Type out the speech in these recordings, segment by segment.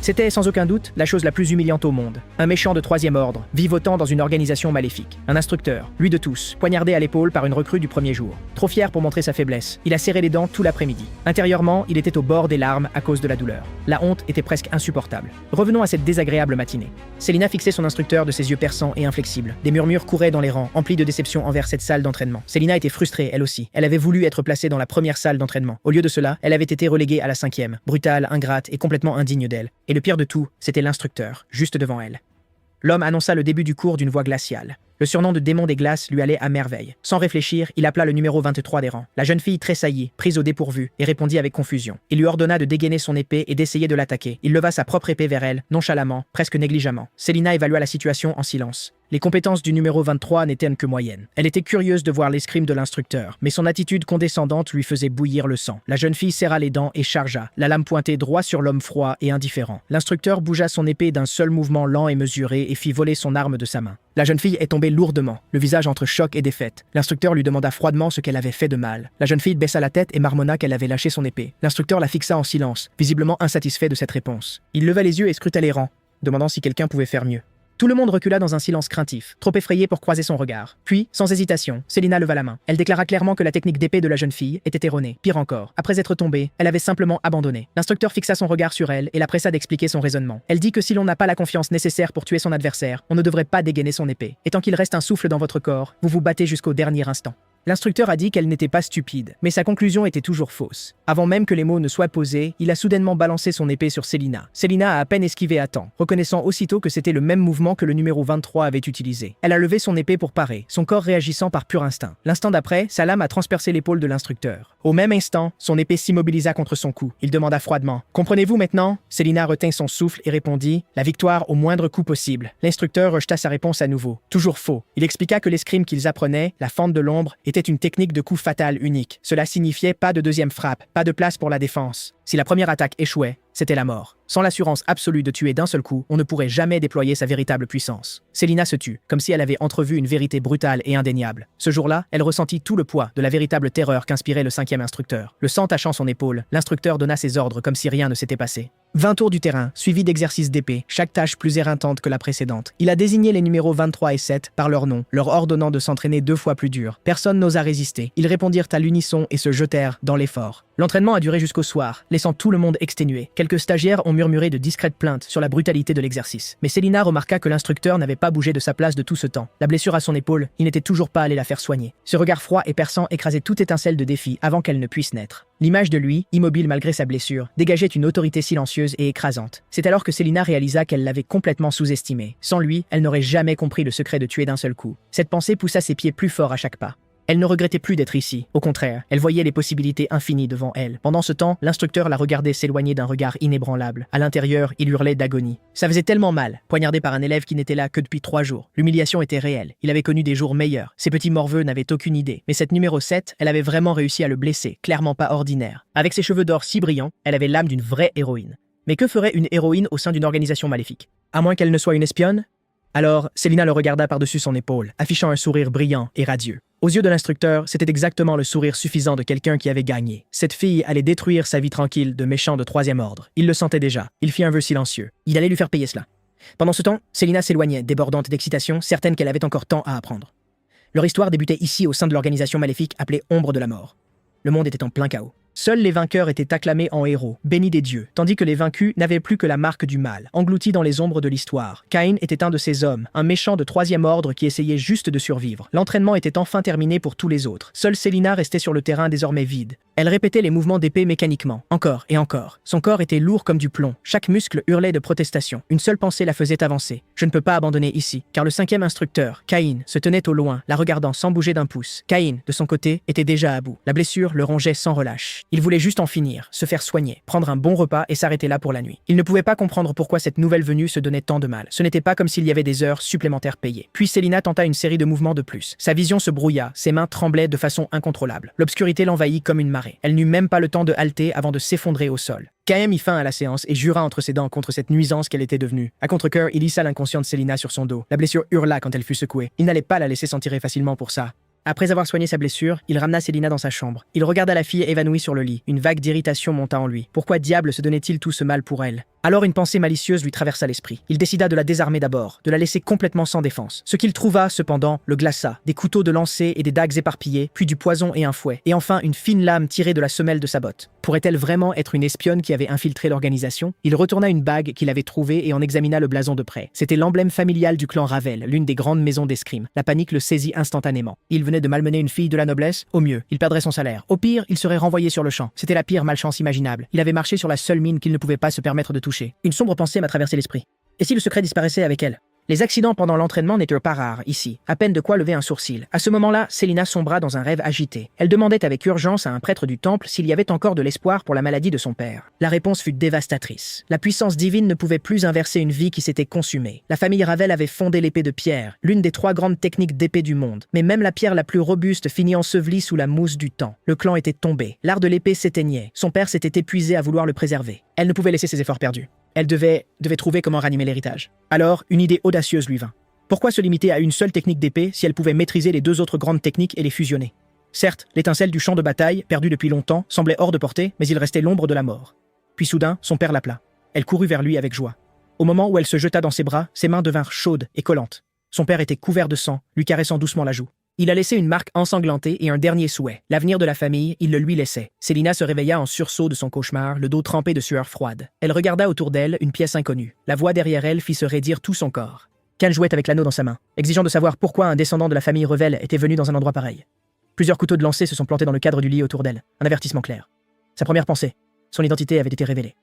C'était sans aucun doute la chose la plus humiliante au monde. Un méchant de troisième ordre, vivotant dans une organisation maléfique. Un instructeur, lui de tous, poignardé à l'épaule par une recrue du premier jour. Trop fier pour montrer sa faiblesse, il a serré les dents tout l'après-midi. Intérieurement, il était au bord des larmes à cause de la douleur. La honte était presque insupportable. Revenons à cette désagréable matinée. Célina fixait son instructeur de ses yeux perçants et inflexibles. Des murmures couraient dans les rangs, emplis de déception envers cette salle d'entraînement. Célina était frustrée, elle aussi. Elle avait voulu être placée dans la première salle d'entraînement. Au lieu de cela, elle avait été reléguée à la 5e, brutale, ingrate et complètement indigne d'elle. Et le pire de tout, c'était l'instructeur, juste devant elle. L'homme annonça le début du cours d'une voix glaciale. Le surnom de démon des glaces lui allait à merveille. Sans réfléchir, il appela le numéro 23 des rangs. La jeune fille tressaillit, prise au dépourvu, et répondit avec confusion. Il lui ordonna de dégainer son épée et d'essayer de l'attaquer. Il leva sa propre épée vers elle, nonchalamment, presque négligemment. Célina évalua la situation en silence. Les compétences du numéro 23 n'étaient que moyennes. Elle était curieuse de voir l'escrime de l'instructeur, mais son attitude condescendante lui faisait bouillir le sang. La jeune fille serra les dents et chargea, la lame pointée droit sur l'homme froid et indifférent. L'instructeur bougea son épée d'un seul mouvement lent et mesuré et fit voler son arme de sa main. La jeune fille est tombée lourdement, le visage entre choc et défaite. L'instructeur lui demanda froidement ce qu'elle avait fait de mal. La jeune fille baissa la tête et marmonna qu'elle avait lâché son épée. L'instructeur la fixa en silence, visiblement insatisfait de cette réponse. Il leva les yeux et scruta les rangs, demandant si quelqu'un pouvait faire mieux. Tout le monde recula dans un silence craintif, trop effrayé pour croiser son regard. Puis, sans hésitation, Célina leva la main. Elle déclara clairement que la technique d'épée de la jeune fille était erronée. Pire encore, après être tombée, elle avait simplement abandonné. L'instructeur fixa son regard sur elle et la pressa d'expliquer son raisonnement. Elle dit que si l'on n'a pas la confiance nécessaire pour tuer son adversaire, on ne devrait pas dégainer son épée. Et tant qu'il reste un souffle dans votre corps, vous vous battez jusqu'au dernier instant. L'instructeur a dit qu'elle n'était pas stupide, mais sa conclusion était toujours fausse. Avant même que les mots ne soient posés, il a soudainement balancé son épée sur Célina. Célina a à peine esquivé à temps, reconnaissant aussitôt que c'était le même mouvement que le numéro 23 avait utilisé. Elle a levé son épée pour parer, son corps réagissant par pur instinct. L'instant d'après, sa lame a transpercé l'épaule de l'instructeur. Au même instant, son épée s'immobilisa contre son cou. Il demanda froidement « Comprenez-vous maintenant ?» Célina retint son souffle et répondit « La victoire au moindre coût possible ». L'instructeur rejeta sa réponse à nouveau. Toujours faux. Il expliqua que l'escrime qu'ils apprenaient, la fente de l'ombre, était une technique de coup fatal unique. Cela signifiait pas de deuxième frappe, pas de place pour la défense. Si la première attaque échouait, c'était la mort. Sans l'assurance absolue de tuer d'un seul coup, on ne pourrait jamais déployer sa véritable puissance. Célina se tut, comme si elle avait entrevu une vérité brutale et indéniable. Ce jour-là, elle ressentit tout le poids de la véritable terreur qu'inspirait le 5e instructeur. Le sang tachant son épaule, l'instructeur donna ses ordres comme si rien ne s'était passé. 20 tours du terrain, suivis d'exercices d'épée, chaque tâche plus éreintante que la précédente. Il a désigné les numéros 23 et 7 par leur nom, leur ordonnant de s'entraîner 2 fois plus dur. Personne n'osa résister. Ils répondirent à l'unisson et se jetèrent dans l'effort. L'entraînement a duré jusqu'au soir, laissant tout le monde exténué. Quelques stagiaires ont murmuré de discrètes plaintes sur la brutalité de l'exercice. Mais Célina remarqua que l'instructeur n'avait pas bougé de sa place de tout ce temps. La blessure à son épaule, il n'était toujours pas allé la faire soigner. Ce regard froid et perçant écrasait toute étincelle de défi avant qu'elle ne puisse naître. L'image de lui, immobile malgré sa blessure, dégageait une autorité silencieuse et écrasante. C'est alors que Célina réalisa qu'elle l'avait complètement sous-estimé. Sans lui, elle n'aurait jamais compris le secret de tuer d'un seul coup. Cette pensée poussa ses pieds plus fort à chaque pas. Elle ne regrettait plus d'être ici. Au contraire, elle voyait les possibilités infinies devant elle. Pendant ce temps, l'instructeur la regardait s'éloigner d'un regard inébranlable. À l'intérieur, il hurlait d'agonie. Ça faisait tellement mal, poignardé par un élève qui n'était là que depuis 3 jours. L'humiliation était réelle. Il avait connu des jours meilleurs. Ces petits morveux n'avaient aucune idée. Mais cette numéro 7, elle avait vraiment réussi à le blesser, clairement pas ordinaire. Avec ses cheveux d'or si brillants, elle avait l'âme d'une vraie héroïne. Mais que ferait une héroïne au sein d'une organisation maléfique? À moins qu'elle ne soit une espionne? Alors, Célina le regarda par-dessus son épaule, affichant un sourire brillant et radieux. Aux yeux de l'instructeur, c'était exactement le sourire suffisant de quelqu'un qui avait gagné. Cette fille allait détruire sa vie tranquille de méchant de 3e ordre. Il le sentait déjà. Il fit un vœu silencieux. Il allait lui faire payer cela. Pendant ce temps, Célina s'éloignait, débordante d'excitation, certaine qu'elle avait encore tant à apprendre. Leur histoire débutait ici au sein de l'organisation maléfique appelée Ombre de la Mort. Le monde était en plein chaos. Seuls les vainqueurs étaient acclamés en héros, bénis des dieux, tandis que les vaincus n'avaient plus que la marque du mal, engloutis dans les ombres de l'histoire. Cain était un de ces hommes, un méchant de 3e ordre qui essayait juste de survivre. L'entraînement était enfin terminé pour tous les autres. Seule Célina restait sur le terrain désormais vide. Elle répétait les mouvements d'épée mécaniquement, encore et encore. Son corps était lourd comme du plomb. Chaque muscle hurlait de protestation. Une seule pensée la faisait avancer. Je ne peux pas abandonner ici, car le 5e instructeur, Cain, se tenait au loin, la regardant sans bouger d'un pouce. Cain, de son côté, était déjà à bout. La blessure le rongeait sans relâche. Il voulait juste en finir, se faire soigner, prendre un bon repas et s'arrêter là pour la nuit. Il ne pouvait pas comprendre pourquoi cette nouvelle venue se donnait tant de mal. Ce n'était pas comme s'il y avait des heures supplémentaires payées. Puis Célina tenta une série de mouvements de plus. Sa vision se brouilla, ses mains tremblaient de façon incontrôlable. L'obscurité l'envahit comme une marée. Elle n'eut même pas le temps de halter avant de s'effondrer au sol. Cain mit fin à la séance et jura entre ses dents contre cette nuisance qu'elle était devenue. À contre-cœur, il hissa l'inconsciente Célina sur son dos. La blessure hurla quand elle fut secouée. Il n'allait pas la laisser s'en tirer facilement pour ça. Après avoir soigné sa blessure, il ramena Célina dans sa chambre. Il regarda la fille évanouie sur le lit. Une vague d'irritation monta en lui. Pourquoi diable se donnait-il tout ce mal pour elle? Alors une pensée malicieuse lui traversa l'esprit. Il décida de la désarmer d'abord, de la laisser complètement sans défense. Ce qu'il trouva, cependant, le glaça, des couteaux de lancer et des dagues éparpillées, puis du poison et un fouet, et enfin une fine lame tirée de la semelle de sa botte. Pourrait-elle vraiment être une espionne qui avait infiltré l'organisation? Il retourna une bague qu'il avait trouvée et en examina le blason de près. C'était l'emblème familial du clan Ravel, l'une des grandes maisons d'escrime. La panique le saisit instantanément. Il venait de malmener une fille de la noblesse? Au mieux, il perdrait son salaire. Au pire, il serait renvoyé sur le champ. C'était la pire malchance imaginable. Il avait marché sur la seule mine qu'il ne pouvait pas se permettre de toucher. Une sombre pensée m'a traversé l'esprit. Et si le secret disparaissait avec elle? Les accidents pendant l'entraînement n'étaient pas rares, ici. À peine de quoi lever un sourcil. À ce moment-là, Célina sombra dans un rêve agité. Elle demandait avec urgence à un prêtre du temple s'il y avait encore de l'espoir pour la maladie de son père. La réponse fut dévastatrice. La puissance divine ne pouvait plus inverser une vie qui s'était consumée. La famille Ravel avait fondé l'épée de pierre, l'une des 3 grandes techniques d'épée du monde. Mais même la pierre la plus robuste finit ensevelie sous la mousse du temps. Le clan était tombé. L'art de l'épée s'éteignait. Son père s'était épuisé à vouloir le préserver. Elle ne pouvait laisser ses efforts perdus. Elle devait trouver comment ranimer l'héritage. Alors, une idée audacieuse lui vint. Pourquoi se limiter à une seule technique d'épée si elle pouvait maîtriser les 2 autres grandes techniques et les fusionner? Certes, l'étincelle du champ de bataille, perdu depuis longtemps, semblait hors de portée, mais il restait l'ombre de la mort. Puis soudain, son père l'appela. Elle courut vers lui avec joie. Au moment où elle se jeta dans ses bras, ses mains devinrent chaudes et collantes. Son père était couvert de sang, lui caressant doucement la joue. Il a laissé une marque ensanglantée et un dernier souhait. L'avenir de la famille, il le lui laissait. Célina se réveilla en sursaut de son cauchemar, le dos trempé de sueur froide. Elle regarda autour d'elle une pièce inconnue. La voix derrière elle fit se raidir tout son corps. Kyle jouait avec l'anneau dans sa main, exigeant de savoir pourquoi un descendant de la famille Revel était venu dans un endroit pareil. Plusieurs couteaux de lancer se sont plantés dans le cadre du lit autour d'elle. Un avertissement clair. Sa première pensée. Son identité avait été révélée.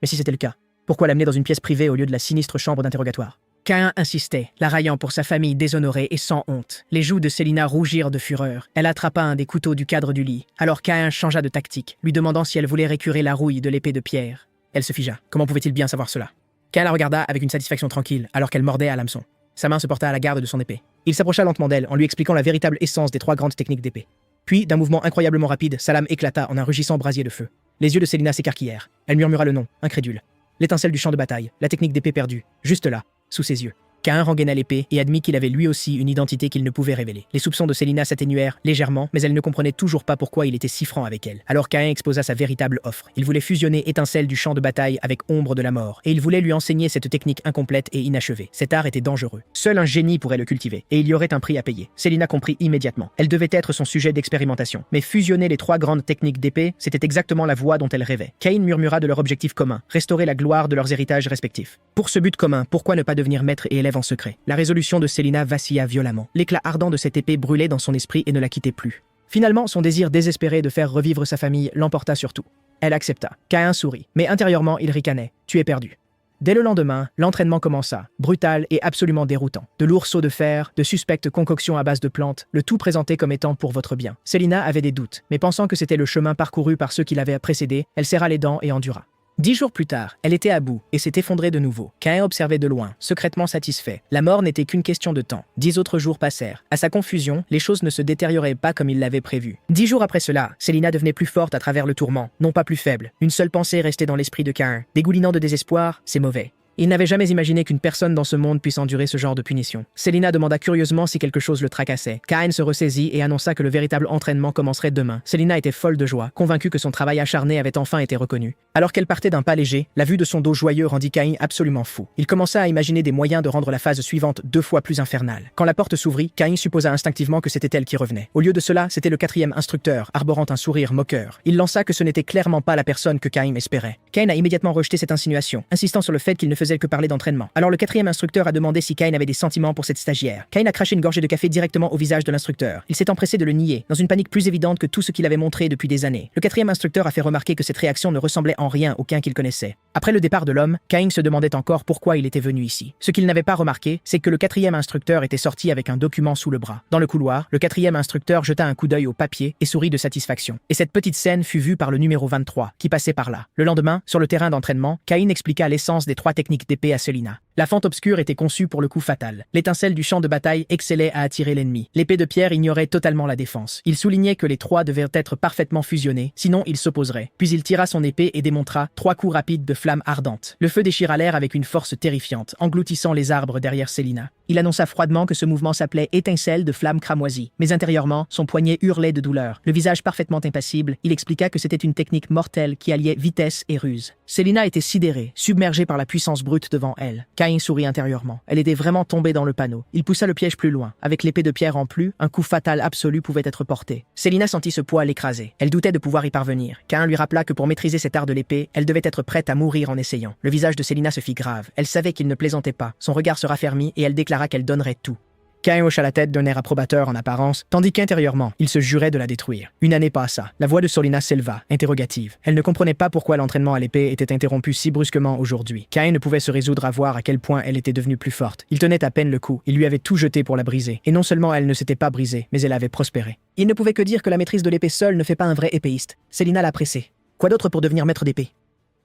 Mais si c'était le cas, pourquoi l'amener dans une pièce privée au lieu de la sinistre chambre d'interrogatoire? Caïn insistait, la raillant pour sa famille déshonorée et sans honte. Les joues de Célina rougirent de fureur. Elle attrapa un des couteaux du cadre du lit. Alors Caïn changea de tactique, lui demandant si elle voulait récurer la rouille de l'épée de pierre. Elle se figea. Comment pouvait-il bien savoir cela? Caïn la regarda avec une satisfaction tranquille, alors qu'elle mordait à l'hameçon. Sa main se porta à la garde de son épée. Il s'approcha lentement d'elle en lui expliquant la véritable essence des 3 grandes techniques d'épée. Puis, d'un mouvement incroyablement rapide, sa lame éclata en un rugissant brasier de feu. Les yeux de Célina s'écarquillèrent. Elle murmura le nom, incrédule. L'étincelle du champ de bataille, la technique d'épée perdue, juste là, sous ses yeux. Caïn rengaina l'épée et admit qu'il avait lui aussi une identité qu'il ne pouvait révéler. Les soupçons de Célina s'atténuèrent légèrement, mais elle ne comprenait toujours pas pourquoi il était si franc avec elle. Alors Caïn exposa sa véritable offre. Il voulait fusionner étincelle du champ de bataille avec ombre de la mort, et il voulait lui enseigner cette technique incomplète et inachevée. Cet art était dangereux. Seul un génie pourrait le cultiver, et il y aurait un prix à payer. Célina comprit immédiatement. Elle devait être son sujet d'expérimentation. Mais fusionner les 3 grandes techniques d'épée, c'était exactement la voie dont elle rêvait. Caïn murmura de leur objectif commun, restaurer la gloire de leurs héritages respectifs. Pour ce but commun, pourquoi ne pas devenir maître et élève en secret? La résolution de Célina vacilla violemment. L'éclat ardent de cette épée brûlait dans son esprit et ne la quittait plus. Finalement, son désir désespéré de faire revivre sa famille l'emporta sur tout. Elle accepta. Caïn sourit, mais intérieurement, il ricanait. Tu es perdu. Dès le lendemain, l'entraînement commença, brutal et absolument déroutant. De lourds seaux de fer, de suspectes concoctions à base de plantes, le tout présenté comme étant pour votre bien. Célina avait des doutes, mais pensant que c'était le chemin parcouru par ceux qui l'avaient précédé, elle serra les dents et endura. 10 jours plus tard, elle était à bout et s'est effondrée de nouveau. Caïn observait de loin, secrètement satisfait. La mort n'était qu'une question de temps. 10 autres jours passèrent. À sa confusion, les choses ne se détérioraient pas comme il l'avait prévu. 10 jours après cela, Célina devenait plus forte à travers le tourment, non pas plus faible. Une seule pensée restait dans l'esprit de Caïn. Dégoulinant de désespoir, c'est mauvais. Il n'avait jamais imaginé qu'une personne dans ce monde puisse endurer ce genre de punition. Célina demanda curieusement si quelque chose le tracassait. Caïn se ressaisit et annonça que le véritable entraînement commencerait demain. Célina était folle de joie, convaincue que son travail acharné avait enfin été reconnu. Alors qu'elle partait d'un pas léger, la vue de son dos joyeux rendit Caïn absolument fou. Il commença à imaginer des moyens de rendre la phase suivante 2 fois plus infernale. Quand la porte s'ouvrit, Caïn supposa instinctivement que c'était elle qui revenait. Au lieu de cela, c'était le 4e instructeur, arborant un sourire moqueur. Il lança que ce n'était clairement pas la personne que Caïn espérait. Caïn a immédiatement rejeté cette insinuation, insistant sur le fait qu'il ne faisait que parler d'entraînement. Alors le 4e instructeur a demandé si Caïn avait des sentiments pour cette stagiaire. Caïn a craché une gorgée de café directement au visage de l'instructeur. Il s'est empressé de le nier, dans une panique plus évidente que tout ce qu'il avait montré depuis des années. Le 4e instructeur a fait remarquer que cette réaction ne ressemblait en rien au Caïn qu'il connaissait. Après le départ de l'homme, Caïn se demandait encore pourquoi il était venu ici. Ce qu'il n'avait pas remarqué, c'est que le 4e instructeur était sorti avec un document sous le bras. Dans le couloir, le 4e instructeur jeta un coup d'œil au papier et sourit de satisfaction. Et cette petite scène fut vue par le numéro 23, qui passait par là. Le lendemain, sur le terrain d'entraînement, Caïn expliqua l'essence des 3 techniques d'épée à Célina. La fente obscure était conçue pour le coup fatal. L'étincelle du champ de bataille excellait à attirer l'ennemi. L'épée de pierre ignorait totalement la défense. Il soulignait que les trois devaient être parfaitement fusionnés, sinon il s'opposerait. Puis il tira son épée et démontra 3 coups rapides de flammes ardentes. Le feu déchira l'air avec une force terrifiante, engloutissant les arbres derrière Célina. Il annonça froidement que ce mouvement s'appelait étincelle de flammes cramoisies. Mais intérieurement, son poignet hurlait de douleur. Le visage parfaitement impassible, il expliqua que c'était une technique mortelle qui alliait vitesse et ruse. Célina était sidérée, submergée par la puissance brute devant elle. Caïn sourit intérieurement. Elle était vraiment tombée dans le panneau. Il poussa le piège plus loin. Avec l'épée de pierre en plus, un coup fatal absolu pouvait être porté. Célina sentit ce poids l'écraser. Elle doutait de pouvoir y parvenir. Caïn lui rappela que pour maîtriser cet art de l'épée, elle devait être prête à mourir en essayant. Le visage de Célina se fit grave. Elle savait qu'il ne plaisantait pas. Son regard se raffermit et elle déclara qu'elle donnerait tout. Caïn hocha la tête d'un air approbateur en apparence, tandis qu'intérieurement, il se jurait de la détruire. Une année passa. La voix de Célina s'éleva, interrogative. Elle ne comprenait pas pourquoi l'entraînement à l'épée était interrompu si brusquement aujourd'hui. Caïn ne pouvait se résoudre à voir à quel point elle était devenue plus forte. Il tenait à peine le coup. Il lui avait tout jeté pour la briser. Et non seulement elle ne s'était pas brisée, mais elle avait prospéré. Il ne pouvait que dire que la maîtrise de l'épée seule ne fait pas un vrai épéiste. Célina l'a pressé. Quoi d'autre pour devenir maître d'épée?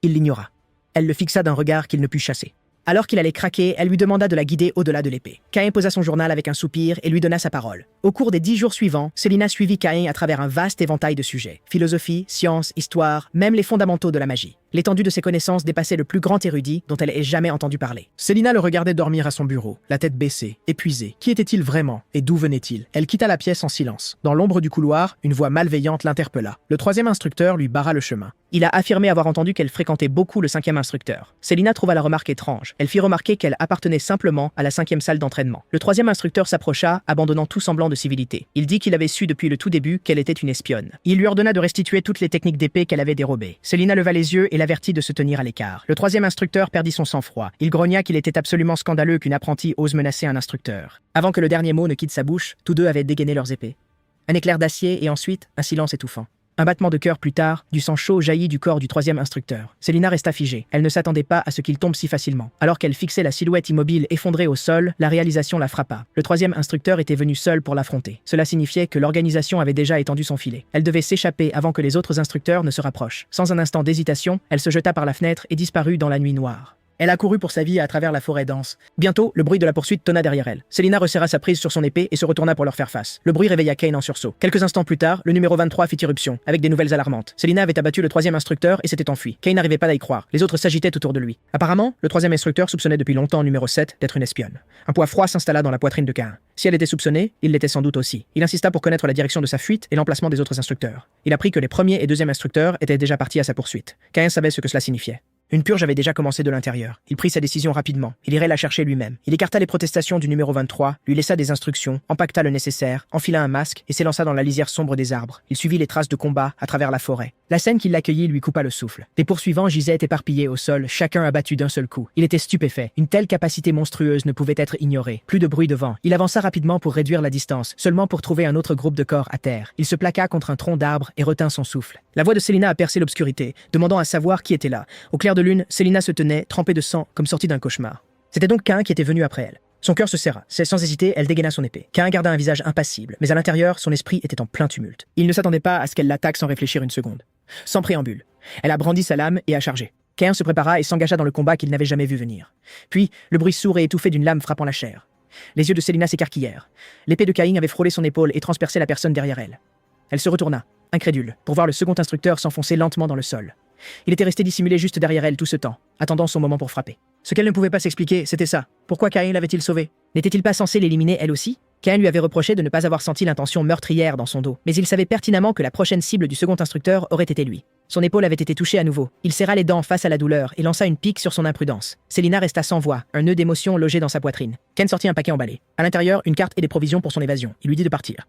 Il l'ignora. Elle le fixa d'un regard qu'il ne put chasser. Alors qu'il allait craquer, elle lui demanda de la guider au-delà de l'épée. Caïn posa son journal avec un soupir et lui donna sa parole. Au cours des 10 jours suivants, Célina suivit Caïn à travers un vaste éventail de sujets. Philosophie, science, histoire, même les fondamentaux de la magie. L'étendue de ses connaissances dépassait le plus grand érudit dont elle ait jamais entendu parler. Célina le regardait dormir à son bureau, la tête baissée, épuisée. Qui était-il vraiment et d'où venait-il? Elle quitta la pièce en silence. Dans l'ombre du couloir, une voix malveillante l'interpella. Le 3e instructeur lui barra le chemin. Il a affirmé avoir entendu qu'elle fréquentait beaucoup le 5e instructeur. Célina trouva la remarque étrange. Elle fit remarquer qu'elle appartenait simplement à la 5e salle d'entraînement. Le 3e instructeur s'approcha, abandonnant tout semblant de civilité. Il dit qu'il avait su depuis le tout début qu'elle était une espionne. Il lui ordonna de restituer toutes les techniques d'épée qu'elle avait dérobées. Célina leva les yeux et l'avertit de se tenir à l'écart. Le 3e instructeur perdit son sang-froid. Il grogna qu'il était absolument scandaleux qu'une apprentie ose menacer un instructeur. Avant que le dernier mot ne quitte sa bouche, tous deux avaient dégainé leurs épées. Un éclair d'acier et ensuite un silence étouffant. Un battement de cœur plus tard, du sang chaud jaillit du corps du 3e instructeur. Célina resta figée. Elle ne s'attendait pas à ce qu'il tombe si facilement. Alors qu'elle fixait la silhouette immobile effondrée au sol, la réalisation la frappa. Le 3e instructeur était venu seul pour l'affronter. Cela signifiait que l'organisation avait déjà étendu son filet. Elle devait s'échapper avant que les autres instructeurs ne se rapprochent. Sans un instant d'hésitation, elle se jeta par la fenêtre et disparut dans la nuit noire. Elle accourut pour sa vie à travers la forêt dense. Bientôt, le bruit de la poursuite tonna derrière elle. Célina resserra sa prise sur son épée et se retourna pour leur faire face. Le bruit réveilla Caïn en sursaut. Quelques instants plus tard, le numéro 23 fit irruption, avec des nouvelles alarmantes. Célina avait abattu le 3e instructeur et s'était enfui. Caïn n'arrivait pas à y croire. Les autres s'agitaient autour de lui. Apparemment, le 3e instructeur soupçonnait depuis longtemps numéro 7 d'être une espionne. Un poids froid s'installa dans la poitrine de Caïn. Si elle était soupçonnée, il l'était sans doute aussi. Il insista pour connaître la direction de sa fuite et l'emplacement des autres instructeurs. Il apprit que les 1er et 2e instructeurs étaient déjà partis à sa poursuite. Caïn savait ce que cela signifiait. Une purge avait déjà commencé de l'intérieur. Il prit sa décision rapidement. Il irait la chercher lui-même. Il écarta les protestations du numéro 23, lui laissa des instructions, empaqueta le nécessaire, enfila un masque et s'élança dans la lisière sombre des arbres. Il suivit les traces de combat à travers la forêt. La scène qui l'accueillit lui coupa le souffle. Les poursuivants gisaient éparpillés au sol, chacun abattu d'un seul coup. Il était stupéfait. Une telle capacité monstrueuse ne pouvait être ignorée. Plus de bruit devant. Il avança rapidement pour réduire la distance, seulement pour trouver un autre groupe de corps à terre. Il se plaqua contre un tronc d'arbre et retint son souffle. La voix de Célina a percé l'obscurité, demandant à savoir qui était là. Au clair de lune, Célina se tenait, trempée de sang, comme sortie d'un cauchemar. C'était donc Caïn qui était venu après elle. Son cœur se serra. Sans hésiter, elle dégaina son épée. Caïn garda un visage impassible, mais à l'intérieur, son esprit était en plein tumulte. Il ne s'attendait pas à ce qu'elle l'attaque sans réfléchir une seconde. Sans préambule. Elle a brandi sa lame et a chargé. Caïn se prépara et s'engagea dans le combat qu'il n'avait jamais vu venir. Puis, le bruit sourd et étouffé d'une lame frappant la chair. Les yeux de Célina s'écarquillèrent. L'épée de Caïn avait frôlé son épaule et transpercé la personne derrière elle. Elle se retourna, incrédule, pour voir le second instructeur s'enfoncer lentement dans le sol. Il était resté dissimulé juste derrière elle tout ce temps, attendant son moment pour frapper. Ce qu'elle ne pouvait pas s'expliquer, c'était ça. Pourquoi Caïn l'avait-il sauvée? N'était-il pas censé l'éliminer elle aussi? Caïn lui avait reproché de ne pas avoir senti l'intention meurtrière dans son dos, mais il savait pertinemment que la prochaine cible du second instructeur aurait été lui. Son épaule avait été touchée à nouveau. Il serra les dents face à la douleur et lança une pique sur son imprudence. Célina resta sans voix, un nœud d'émotion logé dans sa poitrine. Ken sortit un paquet emballé. À l'intérieur, une carte et des provisions pour son évasion. Il lui dit de partir.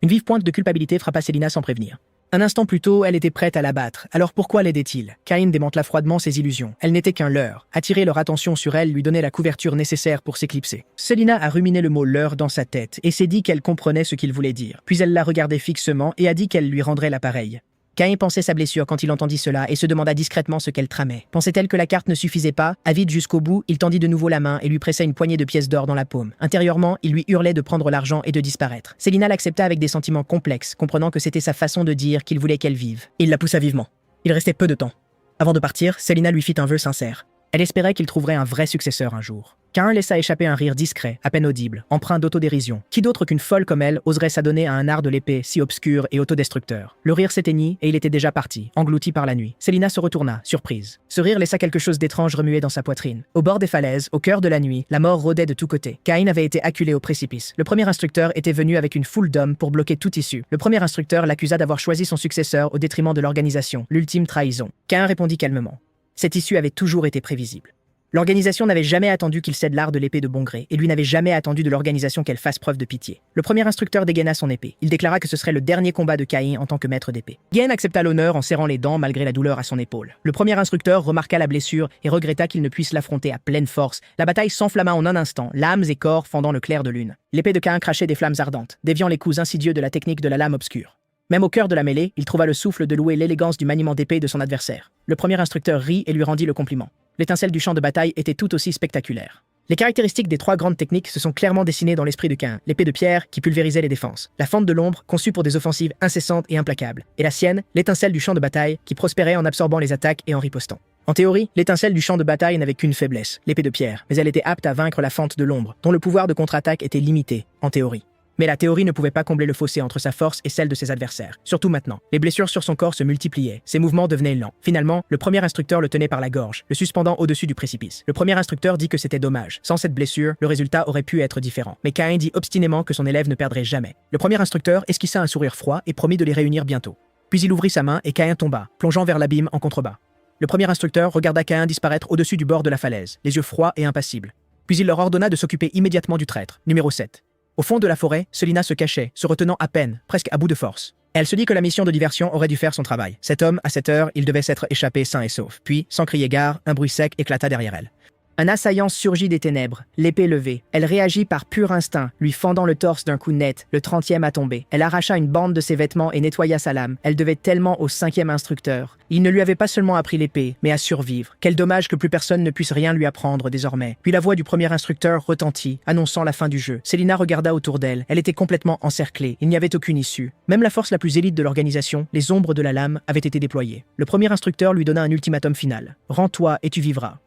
Une vive pointe de culpabilité frappa Célina sans prévenir. Un instant plus tôt, elle était prête à l'abattre. Alors pourquoi l'aidait-il? Caïn démantela froidement ses illusions. Elle n'était qu'un leurre. Attirer leur attention sur elle lui donnait la couverture nécessaire pour s'éclipser. Célina a ruminé le mot leurre dans sa tête et s'est dit qu'elle comprenait ce qu'il voulait dire. Puis elle l'a regardé fixement et a dit qu'elle lui rendrait l'appareil. Caïn pensait sa blessure quand il entendit cela et se demanda discrètement ce qu'elle tramait. Pensait-elle que la carte ne suffisait pas? Avide jusqu'au bout, il tendit de nouveau la main et lui pressa une poignée de pièces d'or dans la paume. Intérieurement, il lui hurlait de prendre l'argent et de disparaître. Célina l'accepta avec des sentiments complexes, comprenant que c'était sa façon de dire qu'il voulait qu'elle vive. Il la poussa vivement. Il restait peu de temps. Avant de partir, Célina lui fit un vœu sincère. Elle espérait qu'il trouverait un vrai successeur un jour. Caïn laissa échapper un rire discret, à peine audible, empreint d'autodérision. Qui d'autre qu'une folle comme elle oserait s'adonner à un art de l'épée si obscur et autodestructeur? Le rire s'éteignit et il était déjà parti, englouti par la nuit. Célina se retourna, surprise. Ce rire laissa quelque chose d'étrange remuer dans sa poitrine. Au bord des falaises, au cœur de la nuit, la mort rôdait de tous côtés. Caïn avait été acculé au précipice. Le premier instructeur était venu avec une foule d'hommes pour bloquer toute issue. Le premier instructeur l'accusa d'avoir choisi son successeur au détriment de l'organisation, l'ultime trahison. Caïn répondit calmement. Cette issue avait toujours été prévisible. L'organisation n'avait jamais attendu qu'il cède l'art de l'épée de bon gré, et lui n'avait jamais attendu de l'organisation qu'elle fasse preuve de pitié. Le premier instructeur dégaina son épée. Il déclara que ce serait le dernier combat de Caïn en tant que maître d'épée. Gain accepta l'honneur en serrant les dents malgré la douleur à son épaule. Le premier instructeur remarqua la blessure et regretta qu'il ne puisse l'affronter à pleine force. La bataille s'enflamma en un instant, lames et corps fendant le clair de lune. L'épée de Caïn crachait des flammes ardentes, déviant les coups insidieux de la technique de la lame obscure. Même au cœur de la mêlée, il trouva le souffle de louer l'élégance du maniement d'épée de son adversaire. Le premier instructeur rit et lui rendit le compliment. L'étincelle du champ de bataille était tout aussi spectaculaire. Les caractéristiques des trois grandes techniques se sont clairement dessinées dans l'esprit de Caïn. L'épée de pierre, qui pulvérisait les défenses. La fente de l'ombre, conçue pour des offensives incessantes et implacables. Et la sienne, l'étincelle du champ de bataille, qui prospérait en absorbant les attaques et en ripostant. En théorie, l'étincelle du champ de bataille n'avait qu'une faiblesse, l'épée de pierre, mais elle était apte à vaincre la fente de l'ombre, dont le pouvoir de contre-attaque était limité, en théorie. Mais la théorie ne pouvait pas combler le fossé entre sa force et celle de ses adversaires. Surtout maintenant. Les blessures sur son corps se multipliaient. Ses mouvements devenaient lents. Finalement, le premier instructeur le tenait par la gorge, le suspendant au-dessus du précipice. Le premier instructeur dit que c'était dommage. Sans cette blessure, le résultat aurait pu être différent. Mais Caïn dit obstinément que son élève ne perdrait jamais. Le premier instructeur esquissa un sourire froid et promit de les réunir bientôt. Puis il ouvrit sa main et Caïn tomba, plongeant vers l'abîme en contrebas. Le premier instructeur regarda Caïn disparaître au-dessus du bord de la falaise, les yeux froids et impassibles. Puis il leur ordonna de s'occuper immédiatement du traître, numéro 7. Au fond de la forêt, Célina se cachait, se retenant à peine, presque à bout de force. Elle se dit que la mission de diversion aurait dû faire son travail. Cet homme, à cette heure, il devait s'être échappé sain et sauf. Puis, sans crier gare, un bruit sec éclata derrière elle. Un assaillant surgit des ténèbres, l'épée levée. Elle réagit par pur instinct, lui fendant le torse d'un coup net. Le 30e a tombé. Elle arracha une bande de ses vêtements et nettoya sa lame. Elle devait tellement au 5e instructeur. Il ne lui avait pas seulement appris l'épée, mais à survivre. Quel dommage que plus personne ne puisse rien lui apprendre désormais. Puis la voix du premier instructeur retentit, annonçant la fin du jeu. Célina regarda autour d'elle. Elle était complètement encerclée. Il n'y avait aucune issue. Même la force la plus élite de l'organisation, les ombres de la lame, avaient été déployées. Le premier instructeur lui donna un ultimatum final. « Rends-toi et tu vivras ».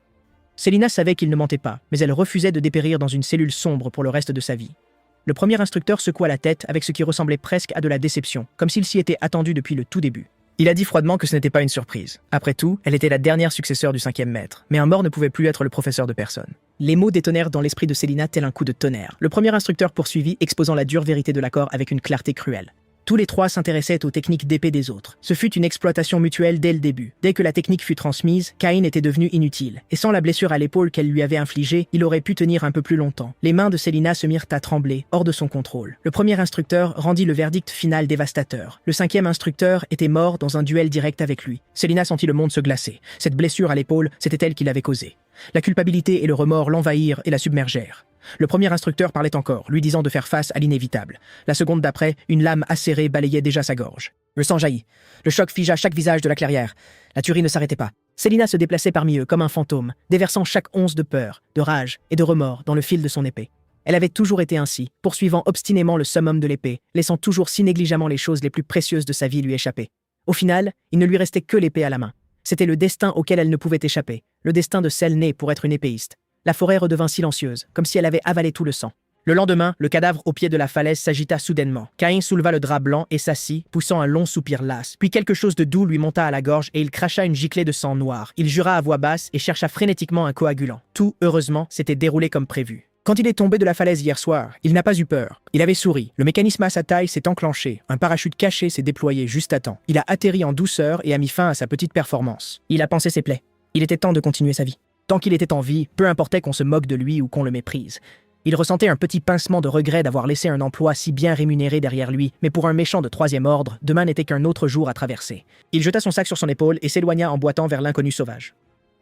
Célina savait qu'il ne mentait pas, mais elle refusait de dépérir dans une cellule sombre pour le reste de sa vie. Le premier instructeur secoua la tête avec ce qui ressemblait presque à de la déception, comme s'il s'y était attendu depuis le tout début. Il a dit froidement que ce n'était pas une surprise. Après tout, elle était la dernière successeur du 5e maître, mais un mort ne pouvait plus être le professeur de personne. Les mots détonnèrent dans l'esprit de Célina tel un coup de tonnerre. Le premier instructeur poursuivit, exposant la dure vérité de l'accord avec une clarté cruelle. Tous les trois s'intéressaient aux techniques d'épée des autres. Ce fut une exploitation mutuelle dès le début. Dès que la technique fut transmise, Caïn était devenu inutile. Et sans la blessure à l'épaule qu'elle lui avait infligée, il aurait pu tenir un peu plus longtemps. Les mains de Célina se mirent à trembler, hors de son contrôle. Le premier instructeur rendit le verdict final dévastateur. Le 5e instructeur était mort dans un duel direct avec lui. Célina sentit le monde se glacer. Cette blessure à l'épaule, c'était elle qui l'avait causée. La culpabilité et le remords l'envahirent et la submergèrent. Le premier instructeur parlait encore, lui disant de faire face à l'inévitable. La seconde d'après, une lame acérée balayait déjà sa gorge. Le sang jaillit. Le choc figea chaque visage de la clairière. La tuerie ne s'arrêtait pas. Célina se déplaçait parmi eux comme un fantôme, déversant chaque once de peur, de rage et de remords dans le fil de son épée. Elle avait toujours été ainsi, poursuivant obstinément le summum de l'épée, laissant toujours si négligemment les choses les plus précieuses de sa vie lui échapper. Au final, il ne lui restait que l'épée à la main. C'était le destin auquel elle ne pouvait échapper, le destin de celle née pour être une épéiste. La forêt redevint silencieuse, comme si elle avait avalé tout le sang. Le lendemain, le cadavre au pied de la falaise s'agita soudainement. Caïn souleva le drap blanc et s'assit, poussant un long soupir las. Puis quelque chose de doux lui monta à la gorge et il cracha une giclée de sang noir. Il jura à voix basse et chercha frénétiquement un coagulant. Tout, heureusement, s'était déroulé comme prévu. Quand il est tombé de la falaise hier soir, il n'a pas eu peur. Il avait souri. Le mécanisme à sa taille s'est enclenché. Un parachute caché s'est déployé juste à temps. Il a atterri en douceur et a mis fin à sa petite performance. Il a pansé ses plaies. Il était temps de continuer sa vie. Tant qu'il était en vie, peu importait qu'on se moque de lui ou qu'on le méprise. Il ressentait un petit pincement de regret d'avoir laissé un emploi si bien rémunéré derrière lui, mais pour un méchant de 3e ordre, demain n'était qu'un autre jour à traverser. Il jeta son sac sur son épaule et s'éloigna en boitant vers l'inconnu sauvage.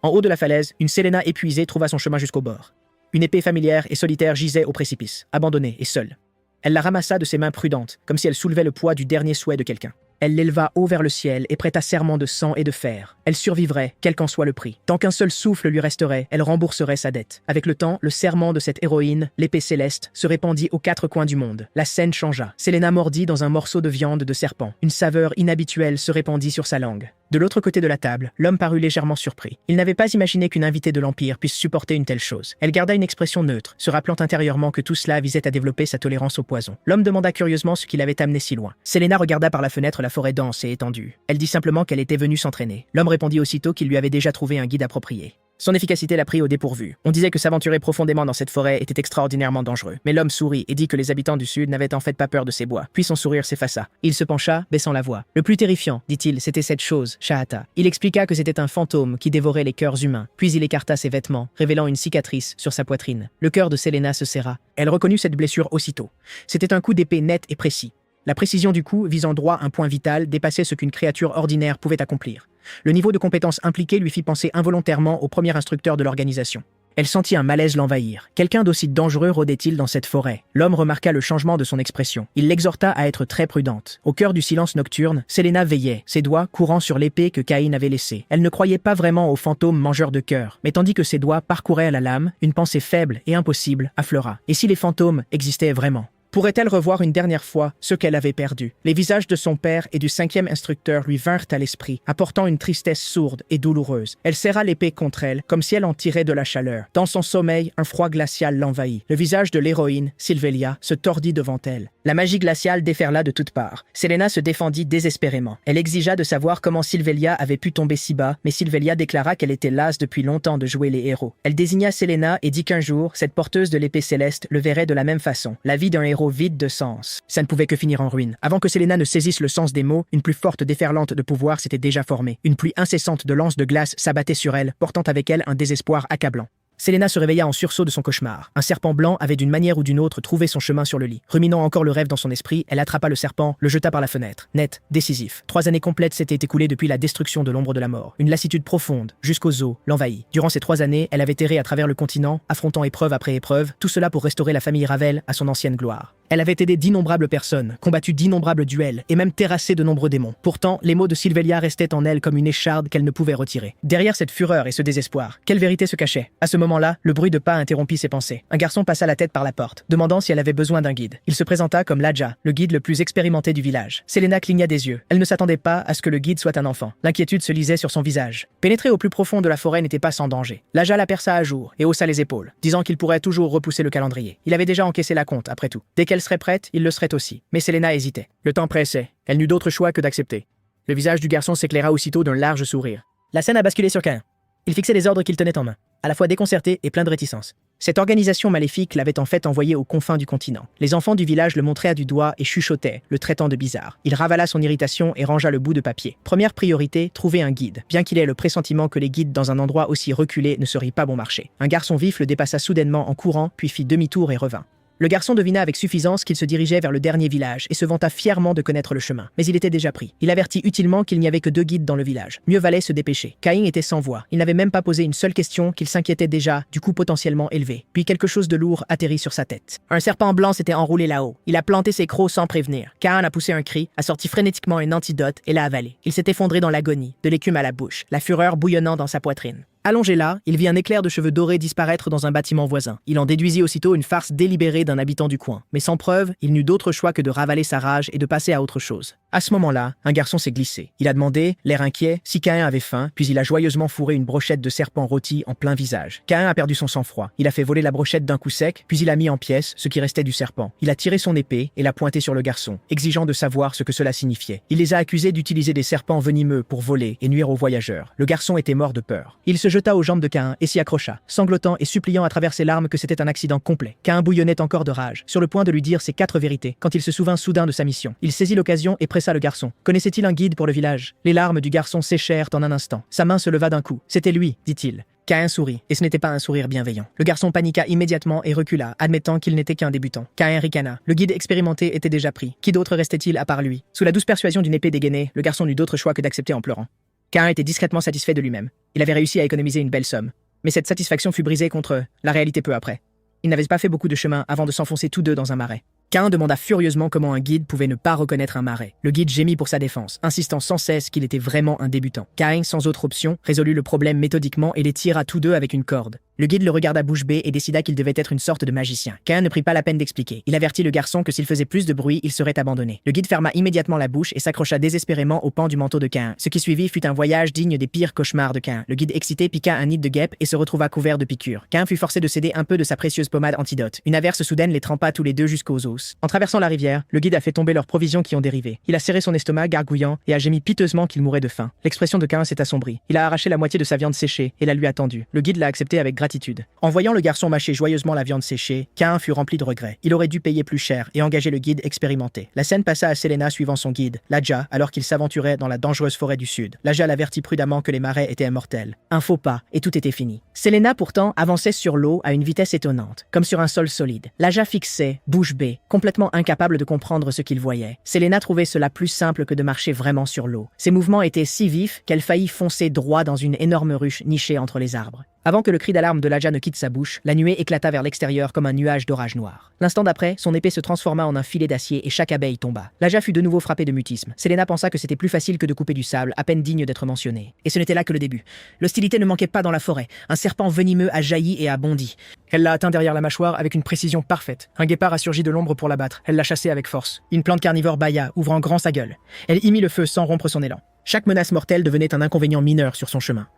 En haut de la falaise, une Séléna épuisée trouva son chemin jusqu'au bord. Une épée familière et solitaire gisait au précipice, abandonnée et seule. Elle la ramassa de ses mains prudentes, comme si elle soulevait le poids du dernier souhait de quelqu'un. Elle l'éleva haut vers le ciel et prêta serment de sang et de fer. Elle survivrait, quel qu'en soit le prix. Tant qu'un seul souffle lui resterait, elle rembourserait sa dette. Avec le temps, le serment de cette héroïne, l'épée céleste, se répandit aux 4 coins du monde. La scène changea. Séléna mordit dans un morceau de viande de serpent. Une saveur inhabituelle se répandit sur sa langue. De l'autre côté de la table, l'homme parut légèrement surpris. Il n'avait pas imaginé qu'une invitée de l'Empire puisse supporter une telle chose. Elle garda une expression neutre, se rappelant intérieurement que tout cela visait à développer sa tolérance au poison. L'homme demanda curieusement ce qui l'avait amené si loin. Selena regarda par la fenêtre la forêt dense et étendue. Elle dit simplement qu'elle était venue s'entraîner. L'homme répondit aussitôt qu'il lui avait déjà trouvé un guide approprié. Son efficacité l'a pris au dépourvu. On disait que s'aventurer profondément dans cette forêt était extraordinairement dangereux. Mais l'homme sourit et dit que les habitants du Sud n'avaient en fait pas peur de ces bois. Puis son sourire s'effaça. Il se pencha, baissant la voix. Le plus terrifiant, dit-il, c'était cette chose, Shahata. Il expliqua que c'était un fantôme qui dévorait les cœurs humains. Puis il écarta ses vêtements, révélant une cicatrice sur sa poitrine. Le cœur de Selena se serra. Elle reconnut cette blessure aussitôt. C'était un coup d'épée net et précis. La précision du coup, visant droit un point vital, dépassait ce qu'une créature ordinaire pouvait accomplir. Le niveau de compétence impliqué lui fit penser involontairement au premier instructeur de l'organisation. Elle sentit un malaise l'envahir. Quelqu'un d'aussi dangereux rôdait-il dans cette forêt? L'homme remarqua le changement de son expression. Il l'exhorta à être très prudente. Au cœur du silence nocturne, Selena veillait, ses doigts courant sur l'épée que Caïn avait laissée. Elle ne croyait pas vraiment au fantôme mangeur de cœur, mais tandis que ses doigts parcouraient la lame, une pensée faible et impossible affleura. Et si les fantômes existaient vraiment? Pourrait-elle revoir une dernière fois ce qu'elle avait perdu? Les visages de son père et du 5e instructeur lui vinrent à l'esprit, apportant une tristesse sourde et douloureuse. Elle serra l'épée contre elle, comme si elle en tirait de la chaleur. Dans son sommeil, un froid glacial l'envahit. Le visage de l'héroïne, Sylvelia, se tordit devant elle. La magie glaciale déferla de toutes parts. Selena se défendit désespérément. Elle exigea de savoir comment Sylvelia avait pu tomber si bas, mais Sylvelia déclara qu'elle était lasse depuis longtemps de jouer les héros. Elle désigna Selena et dit qu'un jour, cette porteuse de l'épée céleste le verrait de la même façon. La vie d'un héros vide de sens. Ça ne pouvait que finir en ruine. Avant que Selena ne saisisse le sens des mots, une plus forte déferlante de pouvoir s'était déjà formée. Une pluie incessante de lances de glace s'abattait sur elle, portant avec elle un désespoir accablant. Selena se réveilla en sursaut de son cauchemar. Un serpent blanc avait d'une manière ou d'une autre trouvé son chemin sur le lit. Ruminant encore le rêve dans son esprit, elle attrapa le serpent, le jeta par la fenêtre. Net, décisif. 3 années complètes s'étaient écoulées depuis la destruction de l'ombre de la mort. Une lassitude profonde, jusqu'aux os, l'envahit. Durant ces 3 années, elle avait erré à travers le continent, affrontant épreuve après épreuve, tout cela pour restaurer la famille Ravel à son ancienne gloire. Elle avait aidé d'innombrables personnes, combattu d'innombrables duels, et même terrassé de nombreux démons. Pourtant, les mots de Sylvelia restaient en elle comme une écharde qu'elle ne pouvait retirer. Derrière cette fureur et ce désespoir, quelle vérité se cachait? À ce moment-là, le bruit de pas interrompit ses pensées. Un garçon passa la tête par la porte, demandant si elle avait besoin d'un guide. Il se présenta comme Ladja, le guide le plus expérimenté du village. Selena cligna des yeux. Elle ne s'attendait pas à ce que le guide soit un enfant. L'inquiétude se lisait sur son visage. Pénétrer au plus profond de la forêt n'était pas sans danger. Ladja la perça à jour et haussa les épaules, disant qu'il pourrait toujours repousser le calendrier. Il avait déjà encaissé la compte, après tout. Dès qu'elle serait prête, il le serait aussi. Mais Selena hésitait. Le temps pressait. Elle n'eut d'autre choix que d'accepter. Le visage du garçon s'éclaira aussitôt d'un large sourire. La scène a basculé sur Cain. Il fixait les ordres qu'il tenait en main, à la fois déconcerté et plein de réticence. Cette organisation maléfique l'avait en fait envoyé aux confins du continent. Les enfants du village le montraient du doigt et chuchotaient, le traitant de bizarre. Il ravala son irritation et rangea le bout de papier. Première priorité, trouver un guide, bien qu'il ait le pressentiment que les guides dans un endroit aussi reculé ne seraient pas bon marché. Un garçon vif le dépassa soudainement en courant, puis fit demi-tour et revint. Le garçon devina avec suffisance qu'il se dirigeait vers le dernier village et se vanta fièrement de connaître le chemin. Mais il était déjà pris. Il avertit utilement qu'il n'y avait que 2 guides dans le village. Mieux valait se dépêcher. Caïn était sans voix. Il n'avait même pas posé une seule question qu'il s'inquiétait déjà du coût potentiellement élevé. Puis quelque chose de lourd atterrit sur sa tête. Un serpent blanc s'était enroulé là-haut. Il a planté ses crocs sans prévenir. Caïn a poussé un cri, a sorti frénétiquement un antidote et l'a avalé. Il s'est effondré dans l'agonie, de l'écume à la bouche, la fureur bouillonnant dans sa poitrine. Allongé là, il vit un éclair de cheveux dorés disparaître dans un bâtiment voisin. Il en déduisit aussitôt une farce délibérée d'un habitant du coin. Mais sans preuve, il n'eut d'autre choix que de ravaler sa rage et de passer à autre chose. À ce moment-là, un garçon s'est glissé. Il a demandé, l'air inquiet, si Caïn avait faim, puis il a joyeusement fourré une brochette de serpent rôti en plein visage. Caïn a perdu son sang-froid. Il a fait voler la brochette d'un coup sec, puis il a mis en pièces ce qui restait du serpent. Il a tiré son épée et l'a pointé sur le garçon, exigeant de savoir ce que cela signifiait. Il les a accusés d'utiliser des serpents venimeux pour voler et nuire aux voyageurs. Le garçon était mort de peur. Il se jeta aux jambes de Caïn et s'y accrocha, sanglotant et suppliant à travers ses larmes que c'était un accident complet. Caïn bouillonnait encore de rage, sur le point de lui dire ses 4 vérités, quand il se souvint soudain de sa mission. Il saisit l'occasion et pressa le garçon. Connaissait-il un guide pour le village? Les larmes du garçon séchèrent en un instant. Sa main se leva d'un coup. C'était lui, dit-il. Caïn sourit, et ce n'était pas un sourire bienveillant. Le garçon paniqua immédiatement et recula, admettant qu'il n'était qu'un débutant. Caïn ricana. Le guide expérimenté était déjà pris. Qui d'autre restait-il à part lui? Sous la douce persuasion d'une épée dégainée, le garçon n'eut d'autre choix que d'accepter en pleurant. Caïn était discrètement satisfait de lui-même. Il avait réussi à économiser une belle somme. Mais cette satisfaction fut brisée contre la réalité peu après. Ils n'avaient pas fait beaucoup de chemin avant de s'enfoncer tous deux dans un marais. Caïn demanda furieusement comment un guide pouvait ne pas reconnaître un marais. Le guide gémit pour sa défense, insistant sans cesse qu'il était vraiment un débutant. Caïn, sans autre option, résolut le problème méthodiquement et les tira tous deux avec une corde. Le guide le regarda bouche bée et décida qu'il devait être une sorte de magicien. Cain ne prit pas la peine d'expliquer. Il avertit le garçon que s'il faisait plus de bruit, il serait abandonné. Le guide ferma immédiatement la bouche et s'accrocha désespérément au pan du manteau de Cain. Ce qui suivit fut un voyage digne des pires cauchemars de Cain. Le guide excité piqua un nid de guêpe et se retrouva couvert de piqûres. Cain fut forcé de céder un peu de sa précieuse pommade antidote. Une averse soudaine les trempa tous les deux jusqu'aux os. En traversant la rivière, le guide a fait tomber leurs provisions qui ont dérivé. Il a serré son estomac, gargouillant, et a gémi piteusement qu'il mourait de faim. L'expression de Cain s'est assombrie. Il a arraché la moitié de sa viande séchée et la lui a tendue. Le guide l'a accepté avec gratitude. En voyant le garçon mâcher joyeusement la viande séchée, Cain fut rempli de regrets. Il aurait dû payer plus cher et engager le guide expérimenté. La scène passa à Selena suivant son guide, Ladja, alors qu'il s'aventurait dans la dangereuse forêt du sud. Ladja l'avertit prudemment que les marais étaient immortels. Un faux pas, et tout était fini. Selena, pourtant, avançait sur l'eau à une vitesse étonnante, comme sur un sol solide. Ladja fixait, bouche bée, complètement incapable de comprendre ce qu'il voyait. Selena trouvait cela plus simple que de marcher vraiment sur l'eau. Ses mouvements étaient si vifs qu'elle faillit foncer droit dans une énorme ruche nichée entre les arbres. Avant que le cri d'alarme de Ladja ne quitte sa bouche, la nuée éclata vers l'extérieur comme un nuage d'orage noir. L'instant d'après, son épée se transforma en un filet d'acier et chaque abeille tomba. Ladja fut de nouveau frappée de mutisme. Selena pensa que c'était plus facile que de couper du sable, à peine digne d'être mentionné. Et ce n'était là que le début. L'hostilité ne manquait pas dans la forêt. Un serpent venimeux a jailli et a bondi. Elle l'a atteint derrière la mâchoire avec une précision parfaite. Un guépard a surgi de l'ombre pour l'abattre. Elle l'a chassé avec force. Une plante carnivore bâilla, ouvrant grand sa gueule. Elle y mit le feu sans rompre son élan. Chaque menace mortelle devenait un inconvénient mineur sur son chemin.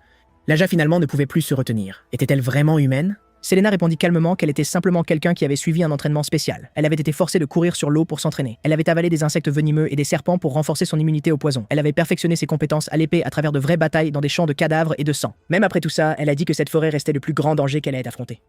Ladja finalement ne pouvait plus se retenir. Était-elle vraiment humaine? Selena répondit calmement qu'elle était simplement quelqu'un qui avait suivi un entraînement spécial. Elle avait été forcée de courir sur l'eau pour s'entraîner. Elle avait avalé des insectes venimeux et des serpents pour renforcer son immunité au poison. Elle avait perfectionné ses compétences à l'épée à travers de vraies batailles dans des champs de cadavres et de sang. Même après tout ça, elle a dit que cette forêt restait le plus grand danger qu'elle ait affronté.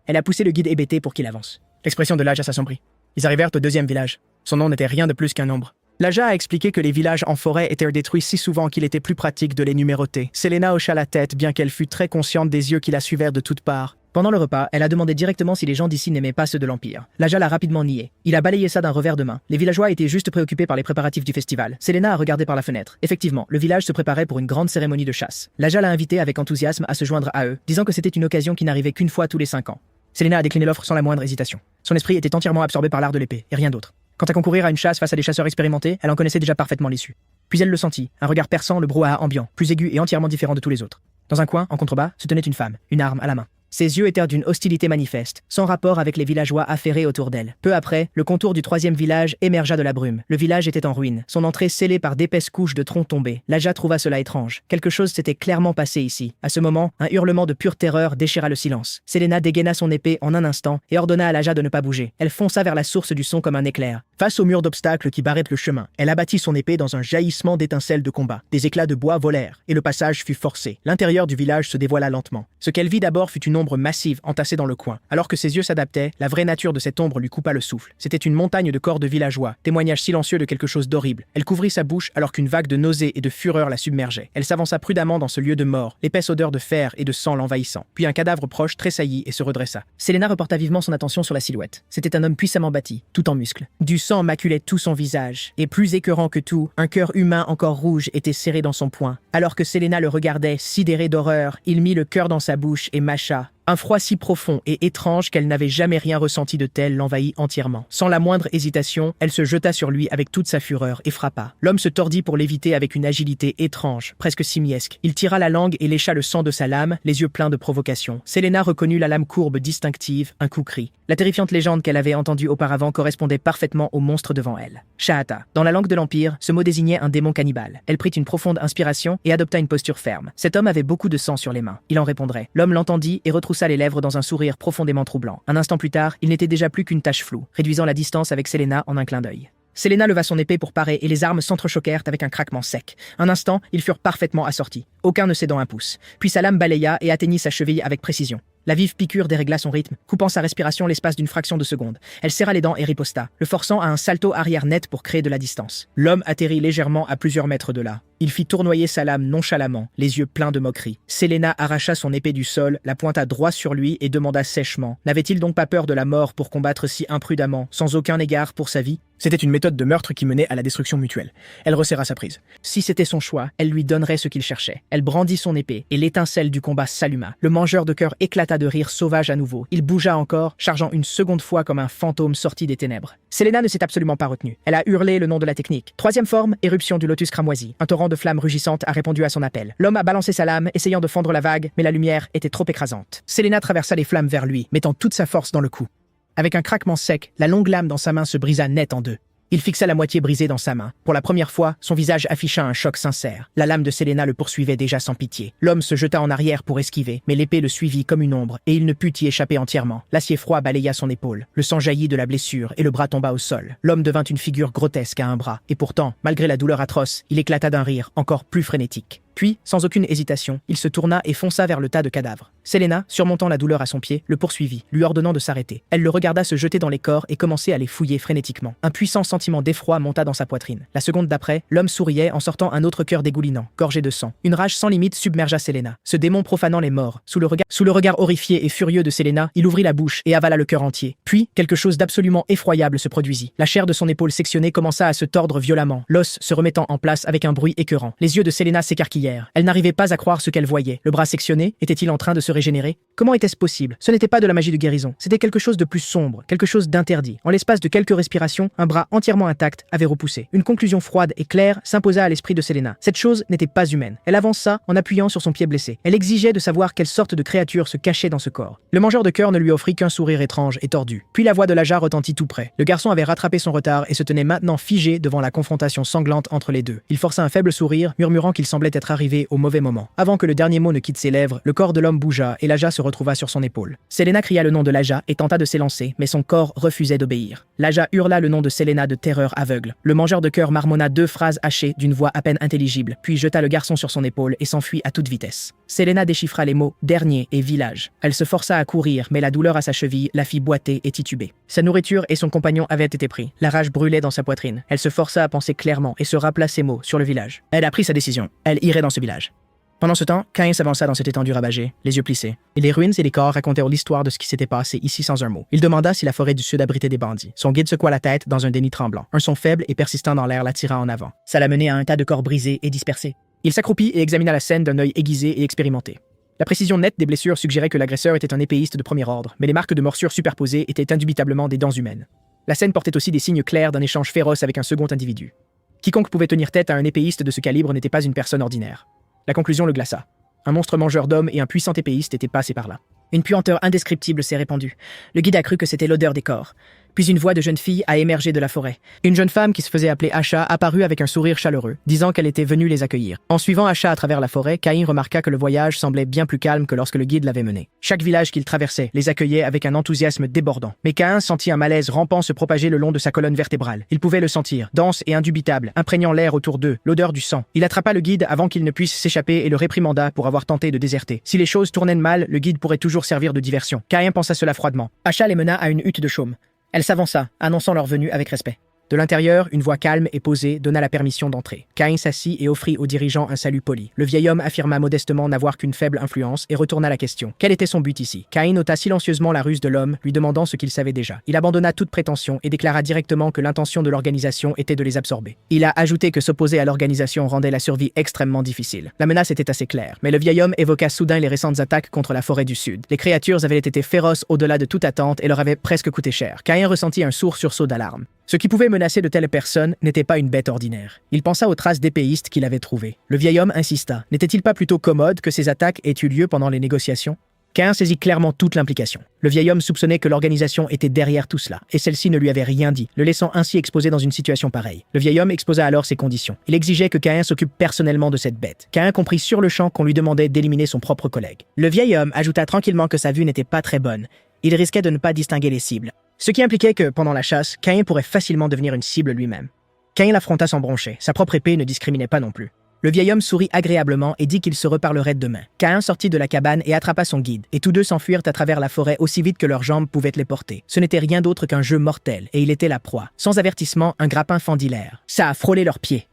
Elle a poussé le guide hébété pour qu'il avance. L'expression de Ladja s'assombrit. Ils arrivèrent au deuxième village. Son nom n'était rien de plus qu'un nombre. Ladja a expliqué que les villages en forêt étaient détruits si souvent qu'il était plus pratique de les numéroter. Selena hocha la tête, bien qu'elle fût très consciente des yeux qui la suivirent de toutes parts. Pendant le repas, elle a demandé directement si les gens d'ici n'aimaient pas ceux de l'Empire. Ladja l'a rapidement nié. Il a balayé ça d'un revers de main. Les villageois étaient juste préoccupés par les préparatifs du festival. Selena a regardé par la fenêtre. Effectivement, le village se préparait pour une grande cérémonie de chasse. Ladja l'a invité avec enthousiasme à se joindre à eux, disant que c'était une occasion qui n'arrivait qu'une fois tous les 5 ans. Selena a décliné l'offre sans la moindre hésitation. Son esprit était entièrement absorbé par l'art de l'épée, et rien d'autre. Quant à concourir à une chasse face à des chasseurs expérimentés, elle en connaissait déjà parfaitement l'issue. Puis elle le sentit, un regard perçant le brouhaha ambiant, plus aigu et entièrement différent de tous les autres. Dans un coin, en contrebas, se tenait une femme, une arme à la main. Ses yeux étaient d'une hostilité manifeste, sans rapport avec les villageois affairés autour d'elle. Peu après, le contour du troisième village émergea de la brume. Le village était en ruine, son entrée scellée par d'épaisses couches de troncs tombés. Ladja trouva cela étrange. Quelque chose s'était clairement passé ici. À ce moment, un hurlement de pure terreur déchira le silence. Selena dégaina son épée en un instant et ordonna à Ladja de ne pas bouger. Elle fonça vers la source du son comme un éclair. Face au mur d'obstacles qui barrait le chemin, elle abattit son épée dans un jaillissement d'étincelles de combat. Des éclats de bois volèrent, et le passage fut forcé. L'intérieur du village se dévoila lentement. Ce qu'elle vit d'abord fut une ombre massive entassée dans le coin. Alors que ses yeux s'adaptaient, la vraie nature de cette ombre lui coupa le souffle. C'était une montagne de corps de villageois, témoignage silencieux de quelque chose d'horrible. Elle couvrit sa bouche alors qu'une vague de nausée et de fureur la submergeait. Elle s'avança prudemment dans ce lieu de mort, l'épaisse odeur de fer et de sang l'envahissant. Puis un cadavre proche tressaillit et se redressa. Selena reporta vivement son attention sur la silhouette. C'était un homme puissamment bâti, tout en muscles. Du sang maculait tout son visage, et plus écœurant que tout, un cœur humain encore rouge était serré dans son poing. Alors que Selena le regardait, sidéré d'horreur, il mit le cœur dans sa bouche et mâcha. Un froid si profond et étrange qu'elle n'avait jamais rien ressenti de tel l'envahit entièrement. Sans la moindre hésitation, elle se jeta sur lui avec toute sa fureur et frappa. L'homme se tordit pour l'éviter avec une agilité étrange, presque simiesque. Il tira la langue et lécha le sang de sa lame, les yeux pleins de provocation. Selena reconnut la lame courbe distinctive, un kukri. La terrifiante légende qu'elle avait entendue auparavant correspondait parfaitement au monstre devant elle. Shahata. Dans la langue de l'Empire, ce mot désignait un démon cannibale. Elle prit une profonde inspiration et adopta une posture ferme. Cet homme avait beaucoup de sang sur les mains. Il en répondrait. L'homme l'entendit et retroussa les lèvres dans un sourire profondément troublant. Un instant plus tard, il n'était déjà plus qu'une tache floue, réduisant la distance avec Selena en un clin d'œil. Selena leva son épée pour parer et les armes s'entrechoquèrent avec un craquement sec. Un instant, ils furent parfaitement assortis, aucun ne cédant un pouce. Puis sa lame balaya et atteignit sa cheville avec précision. La vive piqûre dérégla son rythme, coupant sa respiration l'espace d'une fraction de seconde. Elle serra les dents et riposta, le forçant à un salto arrière net pour créer de la distance. L'homme atterrit légèrement à plusieurs mètres de là. Il fit tournoyer sa lame nonchalamment, les yeux pleins de moquerie. Selena arracha son épée du sol, la pointa droit sur lui et demanda sèchement: n'avait-il donc pas peur de la mort pour combattre si imprudemment, sans aucun égard pour sa vie? C'était une méthode de meurtre qui menait à la destruction mutuelle. Elle resserra sa prise. Si c'était son choix, elle lui donnerait ce qu'il cherchait. Elle brandit son épée, et l'étincelle du combat s'alluma. Le mangeur de cœur éclata de rire sauvage à nouveau. Il bougea encore, chargeant une seconde fois comme un fantôme sorti des ténèbres. Selena ne s'est absolument pas retenue. Elle a hurlé le nom de la technique. Troisième forme, éruption du lotus cramoisi. Un torrent torrent de flammes rugissantes a répondu à son appel. L'homme a balancé sa lame, essayant de fendre la vague, mais la lumière était trop écrasante. Selena traversa les flammes vers lui, mettant toute sa force dans le coup. Avec un craquement sec, la longue lame dans sa main se brisa net en deux. Il fixa la moitié brisée dans sa main. Pour la première fois, son visage afficha un choc sincère. La lame de Selena le poursuivait déjà sans pitié. L'homme se jeta en arrière pour esquiver, mais l'épée le suivit comme une ombre, et il ne put y échapper entièrement. L'acier froid balaya son épaule. Le sang jaillit de la blessure, et le bras tomba au sol. L'homme devint une figure grotesque à un bras, et pourtant, malgré la douleur atroce, il éclata d'un rire encore plus frénétique. Puis, sans aucune hésitation, il se tourna et fonça vers le tas de cadavres. Selena, surmontant la douleur à son pied, le poursuivit, lui ordonnant de s'arrêter. Elle le regarda se jeter dans les corps et commencer à les fouiller frénétiquement. Un puissant sentiment d'effroi monta dans sa poitrine. La seconde d'après, l'homme souriait en sortant un autre cœur dégoulinant, gorgé de sang. Une rage sans limite submergea Selena. Ce démon profanant les morts, sous le regard horrifié et furieux de Selena, il ouvrit la bouche et avala le cœur entier. Puis, quelque chose d'absolument effroyable se produisit. La chair de son épaule sectionnée commença à se tordre violemment, l'os se remettant en place avec un bruit écœurant. Les yeux de Selena s'écarquillèrent. Elle n'arrivait pas à croire ce qu'elle voyait. Le bras sectionné, était-il en train de se régénérer? Comment était-ce possible? Ce n'était pas de la magie de guérison, c'était quelque chose de plus sombre, quelque chose d'interdit. En l'espace de quelques respirations, un bras entièrement intact avait repoussé. Une conclusion froide et claire s'imposa à l'esprit de Selena. Cette chose n'était pas humaine. Elle avança en appuyant sur son pied blessé. Elle exigeait de savoir quelle sorte de créature se cachait dans ce corps. Le mangeur de cœur ne lui offrit qu'un sourire étrange et tordu. Puis la voix de Laja retentit tout près. Le garçon avait rattrapé son retard et se tenait maintenant figé devant la confrontation sanglante entre les deux. Il força un faible sourire, murmurant qu'il semblait être arrivé au mauvais moment. Avant que le dernier mot ne quitte ses lèvres, le corps de l'homme bougea et Laja se retrouva sur son épaule. Selena cria le nom de Laja et tenta de s'élancer, mais son corps refusait d'obéir. Laja hurla le nom de Selena de terreur aveugle. Le mangeur de cœur marmonna 2 phrases hachées d'une voix à peine intelligible, puis jeta le garçon sur son épaule et s'enfuit à toute vitesse. Selena déchiffra les mots « dernier » et « village ». Elle se força à courir, mais la douleur à sa cheville la fit boiter et tituber. Sa nourriture et son compagnon avaient été pris. La rage brûlait dans sa poitrine. Elle se força à penser clairement et se rappela ces mots sur le village. Elle a pris sa décision. Elle irait dans ce village. Pendant ce temps, Caïn s'avança dans cette étendue ravagée, les yeux plissés. Et les ruines et les corps racontèrent l'histoire de ce qui s'était passé ici sans un mot. Il demanda si la forêt du sud abritait des bandits. Son guide secoua la tête dans un déni tremblant. Un son faible et persistant dans l'air l'attira en avant. Ça l'a mené à un tas de corps brisés et dispersés. Il s'accroupit et examina la scène d'un œil aiguisé et expérimenté. La précision nette des blessures suggérait que l'agresseur était un épéiste de premier ordre, mais les marques de morsures superposées étaient indubitablement des dents humaines. La scène portait aussi des signes clairs d'un échange féroce avec un second individu. Quiconque pouvait tenir tête à un épéiste de ce calibre n'était pas une personne ordinaire. La conclusion le glaça. Un monstre mangeur d'hommes et un puissant épéiste étaient passés par là. Une puanteur indescriptible s'est répandue. Le guide a cru que c'était l'odeur des corps. Puis une voix de jeune fille a émergé de la forêt. Une jeune femme qui se faisait appeler Asha apparut avec un sourire chaleureux, disant qu'elle était venue les accueillir. En suivant Asha à travers la forêt, Caïn remarqua que le voyage semblait bien plus calme que lorsque le guide l'avait mené. Chaque village qu'il traversait les accueillait avec un enthousiasme débordant. Mais Caïn sentit un malaise rampant se propager le long de sa colonne vertébrale. Il pouvait le sentir, dense et indubitable, imprégnant l'air autour d'eux, l'odeur du sang. Il attrapa le guide avant qu'il ne puisse s'échapper et le réprimanda pour avoir tenté de déserter. Si les choses tournaient mal, le guide pourrait toujours servir de diversion. Caïn pensa cela froidement. Asha les mena à une hutte de chaume. Elle s'avança, annonçant leur venue avec respect. De l'intérieur, une voix calme et posée donna la permission d'entrer. Caïn s'assit et offrit au dirigeant un salut poli. Le vieil homme affirma modestement n'avoir qu'une faible influence et retourna la question. Quel était son but ici? Caïn nota silencieusement la ruse de l'homme, lui demandant ce qu'il savait déjà. Il abandonna toute prétention et déclara directement que l'intention de l'organisation était de les absorber. Il a ajouté que s'opposer à l'organisation rendait la survie extrêmement difficile. La menace était assez claire, mais le vieil homme évoqua soudain les récentes attaques contre la forêt du Sud. Les créatures avaient été féroces au-delà de toute attente et leur avaient presque coûté cher. Caïn ressentit un sourd sursaut d'alarme. Ce qui pouvait menacer de telles personnes n'était pas une bête ordinaire. Il pensa aux traces d'épéistes qu'il avait trouvées. Le vieil homme insista. N'était-il pas plutôt commode que ces attaques aient eu lieu pendant les négociations? Caïn saisit clairement toute l'implication. Le vieil homme soupçonnait que l'organisation était derrière tout cela, et celle-ci ne lui avait rien dit, le laissant ainsi exposé dans une situation pareille. Le vieil homme exposa alors ses conditions. Il exigeait que Caïn s'occupe personnellement de cette bête. Caïn comprit sur le champ qu'on lui demandait d'éliminer son propre collègue. Le vieil homme ajouta tranquillement que sa vue n'était pas très bonne. Il risquait de ne pas distinguer les cibles. Ce qui impliquait que, pendant la chasse, Caïn pourrait facilement devenir une cible lui-même. Caïn l'affronta sans broncher. Sa propre épée ne discriminait pas non plus. Le vieil homme sourit agréablement et dit qu'il se reparlerait demain. Caïn sortit de la cabane et attrapa son guide, et tous deux s'enfuirent à travers la forêt aussi vite que leurs jambes pouvaient les porter. Ce n'était rien d'autre qu'un jeu mortel, et il était la proie. Sans avertissement, un grappin fendit l'air. Ça a frôlé leurs pieds.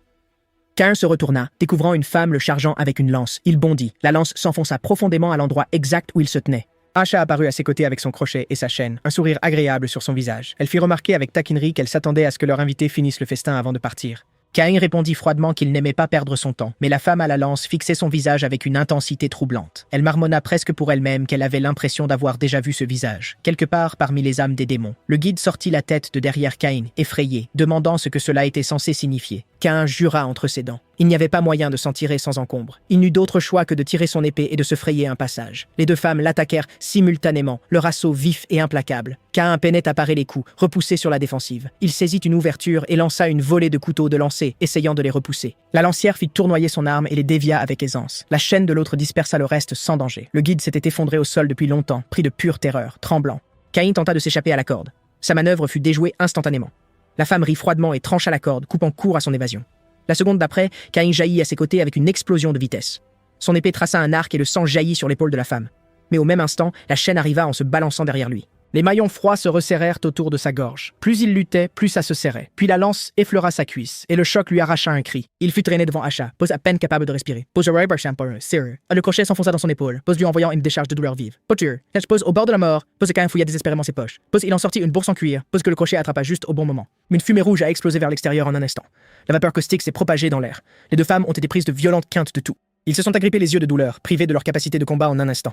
Caïn se retourna, découvrant une femme le chargeant avec une lance. Il bondit. La lance s'enfonça profondément à l'endroit exact où il se tenait. Asha apparut à ses côtés avec son crochet et sa chaîne, un sourire agréable sur son visage. Elle fit remarquer avec taquinerie qu'elle s'attendait à ce que leur invité finisse le festin avant de partir. Caïn répondit froidement qu'il n'aimait pas perdre son temps, mais la femme à la lance fixait son visage avec une intensité troublante. Elle marmonna presque pour elle-même qu'elle avait l'impression d'avoir déjà vu ce visage, quelque part parmi les âmes des démons. Le guide sortit la tête de derrière Caïn, effrayé, demandant ce que cela était censé signifier. Caïn jura entre ses dents. Il n'y avait pas moyen de s'en tirer sans encombre. Il n'eut d'autre choix que de tirer son épée et de se frayer un passage. Les deux femmes l'attaquèrent simultanément, leur assaut vif et implacable. Caïn peinait à parer les coups, repoussé sur la défensive. Il saisit une ouverture et lança une volée de couteaux de lancer, essayant de les repousser. La lancière fit tournoyer son arme et les dévia avec aisance. La chaîne de l'autre dispersa le reste sans danger. Le guide s'était effondré au sol depuis longtemps, pris de pure terreur, tremblant. Caïn tenta de s'échapper à la corde. Sa manœuvre fut déjouée instantanément. La femme rit froidement et trancha la corde, coupant court à son évasion. La seconde d'après, Caïn jaillit à ses côtés avec une explosion de vitesse. Son épée traça un arc et le sang jaillit sur l'épaule de la femme. Mais au même instant, la chaîne arriva en se balançant derrière lui. Les maillons froids se resserrèrent autour de sa gorge. Plus il luttait, plus ça se serrait. Puis la lance effleura sa cuisse, et le choc lui arracha un cri. Il fut traîné devant Asha, Pose à peine capable de respirer. Pose le crochet s'enfonça dans son épaule, Pose lui envoyant une décharge de douleur vive. Pose au bord de la mort, Pose Caïn fouilla désespérément ses poches. Pose il en sortit une bourse en cuir, Pose que le crochet attrapa juste au bon moment. Une fumée rouge a explosé vers l'extérieur en un instant. La vapeur caustique s'est propagée dans l'air. Les deux femmes ont été prises de violentes quintes de tout. Ils se sont agrippés les yeux de douleur, privés de leur capacité de combat en un instant.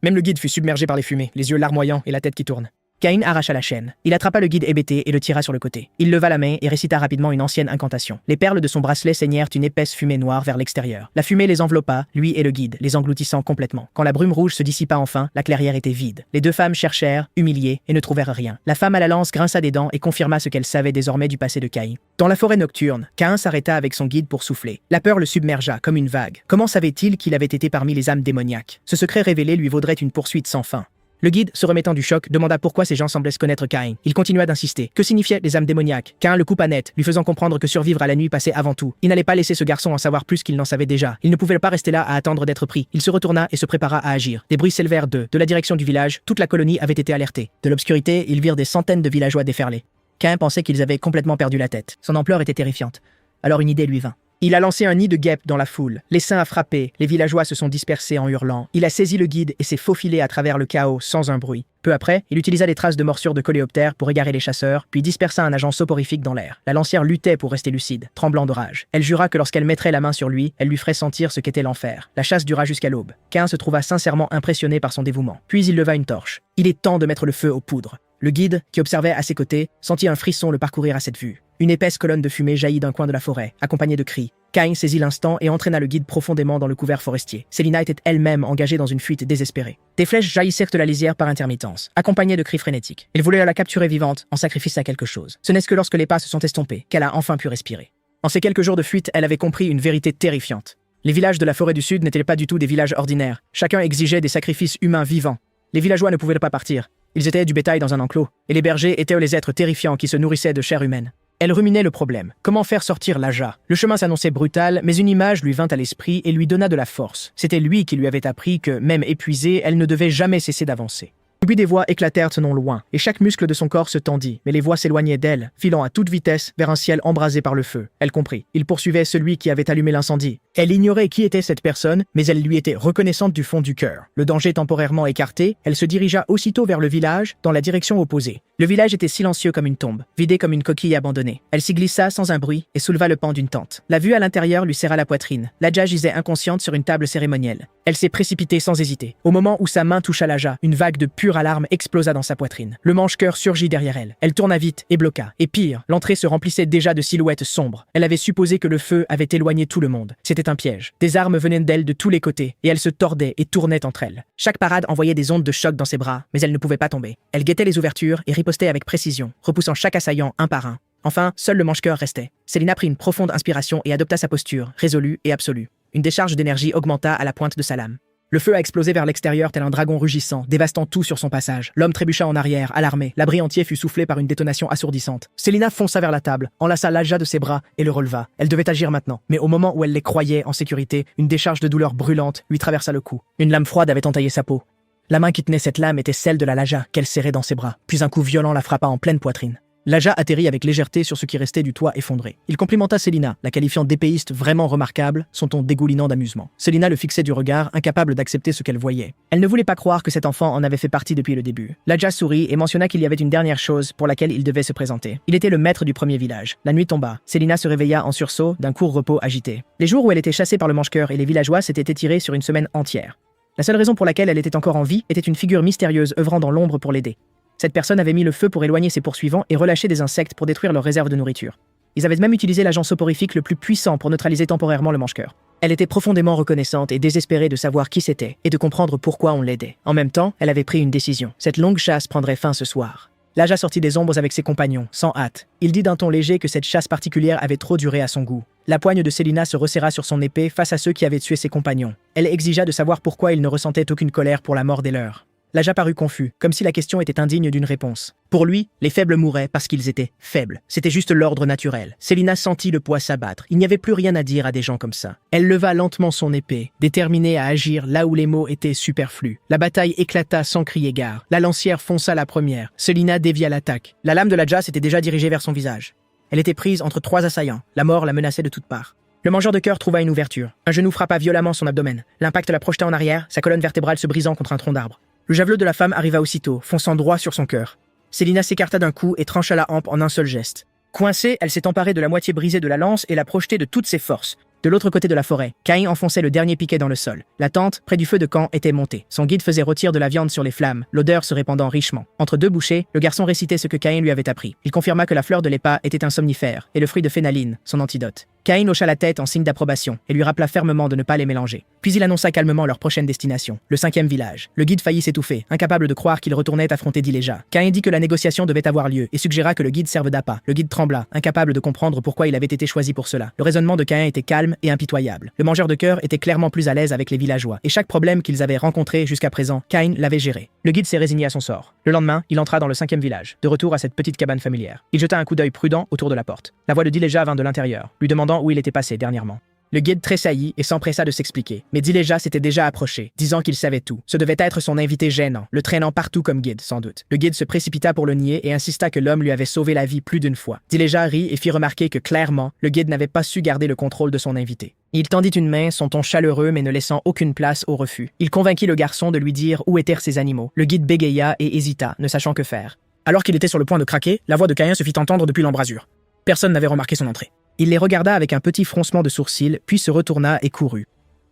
Même le guide fut submergé par les fumées, les yeux larmoyants et la tête qui tourne. Caïn arracha la chaîne. Il attrapa le guide hébété et le tira sur le côté. Il leva la main et récita rapidement une ancienne incantation. Les perles de son bracelet saignèrent une épaisse fumée noire vers l'extérieur. La fumée les enveloppa, lui et le guide, les engloutissant complètement. Quand la brume rouge se dissipa enfin, la clairière était vide. Les deux femmes cherchèrent, humiliées, et ne trouvèrent rien. La femme à la lance grinça des dents et confirma ce qu'elle savait désormais du passé de Caïn. Dans la forêt nocturne, Caïn s'arrêta avec son guide pour souffler. La peur le submergea comme une vague. Comment savait-il qu'il avait été parmi les âmes démoniaques? Ce secret révélé lui vaudrait une poursuite sans fin. Le guide, se remettant du choc, demanda pourquoi ces gens semblaient se connaître Caïn. Il continua d'insister. Que signifiaient les âmes démoniaques? Caïn le coupa net, lui faisant comprendre que survivre à la nuit passait avant tout. Il n'allait pas laisser ce garçon en savoir plus qu'il n'en savait déjà. Il ne pouvait pas rester là à attendre d'être pris. Il se retourna et se prépara à agir. Des bruits s'élevèrent de la direction du village. Toute la colonie avait été alertée. De l'obscurité, ils virent des centaines de villageois déferler. Caïn pensait qu'ils avaient complètement perdu la tête. Son ampleur était terrifiante. Alors une idée lui vint. Il a lancé un nid de guêpes dans la foule. L'essaim a frappé, les villageois se sont dispersés en hurlant. Il a saisi le guide et s'est faufilé à travers le chaos sans un bruit. Peu après, il utilisa des traces de morsures de coléoptères pour égarer les chasseurs, puis dispersa un agent soporifique dans l'air. La lancière luttait pour rester lucide, tremblant de rage. Elle jura que lorsqu'elle mettrait la main sur lui, elle lui ferait sentir ce qu'était l'enfer. La chasse dura jusqu'à l'aube. Caïn se trouva sincèrement impressionné par son dévouement. Puis il leva une torche. Il est temps de mettre le feu aux poudres. Le guide, qui observait à ses côtés, sentit un frisson le parcourir à cette vue. Une épaisse colonne de fumée jaillit d'un coin de la forêt, accompagnée de cris. Caïn saisit l'instant et entraîna le guide profondément dans le couvert forestier. Célina était elle-même engagée dans une fuite désespérée. Des flèches jaillissèrent de la lisière par intermittence, accompagnées de cris frénétiques. Il voulait la capturer vivante, en sacrifice à quelque chose. Ce n'est que lorsque les pas se sont estompés qu'elle a enfin pu respirer. En ces quelques jours de fuite, elle avait compris une vérité terrifiante. Les villages de la forêt du Sud n'étaient pas du tout des villages ordinaires. Chacun exigeait des sacrifices humains vivants. Les villageois ne pouvaient pas partir. Ils étaient du bétail dans un enclos, et les bergers étaient les êtres terrifiants qui se nourrissaient de chair humaine. Elle ruminait le problème. Comment faire sortir Laja? Le chemin s'annonçait brutal, mais une image lui vint à l'esprit et lui donna de la force. C'était lui qui lui avait appris que, même épuisée, elle ne devait jamais cesser d'avancer. Puis des voix éclatèrent non loin, et chaque muscle de son corps se tendit, mais les voix s'éloignaient d'elle, filant à toute vitesse vers un ciel embrasé par le feu. Elle comprit. Il poursuivait celui qui avait allumé l'incendie. Elle ignorait qui était cette personne, mais elle lui était reconnaissante du fond du cœur. Le danger temporairement écarté, elle se dirigea aussitôt vers le village, dans la direction opposée. Le village était silencieux comme une tombe, vidé comme une coquille abandonnée. Elle s'y glissa sans un bruit et souleva le pan d'une tente. La vue à l'intérieur lui serra la poitrine. Laja gisait inconsciente sur une table cérémonielle. Elle s'est précipitée sans hésiter. Au moment où sa main toucha Laja, une vague de pure alarme explosa dans sa poitrine. Le manche-cœur surgit derrière elle. Elle tourna vite et bloqua. Et pire, l'entrée se remplissait déjà de silhouettes sombres. Elle avait supposé que le feu avait éloigné tout le monde. C'était un piège. Des armes venaient d'elle de tous les côtés, et elles se tordaient et tournaient entre elles. Chaque parade envoyait des ondes de choc dans ses bras, mais elle ne pouvait pas tomber. Elle guettait les ouvertures et ripostait avec précision, repoussant chaque assaillant un par un. Enfin, seul le manche-cœur restait. Célina prit une profonde inspiration et adopta sa posture, résolue et absolue. Une décharge d'énergie augmenta à la pointe de sa lame. Le feu a explosé vers l'extérieur tel un dragon rugissant, dévastant tout sur son passage. L'homme trébucha en arrière, alarmé. L'abri entier fut soufflé par une détonation assourdissante. Célina fonça vers la table, enlaça Laja de ses bras et le releva. Elle devait agir maintenant. Mais au moment où elle les croyait en sécurité, une décharge de douleur brûlante lui traversa le cou. Une lame froide avait entaillé sa peau. La main qui tenait cette lame était celle de la Laja, qu'elle serrait dans ses bras. Puis un coup violent la frappa en pleine poitrine. Laja atterrit avec légèreté sur ce qui restait du toit effondré. Il complimenta Célina, la qualifiant d'épéiste vraiment remarquable, son ton dégoulinant d'amusement. Célina le fixait du regard, incapable d'accepter ce qu'elle voyait. Elle ne voulait pas croire que cet enfant en avait fait partie depuis le début. Laja sourit et mentionna qu'il y avait une dernière chose pour laquelle il devait se présenter. Il était le maître du premier village. La nuit tomba. Célina se réveilla en sursaut d'un court repos agité. Les jours où elle était chassée par le manche-cœur et les villageois s'étaient étirés sur une semaine entière. La seule raison pour laquelle elle était encore en vie était une figure mystérieuse œuvrant dans l'ombre pour l'aider. Cette personne avait mis le feu pour éloigner ses poursuivants et relâché des insectes pour détruire leurs réserves de nourriture. Ils avaient même utilisé l'agent soporifique le plus puissant pour neutraliser temporairement le mange-cœur. Elle était profondément reconnaissante et désespérée de savoir qui c'était et de comprendre pourquoi on l'aidait. En même temps, elle avait pris une décision. Cette longue chasse prendrait fin ce soir. L'Aja sortit des ombres avec ses compagnons, sans hâte. Il dit d'un ton léger que cette chasse particulière avait trop duré à son goût. La poigne de Célina se resserra sur son épée face à ceux qui avaient tué ses compagnons. Elle exigea de savoir pourquoi ils ne ressentaient aucune colère pour la mort des leurs. L'Aja parut confus, comme si la question était indigne d'une réponse. Pour lui, les faibles mouraient parce qu'ils étaient faibles. C'était juste l'ordre naturel. Célina sentit le poids s'abattre. Il n'y avait plus rien à dire à des gens comme ça. Elle leva lentement son épée, déterminée à agir là où les mots étaient superflus. La bataille éclata sans crier gare. La lancière fonça la première. Célina dévia l'attaque. La lame de l'Aja s'était déjà dirigée vers son visage. Elle était prise entre 3 assaillants. La mort la menaçait de toutes parts. Le mangeur de cœur trouva une ouverture. Un genou frappa violemment son abdomen. L'impact la projeta en arrière, sa colonne vertébrale se brisant contre un tronc d'arbre. Le javelot de la femme arriva aussitôt, fonçant droit sur son cœur. Célina s'écarta d'un coup et trancha la hampe en un seul geste. Coincée, elle s'est emparée de la moitié brisée de la lance et l'a projetée de toutes ses forces. De l'autre côté de la forêt, Caïn enfonçait le dernier piquet dans le sol. La tente, près du feu de camp, était montée. Son guide faisait rôtir de la viande sur les flammes, l'odeur se répandant richement. Entre 2 bouchées, le garçon récitait ce que Caïn lui avait appris. Il confirma que la fleur de l'épa était un somnifère, et le fruit de phénaline, son antidote. Caïn hocha la tête en signe d'approbation et lui rappela fermement de ne pas les mélanger. Puis il annonça calmement leur prochaine destination, le 5e village. Le guide faillit s'étouffer, incapable de croire qu'il retournait affronter Dileja. Caïn dit que la négociation devait avoir lieu et suggéra que le guide serve d'appât. Le guide trembla, incapable de comprendre pourquoi il avait été choisi pour cela. Le raisonnement de Caïn était calme et impitoyable. Le mangeur de cœur était clairement plus à l'aise avec les villageois, et chaque problème qu'ils avaient rencontré jusqu'à présent, Caïn l'avait géré. Le guide s'est résigné à son sort. Le lendemain, il entra dans le 5e village, de retour à cette petite cabane familière. Il jeta un coup d'œil prudent autour de la porte. La voix de Dileja vint de l'intérieur, lui demandant où il était passé dernièrement. Le guide tressaillit et s'empressa de s'expliquer, mais Dileja s'était déjà approché, disant qu'il savait tout. Ce devait être son invité gênant, le traînant partout comme guide, sans doute. Le guide se précipita pour le nier et insista que l'homme lui avait sauvé la vie plus d'une fois. Dileja rit et fit remarquer que, clairement, le guide n'avait pas su garder le contrôle de son invité. Il tendit une main, son ton chaleureux mais ne laissant aucune place au refus. Il convainquit le garçon de lui dire où étaient ses animaux. Le guide bégaya et hésita, ne sachant que faire. Alors qu'il était sur le point de craquer, la voix de Caïn se fit entendre depuis l'embrasure. Personne n'avait remarqué son entrée. Il les regarda avec un petit froncement de sourcils, puis se retourna et courut.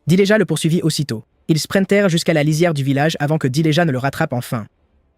Dileja le poursuivit aussitôt. Ils sprintèrent jusqu'à la lisière du village avant que Dileja ne le rattrape enfin.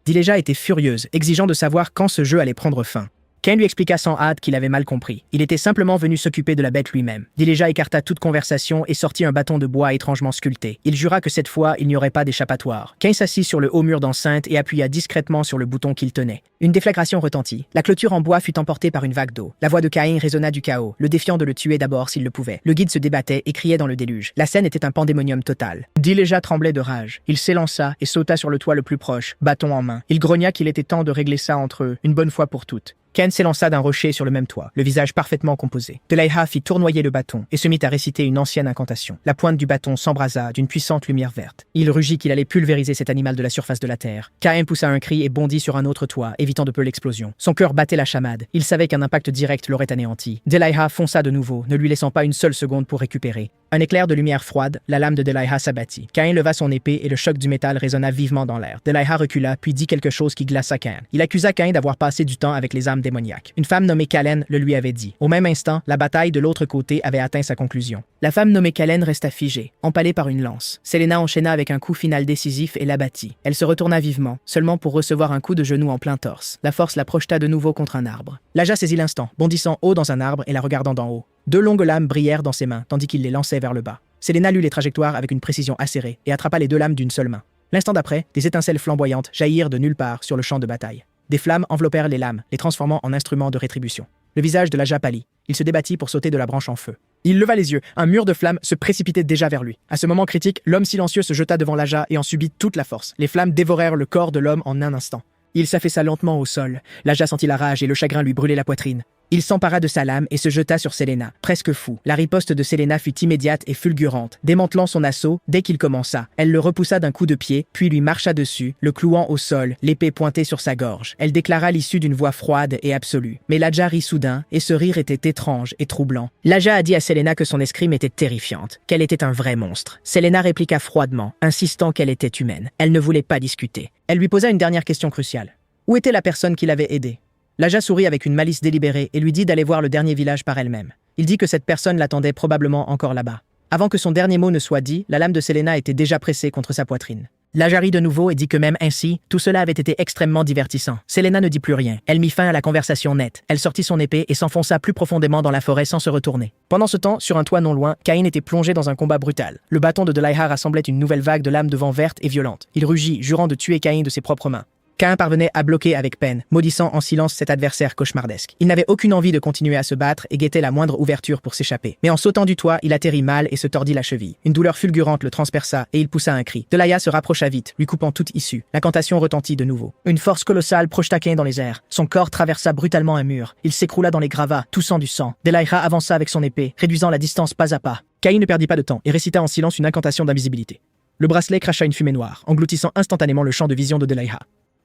Dileja était furieuse, exigeant de savoir quand ce jeu allait prendre fin. Cain lui expliqua sans hâte qu'il avait mal compris. Il était simplement venu s'occuper de la bête lui-même. Dileja écarta toute conversation et sortit un bâton de bois étrangement sculpté. Il jura que cette fois, il n'y aurait pas d'échappatoire. Cain s'assit sur le haut mur d'enceinte et appuya discrètement sur le bouton qu'il tenait. Une déflagration retentit. La clôture en bois fut emportée par une vague d'eau. La voix de Cain résonna du chaos, le défiant de le tuer d'abord s'il le pouvait. Le guide se débattait et criait dans le déluge. La scène était un pandémonium total. Dileja tremblait de rage. Il s'élança et sauta sur le toit le plus proche, bâton en main. Il grogna qu'il était temps de régler ça entre eux, une bonne fois pour toutes. Cain s'élança d'un rocher sur le même toit, le visage parfaitement composé. Delayha fit tournoyer le bâton et se mit à réciter une ancienne incantation. La pointe du bâton s'embrasa d'une puissante lumière verte. Il rugit qu'il allait pulvériser cet animal de la surface de la terre. Cain poussa un cri et bondit sur un autre toit, évitant de peu l'explosion. Son cœur battait la chamade. Il savait qu'un impact direct l'aurait anéanti. Delayha fonça de nouveau, ne lui laissant pas une seule seconde pour récupérer. Un éclair de lumière froide, la lame de Delayha s'abattit. Cain leva son épée et le choc du métal résonna vivement dans l'air. Delayha recula, puis dit quelque chose qui glaça Cain. Il accusa Cain d'avoir passé du temps avec les âmes démoniaques. Une femme nommée Kalen le lui avait dit. Au même instant, la bataille de l'autre côté avait atteint sa conclusion. La femme nommée Kalen resta figée, empalée par une lance. Selena enchaîna avec un coup final décisif et l'abattit. Elle se retourna vivement, seulement pour recevoir un coup de genou en plein torse. La force la projeta de nouveau contre un arbre. L'Aja saisit l'instant, bondissant haut dans un arbre et la regardant d'en haut. 2 longues lames brillèrent dans ses mains, tandis qu'il les lançait vers le bas. Selena lut les trajectoires avec une précision acérée et attrapa les 2 lames d'une seule main. L'instant d'après, des étincelles flamboyantes jaillirent de nulle part sur le champ de bataille. Des flammes enveloppèrent les lames, les transformant en instruments de rétribution. Le visage de l'Aja pâlit. Il se débattit pour sauter de la branche en feu. Il leva les yeux. Un mur de flammes se précipitait déjà vers lui. À ce moment critique, l'homme silencieux se jeta devant l'Aja et en subit toute la force. Les flammes dévorèrent le corps de l'homme en un instant. Il s'affaissa lentement au sol. L'Aja sentit la rage et le chagrin lui brûler la poitrine. Il s'empara de sa lame et se jeta sur Selena, presque fou. La riposte de Selena fut immédiate et fulgurante, démantelant son assaut dès qu'il commença. Elle le repoussa d'un coup de pied, puis lui marcha dessus, le clouant au sol, l'épée pointée sur sa gorge. Elle déclara l'issue d'une voix froide et absolue. Mais l'Aja rit soudain, et ce rire était étrange et troublant. L'Aja a dit à Selena que son escrime était terrifiante, qu'elle était un vrai monstre. Selena répliqua froidement, insistant qu'elle était humaine. Elle ne voulait pas discuter. Elle lui posa une dernière question cruciale. Où était la personne qui l'avait aidée? L'Aja sourit avec une malice délibérée et lui dit d'aller voir le dernier village par elle-même. Il dit que cette personne l'attendait probablement encore là-bas. Avant que son dernier mot ne soit dit, la lame de Selena était déjà pressée contre sa poitrine. La jarit de nouveau et dit que même ainsi, tout cela avait été extrêmement divertissant. Selena ne dit plus rien. Elle mit fin à la conversation nette. Elle sortit son épée et s'enfonça plus profondément dans la forêt sans se retourner. Pendant ce temps, sur un toit non loin, Cain était plongé dans un combat brutal. Le bâton de Delilah rassemblait une nouvelle vague de lames de vent vertes et violentes. Il rugit, jurant de tuer Cain de ses propres mains. Cain parvenait à bloquer avec peine, maudissant en silence cet adversaire cauchemardesque. Il n'avait aucune envie de continuer à se battre et guettait la moindre ouverture pour s'échapper. Mais en sautant du toit, il atterrit mal et se tordit la cheville. Une douleur fulgurante le transperça et il poussa un cri. Delilah se rapprocha vite, lui coupant toute issue. L'incantation retentit de nouveau. Une force colossale projeta Cain dans les airs. Son corps traversa brutalement un mur. Il s'écroula dans les gravats, toussant du sang. Delilah avança avec son épée, réduisant la distance pas à pas. Cain ne perdit pas de temps et récita en silence une incantation d'invisibilité. Le bracelet cracha une fumée noire, engloutissant instantanément le champ de vision de Delilah.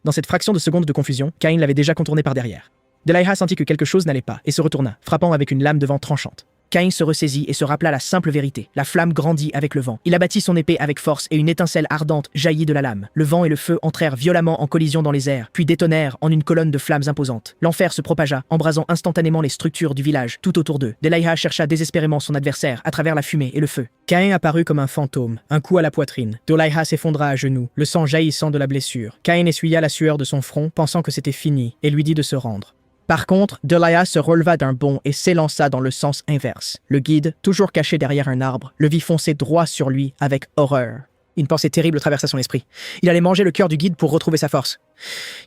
Dans cette fraction de seconde de confusion, Cain l'avait déjà contourné par derrière. Delilah sentit que quelque chose n'allait pas et se retourna, frappant avec une lame de vent tranchante. Cain se ressaisit et se rappela la simple vérité. La flamme grandit avec le vent. Il abattit son épée avec force et une étincelle ardente jaillit de la lame. Le vent et le feu entrèrent violemment en collision dans les airs, puis détonèrent en une colonne de flammes imposantes. L'enfer se propagea, embrasant instantanément les structures du village tout autour d'eux. Delilah chercha désespérément son adversaire à travers la fumée et le feu. Cain apparut comme un fantôme, un coup à la poitrine. Delilah s'effondra à genoux, le sang jaillissant de la blessure. Cain essuya la sueur de son front, pensant que c'était fini, et lui dit de se rendre. Par contre, Delilah se releva d'un bond et s'élança dans le sens inverse. Le guide, toujours caché derrière un arbre, le vit foncer droit sur lui avec horreur. Une pensée terrible traversa son esprit. Il allait manger le cœur du guide pour retrouver sa force.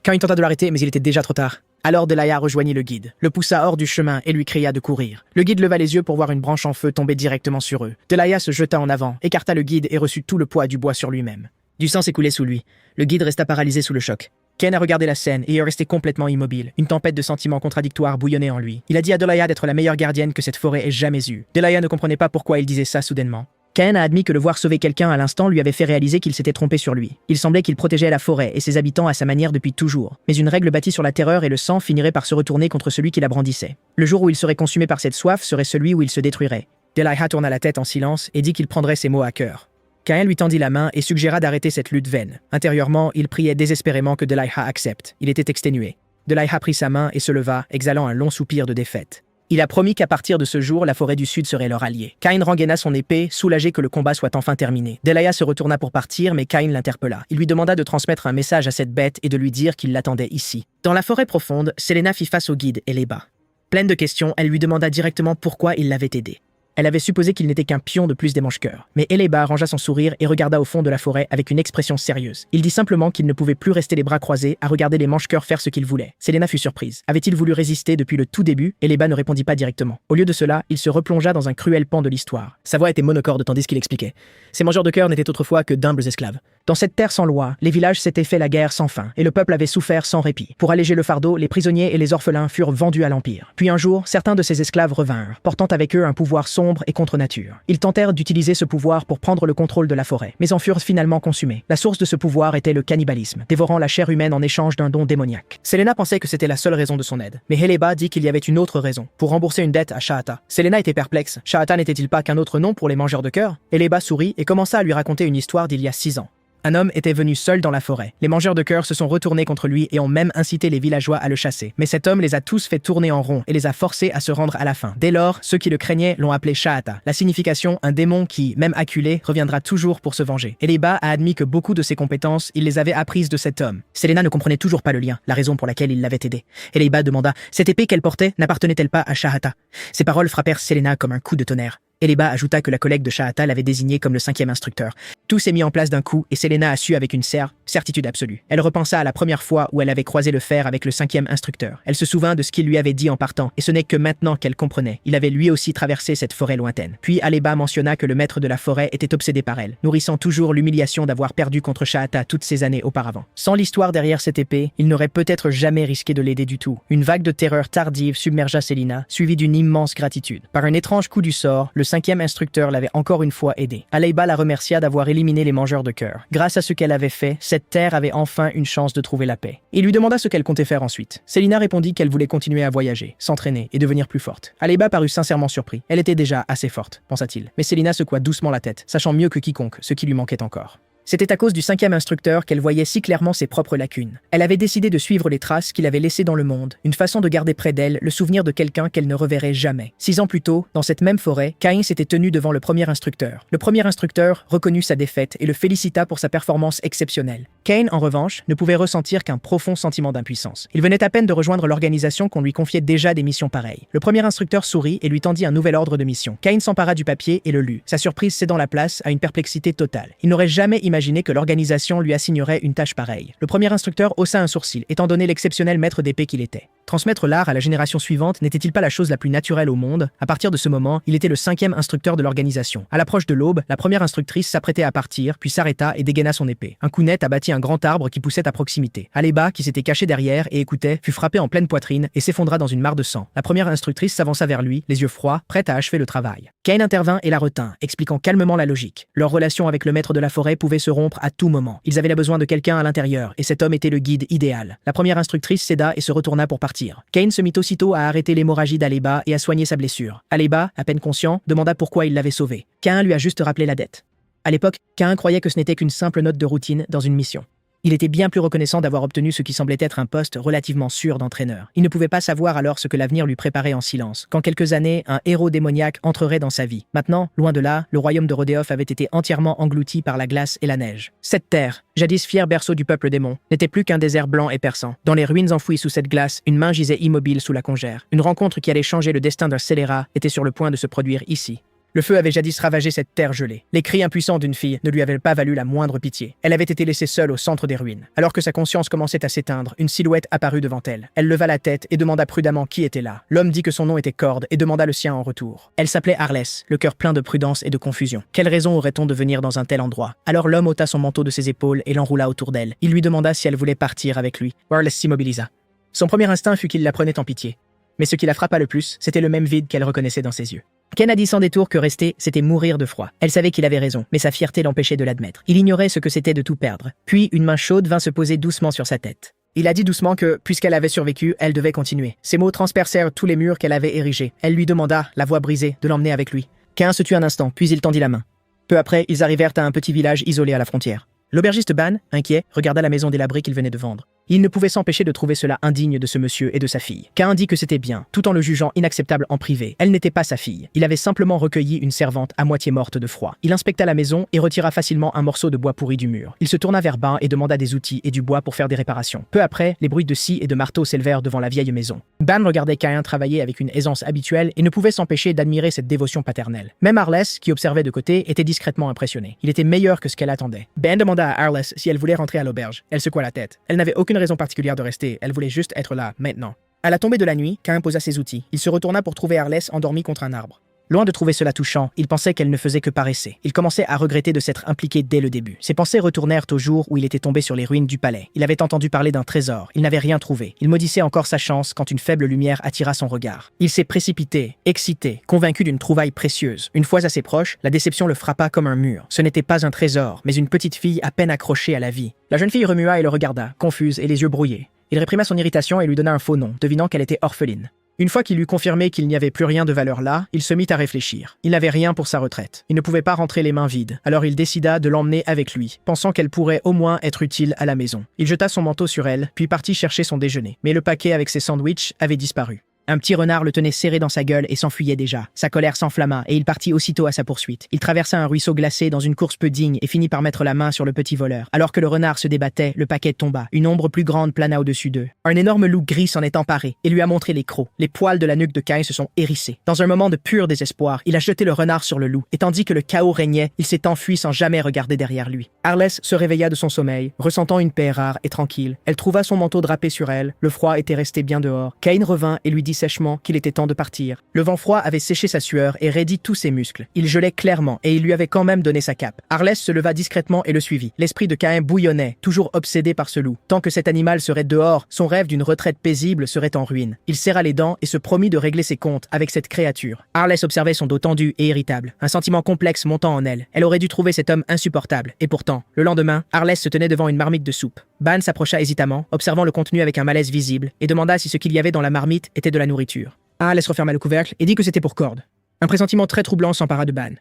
Quand il tenta de l'arrêter, mais il était déjà trop tard. Alors Delilah rejoignit le guide, le poussa hors du chemin et lui cria de courir. Le guide leva les yeux pour voir une branche en feu tomber directement sur eux. Delilah se jeta en avant, écarta le guide et reçut tout le poids du bois sur lui-même. Du sang s'écoulait sous lui. Le guide resta paralysé sous le choc. Cain a regardé la scène et est resté complètement immobile. Une tempête de sentiments contradictoires bouillonnait en lui. Il a dit à Delilah d'être la meilleure gardienne que cette forêt ait jamais eue. Delilah ne comprenait pas pourquoi il disait ça soudainement. Cain a admis que le voir sauver quelqu'un à l'instant lui avait fait réaliser qu'il s'était trompé sur lui. Il semblait qu'il protégeait la forêt et ses habitants à sa manière depuis toujours. Mais une règle bâtie sur la terreur et le sang finirait par se retourner contre celui qui la brandissait. Le jour où il serait consumé par cette soif serait celui où il se détruirait. Delilah tourna la tête en silence et dit qu'il prendrait ses mots à cœur. Cain lui tendit la main et suggéra d'arrêter cette lutte vaine. Intérieurement, il priait désespérément que Delilah accepte. Il était exténué. Delilah prit sa main et se leva, exhalant un long soupir de défaite. Il a promis qu'à partir de ce jour, la forêt du Sud serait leur allié. Cain rengaina son épée, soulagé que le combat soit enfin terminé. Delilah se retourna pour partir, mais Cain l'interpella. Il lui demanda de transmettre un message à cette bête et de lui dire qu'il l'attendait ici. Dans la forêt profonde, Selena fit face au guide Eleba. Pleine de questions, elle lui demanda directement pourquoi il l'avait aidé. Elle avait supposé qu'il n'était qu'un pion de plus des mange-cœurs. Mais Eleba rangea son sourire et regarda au fond de la forêt avec une expression sérieuse. Il dit simplement qu'il ne pouvait plus rester les bras croisés à regarder les mange-cœurs faire ce qu'ils voulaient. Selena fut surprise. Avait-il voulu résister depuis le tout début? Eleba ne répondit pas directement. Au lieu de cela, il se replongea dans un cruel pan de l'histoire. Sa voix était monocorde tandis qu'il expliquait. Ces mangeurs de cœurs n'étaient autrefois que d'humbles esclaves. Dans cette terre sans loi, les villages s'étaient fait la guerre sans fin, et le peuple avait souffert sans répit. Pour alléger le fardeau, les prisonniers et les orphelins furent vendus à l'Empire. Puis un jour, certains de ces esclaves revinrent, portant avec eux un pouvoir sombre et contre nature. Ils tentèrent d'utiliser ce pouvoir pour prendre le contrôle de la forêt, mais en furent finalement consumés. La source de ce pouvoir était le cannibalisme, dévorant la chair humaine en échange d'un don démoniaque. Selena pensait que c'était la seule raison de son aide, mais Heleba dit qu'il y avait une autre raison, pour rembourser une dette à Shahata. Selena était perplexe. Shahata n'était-il pas qu'un autre nom pour les mangeurs de cœur? Heleba sourit et commença à lui raconter une histoire d'il y a 6 ans. Un homme était venu seul dans la forêt. Les mangeurs de cœur se sont retournés contre lui et ont même incité les villageois à le chasser. Mais cet homme les a tous fait tourner en rond et les a forcés à se rendre à la fin. Dès lors, ceux qui le craignaient l'ont appelé Shahata. La signification, un démon qui, même acculé, reviendra toujours pour se venger. Eleba a admis que beaucoup de ses compétences, il les avait apprises de cet homme. Selena ne comprenait toujours pas le lien, la raison pour laquelle il l'avait aidé. Eleba demanda, cette épée qu'elle portait n'appartenait-elle pas à Shahata? Ces paroles frappèrent Selena comme un coup de tonnerre. Eleba ajouta que la collègue de Shahata l'avait désigné comme le 5e instructeur. Tout s'est mis en place d'un coup et Selena a su avec une certitude absolue. Elle repensa à la première fois où elle avait croisé le fer avec le 5e instructeur. Elle se souvint de ce qu'il lui avait dit en partant et ce n'est que maintenant qu'elle comprenait. Il avait lui aussi traversé cette forêt lointaine. Puis Eleba mentionna que le maître de la forêt était obsédé par elle, nourrissant toujours l'humiliation d'avoir perdu contre Shahata toutes ces années auparavant. Sans l'histoire derrière cette épée, il n'aurait peut-être jamais risqué de l'aider du tout. Une vague de terreur tardive submergea Selena, suivie d'une immense gratitude. Par un étrange coup du sort, le 5e instructeur l'avait encore une fois aidé. Eleba la remercia d'avoir éliminé les mangeurs de cœur. Grâce à ce qu'elle avait fait, cette terre avait enfin une chance de trouver la paix. Il lui demanda ce qu'elle comptait faire ensuite. Selena répondit qu'elle voulait continuer à voyager, s'entraîner et devenir plus forte. Eleba parut sincèrement surpris. Elle était déjà assez forte, pensa-t-il. Mais Selena secoua doucement la tête, sachant mieux que quiconque ce qui lui manquait encore. C'était à cause du cinquième instructeur qu'elle voyait si clairement ses propres lacunes. Elle avait décidé de suivre les traces qu'il avait laissées dans le monde, une façon de garder près d'elle le souvenir de quelqu'un qu'elle ne reverrait jamais. 6 ans plus tôt, dans cette même forêt, Cain s'était tenu devant le premier instructeur. Le premier instructeur reconnut sa défaite et le félicita pour sa performance exceptionnelle. Cain, en revanche, ne pouvait ressentir qu'un profond sentiment d'impuissance. Il venait à peine de rejoindre l'organisation qu'on lui confiait déjà des missions pareilles. Le premier instructeur sourit et lui tendit un nouvel ordre de mission. Cain s'empara du papier et le lut, sa surprise cédant la place à une perplexité totale. Il n'aurait jamais imaginé que l'organisation lui assignerait une tâche pareille. Le premier instructeur haussa un sourcil, étant donné l'exceptionnel maître d'épée qu'il était. Transmettre l'art à la génération suivante n'était-il pas la chose la plus naturelle au monde? À partir de ce moment, il était le 5e instructeur de l'organisation. À l'approche de l'aube, la première instructrice s'apprêtait à partir, puis s'arrêta et dégaina son épée. Un coup net abattit un grand arbre qui poussait à proximité. Aleba, qui s'était caché derrière et écoutait, fut frappé en pleine poitrine et s'effondra dans une mare de sang. La première instructrice s'avança vers lui, les yeux froids, prête à achever le travail. Cain intervint et la retint, expliquant calmement la logique. Leur relation avec le maître de la forêt pouvait se rompre à tout moment. Ils avaient besoin de quelqu'un à l'intérieur, et cet homme était le guide idéal. La première instructrice céda et se retourna pour partir. Cain se mit aussitôt à arrêter l'hémorragie d'Aleba et à soigner sa blessure. Aleba, à peine conscient, demanda pourquoi il l'avait sauvé. Cain lui a juste rappelé la dette. À l'époque, Cain croyait que ce n'était qu'une simple note de routine dans une mission. Il était bien plus reconnaissant d'avoir obtenu ce qui semblait être un poste relativement sûr d'entraîneur. Il ne pouvait pas savoir alors ce que l'avenir lui préparait en silence. Qu'en quelques années, un héros démoniaque entrerait dans sa vie. Maintenant, loin de là, le royaume de Rodéof avait été entièrement englouti par la glace et la neige. Cette terre, jadis fier berceau du peuple démon, n'était plus qu'un désert blanc et perçant. Dans les ruines enfouies sous cette glace, une main gisait immobile sous la congère. Une rencontre qui allait changer le destin d'un scélérat était sur le point de se produire ici. Le feu avait jadis ravagé cette terre gelée. Les cris impuissants d'une fille ne lui avaient pas valu la moindre pitié. Elle avait été laissée seule au centre des ruines. Alors que sa conscience commençait à s'éteindre, une silhouette apparut devant elle. Elle leva la tête et demanda prudemment qui était là. L'homme dit que son nom était Cord et demanda le sien en retour. Elle s'appelait Arlès, le cœur plein de prudence et de confusion. Quelle raison aurait-on de venir dans un tel endroit? Alors l'homme ôta son manteau de ses épaules et l'enroula autour d'elle. Il lui demanda si elle voulait partir avec lui. Arlès s'immobilisa. Son premier instinct fut qu'il la prenait en pitié. Mais ce qui la frappa le plus, c'était le même vide qu'elle reconnaissait dans ses yeux. Ken a dit sans détour que rester, c'était mourir de froid. Elle savait qu'il avait raison, mais sa fierté l'empêchait de l'admettre. Il ignorait ce que c'était de tout perdre. Puis, une main chaude vint se poser doucement sur sa tête. Il a dit doucement que, puisqu'elle avait survécu, elle devait continuer. Ces mots transpercèrent tous les murs qu'elle avait érigés. Elle lui demanda, la voix brisée, de l'emmener avec lui. Ken se tut un instant, puis il tendit la main. Peu après, ils arrivèrent à un petit village isolé à la frontière. L'aubergiste Ban, inquiet, regarda la maison délabrée qu'il venait de vendre. Il ne pouvait s'empêcher de trouver cela indigne de ce monsieur et de sa fille. Cain dit que c'était bien, tout en le jugeant inacceptable en privé. Elle n'était pas sa fille. Il avait simplement recueilli une servante à moitié morte de froid. Il inspecta la maison et retira facilement un morceau de bois pourri du mur. Il se tourna vers Ban et demanda des outils et du bois pour faire des réparations. Peu après, les bruits de scie et de marteau s'élevèrent devant la vieille maison. Ban regardait Cain travailler avec une aisance habituelle et ne pouvait s'empêcher d'admirer cette dévotion paternelle. Même Arlès, qui observait de côté, était discrètement impressionné. Il était meilleur que ce qu'elle attendait. Ben demanda à Arlès si elle voulait rentrer à l'auberge. Elle secoua la tête. Elle n'avait aucune raison particulière de rester, elle voulait juste être là, maintenant. À la tombée de la nuit, Cain posa ses outils. Il se retourna pour trouver Arlès endormie contre un arbre. Loin de trouver cela touchant, il pensait qu'elle ne faisait que paresser. Il commençait à regretter de s'être impliqué dès le début. Ses pensées retournèrent au jour où il était tombé sur les ruines du palais. Il avait entendu parler d'un trésor. Il n'avait rien trouvé. Il maudissait encore sa chance quand une faible lumière attira son regard. Il s'est précipité, excité, convaincu d'une trouvaille précieuse. Une fois assez proche, la déception le frappa comme un mur. Ce n'était pas un trésor, mais une petite fille à peine accrochée à la vie. La jeune fille remua et le regarda, confuse et les yeux brouillés. Il réprima son irritation et lui donna un faux nom, devinant qu'elle était orpheline. Une fois qu'il eut confirmé qu'il n'y avait plus rien de valeur là, il se mit à réfléchir. Il n'avait rien pour sa retraite. Il ne pouvait pas rentrer les mains vides. Alors il décida de l'emmener avec lui, pensant qu'elle pourrait au moins être utile à la maison. Il jeta son manteau sur elle, puis partit chercher son déjeuner. Mais le paquet avec ses sandwichs avait disparu. Un petit renard le tenait serré dans sa gueule et s'enfuyait déjà. Sa colère s'enflamma et il partit aussitôt à sa poursuite. Il traversa un ruisseau glacé dans une course peu digne et finit par mettre la main sur le petit voleur. Alors que le renard se débattait, le paquet tomba. Une ombre plus grande plana au-dessus d'eux. Un énorme loup gris s'en est emparé et lui a montré les crocs. Les poils de la nuque de Cain se sont hérissés. Dans un moment de pur désespoir, il a jeté le renard sur le loup et tandis que le chaos régnait, il s'est enfui sans jamais regarder derrière lui. Arlès se réveilla de son sommeil, ressentant une paix rare et tranquille. Elle trouva son manteau drapé sur elle. Le froid était resté bien dehors. Cain revint et lui dit sèchement qu'il était temps de partir. Le vent froid avait séché sa sueur et raidi tous ses muscles. Il gelait clairement et il lui avait quand même donné sa cape. Arlès se leva discrètement et le suivit. L'esprit de Cain bouillonnait, toujours obsédé par ce loup. Tant que cet animal serait dehors, son rêve d'une retraite paisible serait en ruine. Il serra les dents et se promit de régler ses comptes avec cette créature. Arlès observait son dos tendu et irritable, un sentiment complexe montant en elle. Elle aurait dû trouver cet homme insupportable. Et pourtant, le lendemain, Arlès se tenait devant une marmite de soupe. Ban s'approcha hésitamment, observant le contenu avec un malaise visible, et demanda si ce qu'il y avait dans la marmite était de la nourriture. Arlès referma le couvercle et dit que c'était pour Cord. Un pressentiment très troublant s'empara de Ban.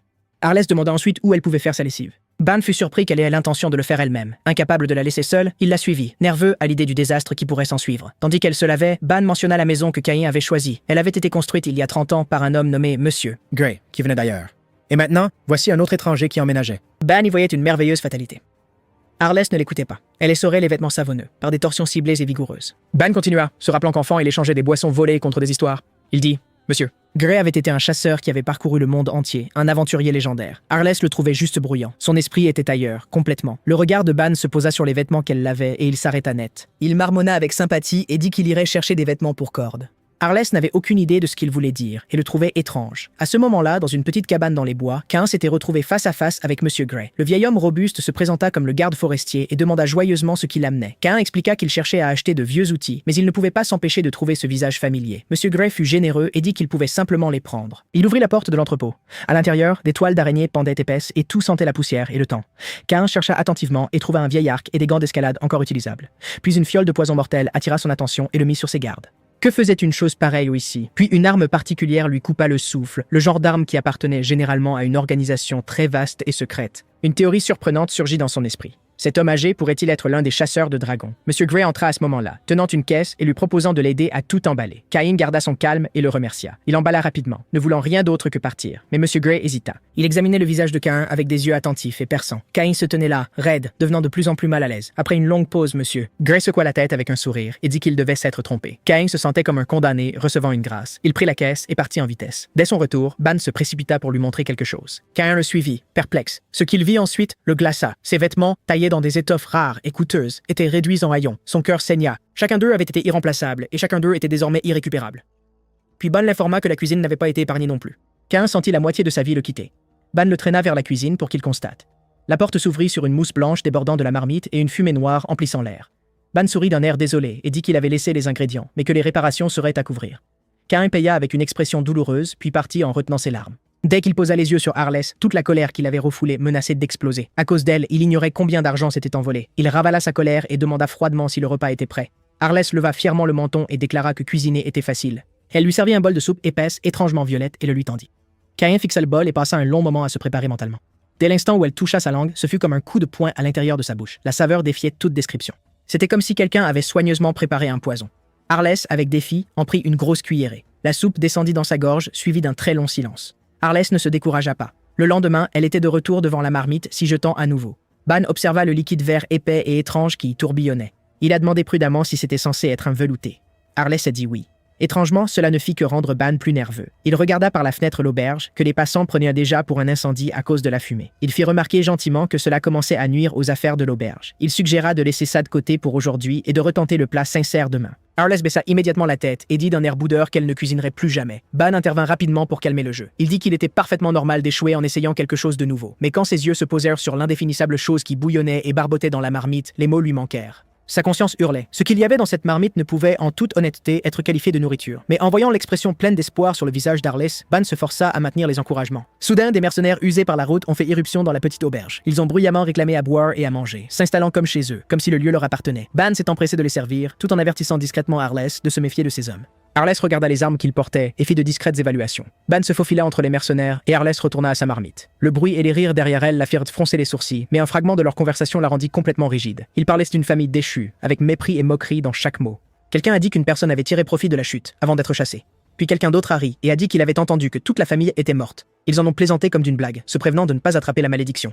Arlès demanda ensuite où elle pouvait faire sa lessive. Ban fut surpris qu'elle ait l'intention de le faire elle-même. Incapable de la laisser seule, il la suivit, nerveux à l'idée du désastre qui pourrait s'en suivre. Tandis qu'elle se lavait, Ban mentionna la maison que Cain avait choisie. Elle avait été construite il y a 30 ans par un homme nommé Monsieur Gray, qui venait d'ailleurs. Et maintenant, voici un autre étranger qui emménageait. Ban y voyait une merveilleuse fatalité. Arlès ne l'écoutait pas. Elle essorait les vêtements savonneux, par des torsions ciblées et vigoureuses. Ban continua, se rappelant qu'enfant il échangeait des boissons volées contre des histoires. Il dit « Monsieur ». Gray avait été un chasseur qui avait parcouru le monde entier, un aventurier légendaire. Arlès le trouvait juste bruyant. Son esprit était ailleurs, complètement. Le regard de Ban se posa sur les vêtements qu'elle lavait et il s'arrêta net. Il marmonna avec sympathie et dit qu'il irait chercher des vêtements pour Cord. Arlès n'avait aucune idée de ce qu'il voulait dire et le trouvait étrange. À ce moment-là, dans une petite cabane dans les bois, Cain s'était retrouvé face à face avec Monsieur Gray. Le vieil homme robuste se présenta comme le garde forestier et demanda joyeusement ce qui l'amenait. Cain expliqua qu'il cherchait à acheter de vieux outils, mais il ne pouvait pas s'empêcher de trouver ce visage familier. Monsieur Gray fut généreux et dit qu'il pouvait simplement les prendre. Il ouvrit la porte de l'entrepôt. À l'intérieur, des toiles d'araignée pendaient épaisses et tout sentait la poussière et le temps. Cain chercha attentivement et trouva un vieil arc et des gants d'escalade encore utilisables. Puis une fiole de poison mortel attira son attention et le mit sur ses gardes. Que faisait une chose pareille ici? Puis une arme particulière lui coupa le souffle, le genre d'arme qui appartenait généralement à une organisation très vaste et secrète. Une théorie surprenante surgit dans son esprit. Cet homme âgé pourrait-il être l'un des chasseurs de dragons? Monsieur Gray entra à ce moment-là, tenant une caisse et lui proposant de l'aider à tout emballer. Cain garda son calme et le remercia. Il emballa rapidement, ne voulant rien d'autre que partir. Mais Monsieur Gray hésita. Il examinait le visage de Cain avec des yeux attentifs et perçants. Cain se tenait là, raide, devenant de plus en plus mal à l'aise. Après une longue pause, Monsieur Gray secoua la tête avec un sourire et dit qu'il devait s'être trompé. Cain se sentait comme un condamné recevant une grâce. Il prit la caisse et partit en vitesse. Dès son retour, Ban se précipita pour lui montrer quelque chose. Cain le suivit, perplexe. Ce qu'il vit ensuite le glaça. Ses vêtements, taillés dans des étoffes rares et coûteuses, étaient réduits en haillons. Son cœur saigna. Chacun d'eux avait été irremplaçable et chacun d'eux était désormais irrécupérable. Puis Ban l'informa que la cuisine n'avait pas été épargnée non plus. Cain sentit la moitié de sa vie le quitter. Ban le traîna vers la cuisine pour qu'il constate. La porte s'ouvrit sur une mousse blanche débordant de la marmite et une fumée noire emplissant l'air. Ban sourit d'un air désolé et dit qu'il avait laissé les ingrédients, mais que les réparations seraient à couvrir. Cain paya avec une expression douloureuse, puis partit en retenant ses larmes. Dès qu'il posa les yeux sur Arlès, toute la colère qu'il avait refoulée menaçait d'exploser. À cause d'elle, il ignorait combien d'argent s'était envolé. Il ravala sa colère et demanda froidement si le repas était prêt. Arlès leva fièrement le menton et déclara que cuisiner était facile. Elle lui servit un bol de soupe épaisse, étrangement violette, et le lui tendit. Cain fixa le bol et passa un long moment à se préparer mentalement. Dès l'instant où elle toucha sa langue, ce fut comme un coup de poing à l'intérieur de sa bouche. La saveur défiait toute description. C'était comme si quelqu'un avait soigneusement préparé un poison. Arlès, avec défi, en prit une grosse cuillerée. La soupe descendit dans sa gorge, suivie d'un très long silence. Arlès ne se découragea pas. Le lendemain, elle était de retour devant la marmite, s'y jetant à nouveau. Ban observa le liquide vert épais et étrange qui y tourbillonnait. Il a demandé prudemment si c'était censé être un velouté. Arlès a dit oui. Étrangement, cela ne fit que rendre Ban plus nerveux. Il regarda par la fenêtre l'auberge, que les passants prenaient déjà pour un incendie à cause de la fumée. Il fit remarquer gentiment que cela commençait à nuire aux affaires de l'auberge. Il suggéra de laisser ça de côté pour aujourd'hui et de retenter le plat sincère demain. Arlès baissa immédiatement la tête et dit d'un air boudeur qu'elle ne cuisinerait plus jamais. Ban intervint rapidement pour calmer le jeu. Il dit qu'il était parfaitement normal d'échouer en essayant quelque chose de nouveau. Mais quand ses yeux se posèrent sur l'indéfinissable chose qui bouillonnait et barbotait dans la marmite, les mots lui manquèrent. Sa conscience hurlait. Ce qu'il y avait dans cette marmite ne pouvait, en toute honnêteté, être qualifié de nourriture. Mais en voyant l'expression pleine d'espoir sur le visage d'Arlès, Ban se força à maintenir les encouragements. Soudain, des mercenaires usés par la route ont fait irruption dans la petite auberge. Ils ont bruyamment réclamé à boire et à manger, s'installant comme chez eux, comme si le lieu leur appartenait. Ban s'est empressé de les servir, tout en avertissant discrètement Arlès de se méfier de ces hommes. Arlès regarda les armes qu'ils portaient et fit de discrètes évaluations. Ban se faufila entre les mercenaires et Arlès retourna à sa marmite. Le bruit et les rires derrière elle la firent froncer les sourcils, mais un fragment de leur conversation la rendit complètement rigide. Ils parlaient d'une famille déchue, avec mépris et moquerie dans chaque mot. Quelqu'un a dit qu'une personne avait tiré profit de la chute, avant d'être chassée. Puis quelqu'un d'autre a ri et a dit qu'il avait entendu que toute la famille était morte. Ils en ont plaisanté comme d'une blague, se prévenant de ne pas attraper la malédiction.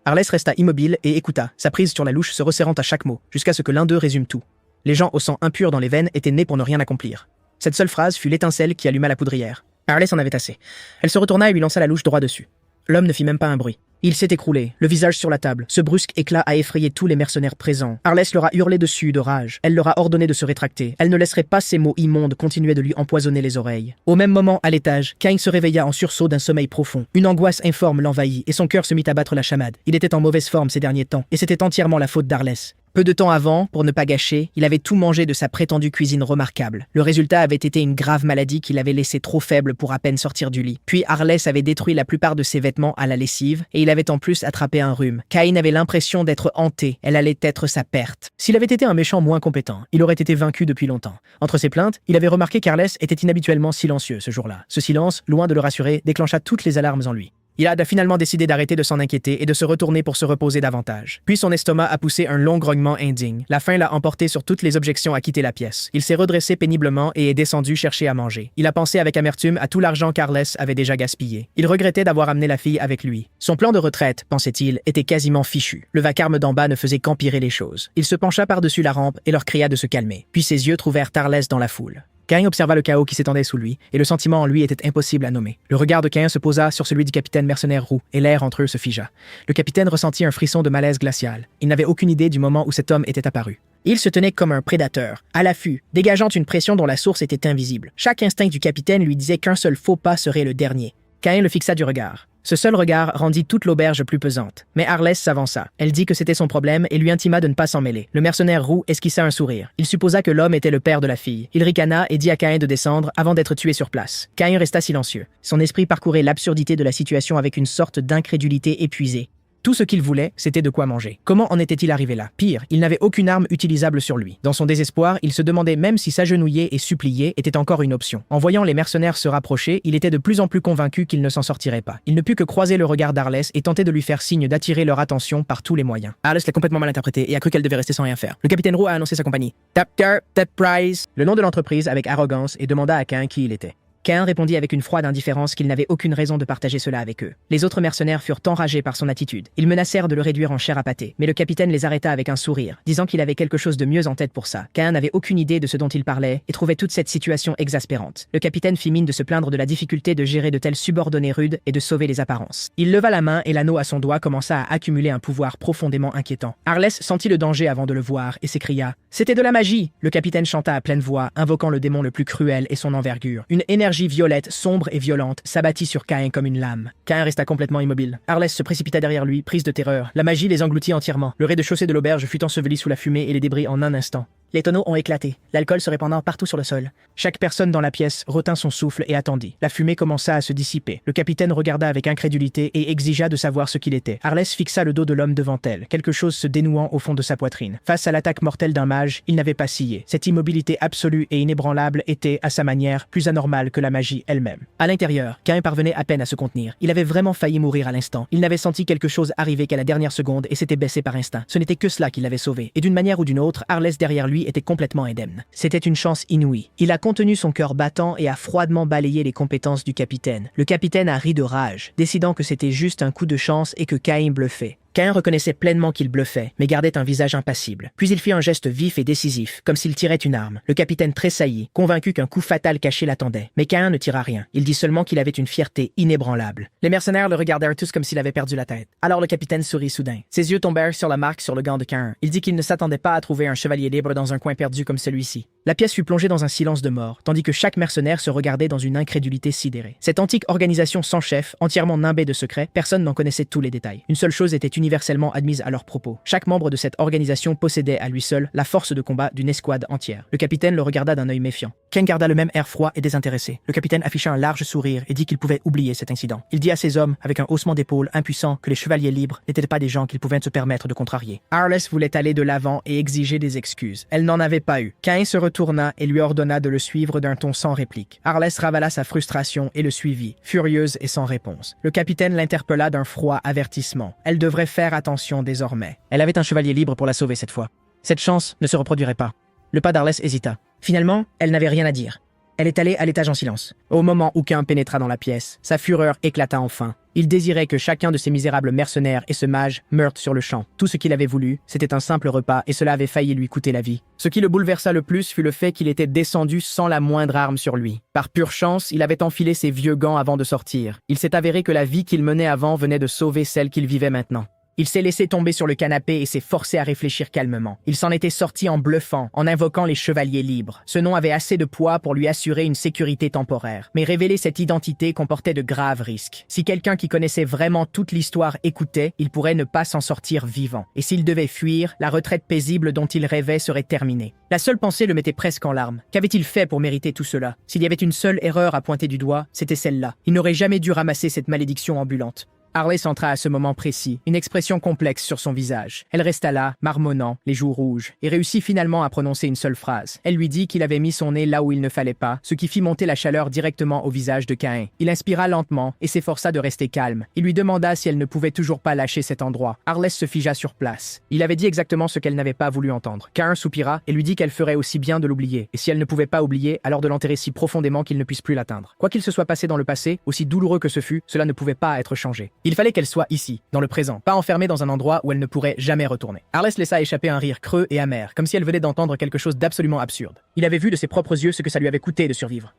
Arlès resta immobile et écouta, sa prise sur la louche se resserrant à chaque mot, jusqu'à ce que l'un d'eux résume tout. Les gens au sang impur dans les veines étaient nés pour ne rien accomplir. Cette seule phrase fut l'étincelle qui alluma la poudrière. Arlès en avait assez. Elle se retourna et lui lança la louche droit dessus. L'homme ne fit même pas un bruit. Il s'est écroulé, le visage sur la table. Ce brusque éclat a effrayé tous les mercenaires présents. Arlès leur a hurlé dessus de rage. Elle leur a ordonné de se rétracter. Elle ne laisserait pas ces mots immondes continuer de lui empoisonner les oreilles. Au même moment, à l'étage, Cain se réveilla en sursaut d'un sommeil profond. Une angoisse informe l'envahit et son cœur se mit à battre la chamade. Il était en mauvaise forme ces derniers temps, et c'était entièrement la faute d'Arlès. Peu de temps avant, pour ne pas gâcher, il avait tout mangé de sa prétendue cuisine remarquable. Le résultat avait été une grave maladie qui l'avait laissé trop faible pour à peine sortir du lit. Puis Arlès avait détruit la plupart de ses vêtements à la lessive, et il avait en plus attrapé un rhume. Cain avait l'impression d'être hanté, elle allait être sa perte. S'il avait été un méchant moins compétent, il aurait été vaincu depuis longtemps. Entre ses plaintes, il avait remarqué qu'Arlès était inhabituellement silencieux ce jour-là. Ce silence, loin de le rassurer, déclencha toutes les alarmes en lui. Il a finalement décidé d'arrêter de s'en inquiéter et de se retourner pour se reposer davantage. Puis son estomac a poussé un long grognement indigne. La faim l'a emporté sur toutes les objections à quitter la pièce. Il s'est redressé péniblement et est descendu chercher à manger. Il a pensé avec amertume à tout l'argent qu'Arles avait déjà gaspillé. Il regrettait d'avoir amené la fille avec lui. Son plan de retraite, pensait-il, était quasiment fichu. Le vacarme d'en bas ne faisait qu'empirer les choses. Il se pencha par-dessus la rampe et leur cria de se calmer. Puis ses yeux trouvèrent Arles dans la foule. Cain observa le chaos qui s'étendait sous lui, et le sentiment en lui était impossible à nommer. Le regard de Cain se posa sur celui du capitaine mercenaire roux, et l'air entre eux se figea. Le capitaine ressentit un frisson de malaise glacial. Il n'avait aucune idée du moment où cet homme était apparu. Il se tenait comme un prédateur, à l'affût, dégageant une pression dont la source était invisible. Chaque instinct du capitaine lui disait qu'un seul faux pas serait le dernier. Cain le fixa du regard. Ce seul regard rendit toute l'auberge plus pesante. Mais Arles s'avança. Elle dit que c'était son problème et lui intima de ne pas s'en mêler. Le mercenaire roux esquissa un sourire. Il supposa que l'homme était le père de la fille. Il ricana et dit à Cain de descendre avant d'être tué sur place. Cain resta silencieux. Son esprit parcourait l'absurdité de la situation avec une sorte d'incrédulité épuisée. Tout ce qu'il voulait, c'était de quoi manger. Comment en était-il arrivé là? Pire, il n'avait aucune arme utilisable sur lui. Dans son désespoir, il se demandait même si s'agenouiller et supplier était encore une option. En voyant les mercenaires se rapprocher, il était de plus en plus convaincu qu'il ne s'en sortirait pas. Il ne put que croiser le regard d'Arles et tenter de lui faire signe d'attirer leur attention par tous les moyens. Arles l'a complètement mal interprété et a cru qu'elle devait rester sans rien faire. Le capitaine Roux a annoncé sa compagnie. Tapter, Tap Prize, le nom de l'entreprise avec arrogance, et demanda à Cain qui il était. Cain répondit avec une froide indifférence qu'il n'avait aucune raison de partager cela avec eux. Les autres mercenaires furent enragés par son attitude. Ils menacèrent de le réduire en chair à pâté, mais le capitaine les arrêta avec un sourire, disant qu'il avait quelque chose de mieux en tête pour ça. Cain n'avait aucune idée de ce dont il parlait et trouvait toute cette situation exaspérante. Le capitaine fit mine de se plaindre de la difficulté de gérer de tels subordonnés rudes et de sauver les apparences. Il leva la main et l'anneau à son doigt commença à accumuler un pouvoir profondément inquiétant. Arles sentit le danger avant de le voir et s'écria « C'était de la magie !» Le capitaine chanta à pleine voix, invoquant le démon le plus cruel et son envergure. Une énergie violette, sombre et violente, s'abattit sur Cain comme une lame. Cain resta complètement immobile. Arles se précipita derrière lui, prise de terreur. La magie les engloutit entièrement. Le rez-de-chaussée de l'auberge fut enseveli sous la fumée et les débris en un instant. Les tonneaux ont éclaté, l'alcool se répandant partout sur le sol. Chaque personne dans la pièce retint son souffle et attendit. La fumée commença à se dissiper. Le capitaine regarda avec incrédulité et exigea de savoir ce qu'il était. Arles fixa le dos de l'homme devant elle, quelque chose se dénouant au fond de sa poitrine. Face à l'attaque mortelle d'un mage, il n'avait pas scié. Cette immobilité absolue et inébranlable était, à sa manière, plus anormale que la magie elle-même. À l'intérieur, Cain parvenait à peine à se contenir. Il avait vraiment failli mourir à l'instant. Il n'avait senti quelque chose arriver qu'à la dernière seconde et s'était baissé par instinct. Ce n'était que cela qui l'avait sauvé. Et d'une manière ou d'une autre, Arles derrière lui était complètement indemne. C'était une chance inouïe. Il a contenu son cœur battant et a froidement balayé les compétences du capitaine. Le capitaine a ri de rage, décidant que c'était juste un coup de chance et que Cain bluffait. Cain reconnaissait pleinement qu'il bluffait, mais gardait un visage impassible. Puis il fit un geste vif et décisif, comme s'il tirait une arme. Le capitaine tressaillit, convaincu qu'un coup fatal caché l'attendait. Mais Cain ne tira rien. Il dit seulement qu'il avait une fierté inébranlable. Les mercenaires le regardèrent tous comme s'il avait perdu la tête. Alors le capitaine sourit soudain. Ses yeux tombèrent sur la marque sur le gant de Cain. Il dit qu'il ne s'attendait pas à trouver un chevalier libre dans un coin perdu comme celui-ci. La pièce fut plongée dans un silence de mort, tandis que chaque mercenaire se regardait dans une incrédulité sidérée. Cette antique organisation sans chef, entièrement nimbée de secrets, personne n'en connaissait tous les détails. Une seule chose était universellement admise à leurs propos. Chaque membre de cette organisation possédait à lui seul la force de combat d'une escouade entière. Le capitaine le regarda d'un œil méfiant. Cain garda le même air froid et désintéressé. Le capitaine afficha un large sourire et dit qu'il pouvait oublier cet incident. Il dit à ses hommes, avec un haussement d'épaule impuissant, que les chevaliers libres n'étaient pas des gens qu'ils pouvaient se permettre de contrarier. Arles voulait aller de l'avant et exiger des excuses. Elle n'en avait pas eu. Cain se retourna et lui ordonna de le suivre d'un ton sans réplique. Arles ravala sa frustration et le suivit, furieuse et sans réponse. Le capitaine l'interpella d'un froid avertissement. Elle devrait faire attention désormais. Elle avait un chevalier libre pour la sauver cette fois. Cette chance ne se reproduirait pas. Le pas d'Arles hésita. Finalement, elle n'avait rien à dire. Elle est allée à l'étage en silence. Au moment où Cain pénétra dans la pièce, sa fureur éclata enfin. Il désirait que chacun de ces misérables mercenaires et ce mage meurent sur le champ. Tout ce qu'il avait voulu, c'était un simple repas et cela avait failli lui coûter la vie. Ce qui le bouleversa le plus fut le fait qu'il était descendu sans la moindre arme sur lui. Par pure chance, il avait enfilé ses vieux gants avant de sortir. Il s'est avéré que la vie qu'il menait avant venait de sauver celle qu'il vivait maintenant. Il s'est laissé tomber sur le canapé et s'est forcé à réfléchir calmement. Il s'en était sorti en bluffant, en invoquant les chevaliers libres. Ce nom avait assez de poids pour lui assurer une sécurité temporaire. Mais révéler cette identité comportait de graves risques. Si quelqu'un qui connaissait vraiment toute l'histoire écoutait, il pourrait ne pas s'en sortir vivant. Et s'il devait fuir, la retraite paisible dont il rêvait serait terminée. La seule pensée le mettait presque en larmes. Qu'avait-il fait pour mériter tout cela? S'il y avait une seule erreur à pointer du doigt, c'était celle-là. Il n'aurait jamais dû ramasser cette malédiction ambulante. Arless entra à ce moment précis, une expression complexe sur son visage. Elle resta là, marmonnant, les joues rouges, et réussit finalement à prononcer une seule phrase. Elle lui dit qu'il avait mis son nez là où il ne fallait pas, ce qui fit monter la chaleur directement au visage de Cain. Il inspira lentement et s'efforça de rester calme. Il lui demanda si elle ne pouvait toujours pas lâcher cet endroit. Arless se figea sur place. Il avait dit exactement ce qu'elle n'avait pas voulu entendre. Cain soupira et lui dit qu'elle ferait aussi bien de l'oublier. Et si elle ne pouvait pas oublier, alors de l'enterrer si profondément qu'il ne puisse plus l'atteindre. Quoi qu'il se soit passé dans le passé, aussi douloureux que ce fut, cela ne pouvait pas être changé. Il fallait qu'elle soit ici, dans le présent, pas enfermée dans un endroit où elle ne pourrait jamais retourner. Arless laissa échapper un rire creux et amer, comme si elle venait d'entendre quelque chose d'absolument absurde. Il avait vu de ses propres yeux ce que ça lui avait coûté de survivre.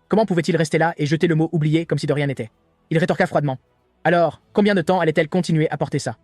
Comment pouvait-il rester là et jeter le mot oublié comme si de rien n'était? Il rétorqua froidement. Alors, combien de temps allait-elle continuer à porter ça?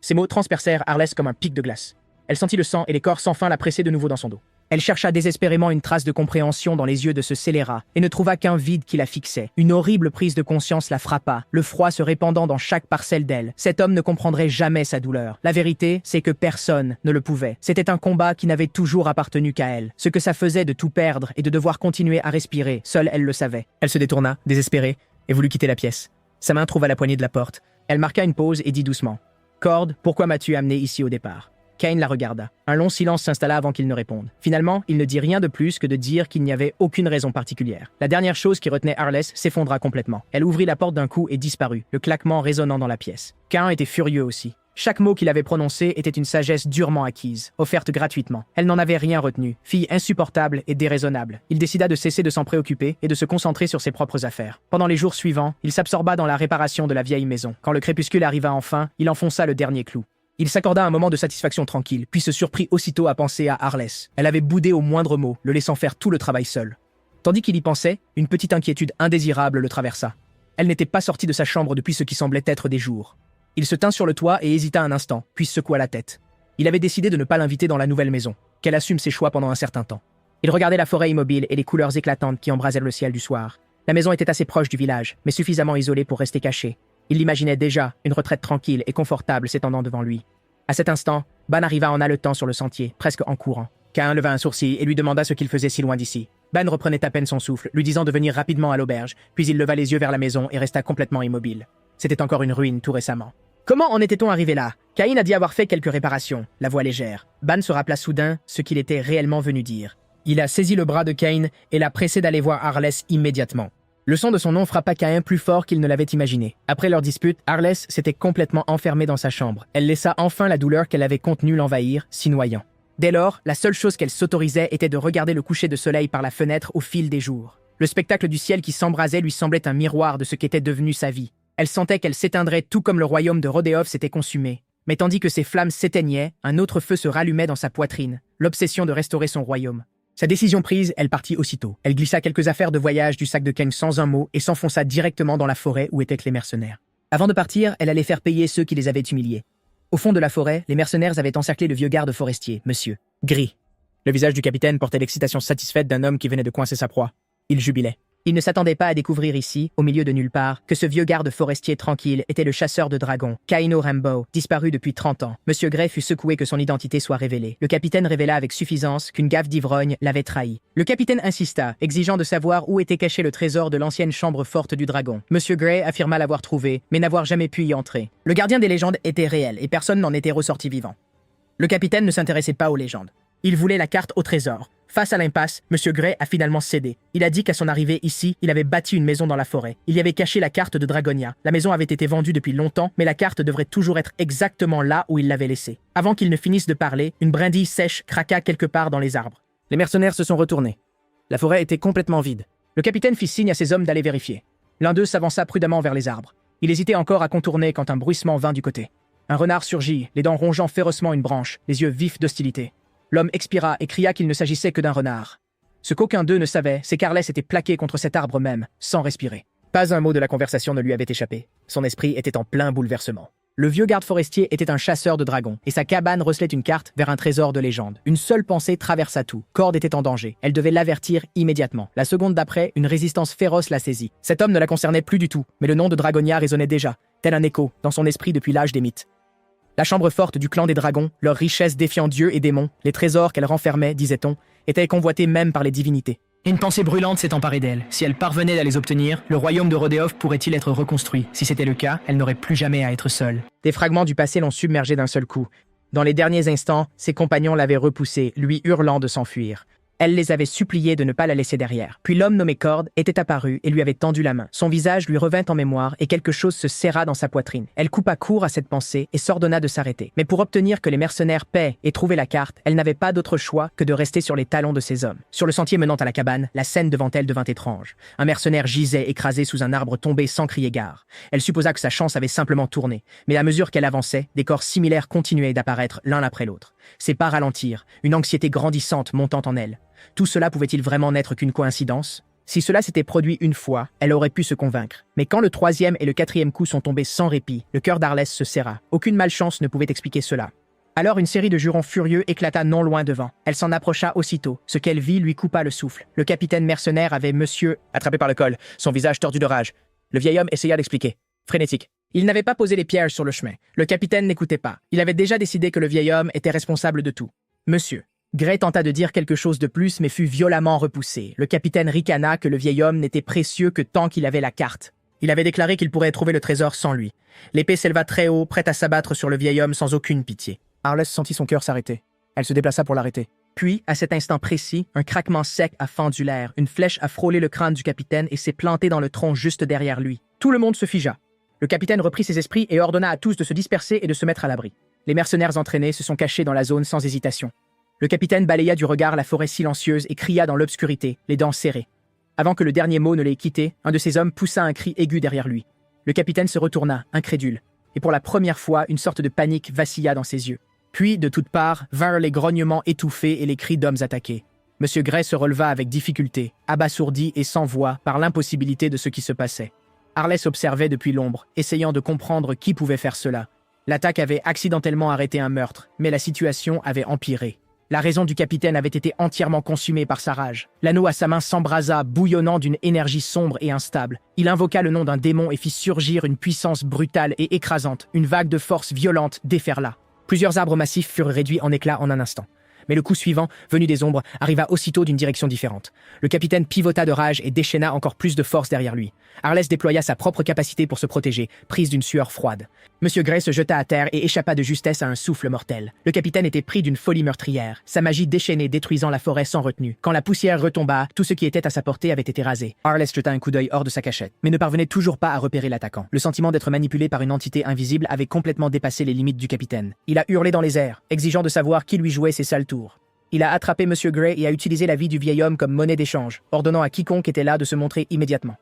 Ces mots transpercèrent Arless comme un pic de glace. Elle sentit le sang et les corps sans fin la presser de nouveau dans son dos. Elle chercha désespérément une trace de compréhension dans les yeux de ce scélérat et ne trouva qu'un vide qui la fixait. Une horrible prise de conscience la frappa, le froid se répandant dans chaque parcelle d'elle. Cet homme ne comprendrait jamais sa douleur. La vérité, c'est que personne ne le pouvait. C'était un combat qui n'avait toujours appartenu qu'à elle. Ce que ça faisait de tout perdre et de devoir continuer à respirer, seule elle le savait. Elle se détourna, désespérée, et voulut quitter la pièce. Sa main trouva la poignée de la porte. Elle marqua une pause et dit doucement « Cord, pourquoi m'as-tu amené ici au départ ?» Cain la regarda. Un long silence s'installa avant qu'il ne réponde. Finalement, il ne dit rien de plus que de dire qu'il n'y avait aucune raison particulière. La dernière chose qui retenait Arless s'effondra complètement. Elle ouvrit la porte d'un coup et disparut, le claquement résonnant dans la pièce. Cain était furieux aussi. Chaque mot qu'il avait prononcé était une sagesse durement acquise, offerte gratuitement. Elle n'en avait rien retenu, fille insupportable et déraisonnable. Il décida de cesser de s'en préoccuper et de se concentrer sur ses propres affaires. Pendant les jours suivants, il s'absorba dans la réparation de la vieille maison. Quand le crépuscule arriva enfin, il enfonça le dernier clou. Il s'accorda un moment de satisfaction tranquille, puis se surprit aussitôt à penser à Arless. Elle avait boudé au moindre mot, le laissant faire tout le travail seul. Tandis qu'il y pensait, une petite inquiétude indésirable le traversa. Elle n'était pas sortie de sa chambre depuis ce qui semblait être des jours. Il se tint sur le toit et hésita un instant, puis secoua la tête. Il avait décidé de ne pas l'inviter dans la nouvelle maison, qu'elle assume ses choix pendant un certain temps. Il regardait la forêt immobile et les couleurs éclatantes qui embrasèrent le ciel du soir. La maison était assez proche du village, mais suffisamment isolée pour rester cachée. Il l'imaginait déjà, une retraite tranquille et confortable s'étendant devant lui. À cet instant, Ban arriva en haletant sur le sentier, presque en courant. Cain leva un sourcil et lui demanda ce qu'il faisait si loin d'ici. Ban reprenait à peine son souffle, lui disant de venir rapidement à l'auberge, puis il leva les yeux vers la maison et resta complètement immobile. C'était encore une ruine tout récemment. Comment en était-on arrivé là? Cain a dit avoir fait quelques réparations, la voix légère. Ban se rappela soudain ce qu'il était réellement venu dire. Il a saisi le bras de Cain et l'a pressé d'aller voir Arless immédiatement. Le son de son nom frappa Cain plus fort qu'il ne l'avait imaginé. Après leur dispute, Arless s'était complètement enfermée dans sa chambre. Elle laissa enfin la douleur qu'elle avait contenue l'envahir, s'y noyant. Dès lors, la seule chose qu'elle s'autorisait était de regarder le coucher de soleil par la fenêtre au fil des jours. Le spectacle du ciel qui s'embrasait lui semblait un miroir de ce qu'était devenue sa vie. Elle sentait qu'elle s'éteindrait tout comme le royaume de Rodéov s'était consumé. Mais tandis que ses flammes s'éteignaient, un autre feu se rallumait dans sa poitrine, l'obsession de restaurer son royaume. Sa décision prise, elle partit aussitôt. Elle glissa quelques affaires de voyage du sac de Cain sans un mot et s'enfonça directement dans la forêt où étaient les mercenaires. Avant de partir, elle allait faire payer ceux qui les avaient humiliés. Au fond de la forêt, les mercenaires avaient encerclé le vieux garde forestier, Monsieur Gris. Le visage du capitaine portait l'excitation satisfaite d'un homme qui venait de coincer sa proie. Il jubilait. Il ne s'attendait pas à découvrir ici, au milieu de nulle part, que ce vieux garde forestier tranquille était le chasseur de dragons, Kaino Rambo, disparu depuis 30 ans. Monsieur Gray fut secoué que son identité soit révélée. Le capitaine révéla avec suffisance qu'une gaffe d'ivrogne l'avait trahi. Le capitaine insista, exigeant de savoir où était caché le trésor de l'ancienne chambre forte du dragon. Monsieur Gray affirma l'avoir trouvé, mais n'avoir jamais pu y entrer. Le gardien des légendes était réel, et personne n'en était ressorti vivant. Le capitaine ne s'intéressait pas aux légendes. Il voulait la carte au trésor. Face à l'impasse, Monsieur Gray a finalement cédé. Il a dit qu'à son arrivée ici, il avait bâti une maison dans la forêt. Il y avait caché la carte de Dragonia. La maison avait été vendue depuis longtemps, mais la carte devrait toujours être exactement là où il l'avait laissée. Avant qu'il ne finisse de parler, une brindille sèche craqua quelque part dans les arbres. Les mercenaires se sont retournés. La forêt était complètement vide. Le capitaine fit signe à ses hommes d'aller vérifier. L'un d'eux s'avança prudemment vers les arbres. Il hésitait encore à contourner quand un bruissement vint du côté. Un renard surgit, les dents rongeant férocement une branche, les yeux vifs d'hostilité. L'homme expira et cria qu'il ne s'agissait que d'un renard. Ce qu'aucun d'eux ne savait, c'est qu'Arless était plaqué contre cet arbre même, sans respirer. Pas un mot de la conversation ne lui avait échappé. Son esprit était en plein bouleversement. Le vieux garde forestier était un chasseur de dragons, et sa cabane recelait une carte vers un trésor de légende. Une seule pensée traversa tout. Cord était en danger. Elle devait l'avertir immédiatement. La seconde d'après, une résistance féroce la saisit. Cet homme ne la concernait plus du tout, mais le nom de Dragonia résonnait déjà, tel un écho, dans son esprit depuis l'âge des mythes. La chambre forte du clan des dragons, leur richesse défiant dieux et démons, les trésors qu'elle renfermait, disait-on, étaient convoités même par les divinités. Une pensée brûlante s'est emparée d'elle. Si elle parvenait à les obtenir, le royaume de Rodéov pourrait-il être reconstruit? Si c'était le cas, elle n'aurait plus jamais à être seule. Des fragments du passé l'ont submergée d'un seul coup. Dans les derniers instants, ses compagnons l'avaient repoussée, lui hurlant de s'enfuir. Elle les avait suppliés de ne pas la laisser derrière. Puis l'homme nommé Cord était apparu et lui avait tendu la main. Son visage lui revint en mémoire et quelque chose se serra dans sa poitrine. Elle coupa court à cette pensée et s'ordonna de s'arrêter. Mais pour obtenir que les mercenaires paient et trouver la carte, elle n'avait pas d'autre choix que de rester sur les talons de ses hommes. Sur le sentier menant à la cabane, la scène devant elle devint étrange. Un mercenaire gisait écrasé sous un arbre tombé sans crier gare. Elle supposa que sa chance avait simplement tourné. Mais à mesure qu'elle avançait, des corps similaires continuaient d'apparaître l'un après l'autre. Ses pas ralentirent, une anxiété grandissante montant en elle. Tout cela pouvait-il vraiment n'être qu'une coïncidence? Si cela s'était produit une fois, elle aurait pu se convaincre. Mais quand le troisième et le quatrième coup sont tombés sans répit, le cœur d'Arlès se serra. Aucune malchance ne pouvait expliquer cela. Alors une série de jurons furieux éclata non loin devant. Elle s'en approcha aussitôt. Ce qu'elle vit lui coupa le souffle. Le capitaine mercenaire avait monsieur attrapé par le col, son visage tordu de rage. Le vieil homme essaya d'expliquer. Frénétique. Il n'avait pas posé les pièges sur le chemin. Le capitaine n'écoutait pas. Il avait déjà décidé que le vieil homme était responsable de tout. Monsieur. Gray tenta de dire quelque chose de plus, mais fut violemment repoussé. Le capitaine ricana que le vieil homme n'était précieux que tant qu'il avait la carte. Il avait déclaré qu'il pourrait trouver le trésor sans lui. L'épée s'éleva très haut, prête à s'abattre sur le vieil homme sans aucune pitié. Arlès sentit son cœur s'arrêter. Elle se déplaça pour l'arrêter. Puis, à cet instant précis, un craquement sec a fendu l'air. Une flèche a frôlé le crâne du capitaine et s'est plantée dans le tronc juste derrière lui. Tout le monde se figea. Le capitaine reprit ses esprits et ordonna à tous de se disperser et de se mettre à l'abri. Les mercenaires entraînés se sont cachés dans la zone sans hésitation. Le capitaine balaya du regard la forêt silencieuse et cria dans l'obscurité, les dents serrées. Avant que le dernier mot ne l'ait quitté, un de ses hommes poussa un cri aigu derrière lui. Le capitaine se retourna, incrédule, et pour la première fois, une sorte de panique vacilla dans ses yeux. Puis, de toutes parts, vinrent les grognements étouffés et les cris d'hommes attaqués. Monsieur Gray se releva avec difficulté, abasourdi et sans voix par l'impossibilité de ce qui se passait. Arlès observait depuis l'ombre, essayant de comprendre qui pouvait faire cela. L'attaque avait accidentellement arrêté un meurtre, mais la situation avait empiré. La raison du capitaine avait été entièrement consumée par sa rage. L'anneau à sa main s'embrasa, bouillonnant d'une énergie sombre et instable. Il invoqua le nom d'un démon et fit surgir une puissance brutale et écrasante. Une vague de force violente déferla. Plusieurs arbres massifs furent réduits en éclats en un instant. Mais le coup suivant, venu des ombres, arriva aussitôt d'une direction différente. Le capitaine pivota de rage et déchaîna encore plus de force derrière lui. Arlès déploya sa propre capacité pour se protéger, prise d'une sueur froide. Monsieur Gray se jeta à terre et échappa de justesse à un souffle mortel. Le capitaine était pris d'une folie meurtrière, sa magie déchaînée détruisant la forêt sans retenue. Quand la poussière retomba, tout ce qui était à sa portée avait été rasé. Arlès jeta un coup d'œil hors de sa cachette, mais ne parvenait toujours pas à repérer l'attaquant. Le sentiment d'être manipulé par une entité invisible avait complètement dépassé les limites du capitaine. Il a hurlé dans les airs, exigeant de savoir qui lui jouait ses sales tours. Il a attrapé Monsieur Gray et a utilisé la vie du vieil homme comme monnaie d'échange, ordonnant à quiconque était là de se montrer immédiatement.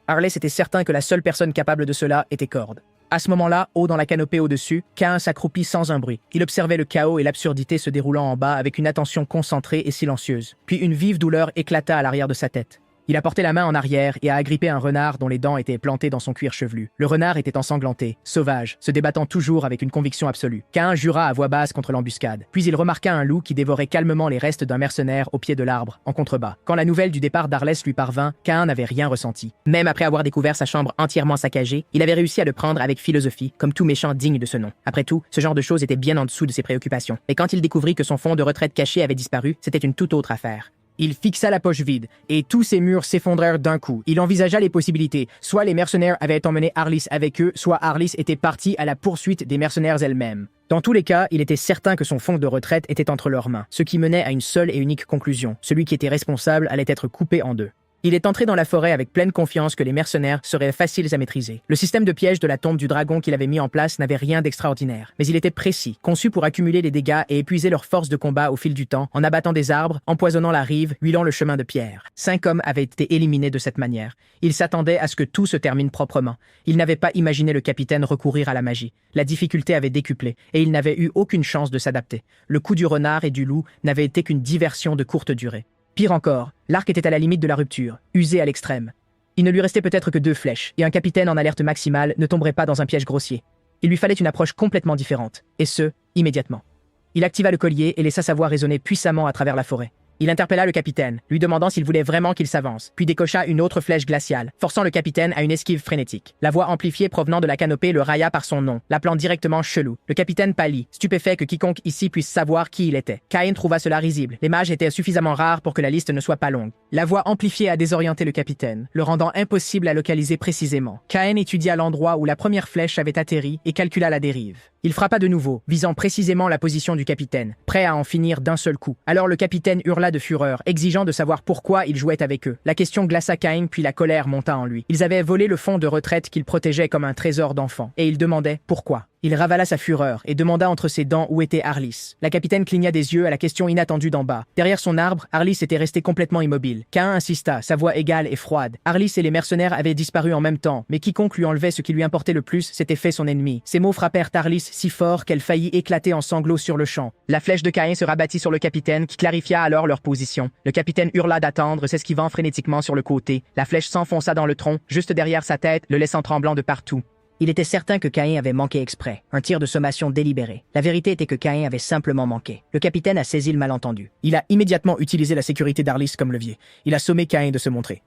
Arlès était certain que la seule personne capable de cela était Cord. À ce moment-là, haut dans la canopée au-dessus, Cain s'accroupit sans un bruit. Il observait le chaos et l'absurdité se déroulant en bas avec une attention concentrée et silencieuse. Puis une vive douleur éclata à l'arrière de sa tête. Il a porté la main en arrière et a agrippé un renard dont les dents étaient plantées dans son cuir chevelu. Le renard était ensanglanté, sauvage, se débattant toujours avec une conviction absolue. Cain jura à voix basse contre l'embuscade. Puis il remarqua un loup qui dévorait calmement les restes d'un mercenaire au pied de l'arbre, en contrebas. Quand la nouvelle du départ d'Arlès lui parvint, Cain n'avait rien ressenti. Même après avoir découvert sa chambre entièrement saccagée, il avait réussi à le prendre avec philosophie, comme tout méchant digne de ce nom. Après tout, ce genre de choses était bien en dessous de ses préoccupations. Mais quand il découvrit que son fonds de retraite caché avait disparu, c'était une toute autre affaire. Il fixa la poche vide, et tous ses murs s'effondrèrent d'un coup. Il envisagea les possibilités. Soit les mercenaires avaient emmené Arlis avec eux, soit Arlis était partie à la poursuite des mercenaires elles-mêmes. Dans tous les cas, il était certain que son fonds de retraite était entre leurs mains, ce qui menait à une seule et unique conclusion. Celui qui était responsable allait être coupé en deux. Il est entré dans la forêt avec pleine confiance que les mercenaires seraient faciles à maîtriser. Le système de piège de la tombe du dragon qu'il avait mis en place n'avait rien d'extraordinaire, mais il était précis, conçu pour accumuler les dégâts et épuiser leur force de combat au fil du temps, en abattant des arbres, empoisonnant la rive, huilant le chemin de pierre. 5 hommes avaient été éliminés de cette manière. Il s'attendait à ce que tout se termine proprement. Il n'avait pas imaginé le capitaine recourir à la magie. La difficulté avait décuplé, et il n'avait eu aucune chance de s'adapter. Le coup du renard et du loup n'avait été qu'une diversion de courte durée. Pire encore, l'arc était à la limite de la rupture, usé à l'extrême. Il ne lui restait peut-être que 2 flèches, et un capitaine en alerte maximale ne tomberait pas dans un piège grossier. Il lui fallait une approche complètement différente, et ce, immédiatement. Il activa le collier et laissa sa voix résonner puissamment à travers la forêt. Il interpella le capitaine, lui demandant s'il voulait vraiment qu'il s'avance, puis décocha une autre flèche glaciale, forçant le capitaine à une esquive frénétique. La voix amplifiée provenant de la canopée le railla par son nom, l'appelant directement chelou. Le capitaine pâlit, stupéfait que quiconque ici puisse savoir qui il était. Cain trouva cela risible. Les mages étaient suffisamment rares pour que la liste ne soit pas longue. La voix amplifiée a désorienté le capitaine, le rendant impossible à localiser précisément. Cain étudia l'endroit où la première flèche avait atterri et calcula la dérive. Il frappa de nouveau, visant précisément la position du capitaine, prêt à en finir d'un seul coup. Alors le capitaine hurla de fureur, exigeant de savoir pourquoi il jouait avec eux. La question glaça Cain, puis la colère monta en lui. Ils avaient volé le fonds de retraite qu'il protégeait comme un trésor d'enfant, et il demandait pourquoi. Il ravala sa fureur et demanda entre ses dents où était Arlis. La capitaine cligna des yeux à la question inattendue d'en bas. Derrière son arbre, Arlis était resté complètement immobile. Cain insista, sa voix égale et froide. Arlis et les mercenaires avaient disparu en même temps, mais quiconque lui enlevait ce qui lui importait le plus s'était fait son ennemi. Ces mots frappèrent Arlis si fort qu'elle faillit éclater en sanglots sur le champ. La flèche de Cain se rabattit sur le capitaine, qui clarifia alors leur position. Le capitaine hurla d'attendre, s'esquivant frénétiquement sur le côté. La flèche s'enfonça dans le tronc, juste derrière sa tête, le laissant tremblant de partout. Il était certain que Cain avait manqué exprès, un tir de sommation délibéré. La vérité était que Cain avait simplement manqué. Le capitaine a saisi le malentendu. Il a immédiatement utilisé la sécurité d'Arlis comme levier. Il a sommé Cain de se montrer.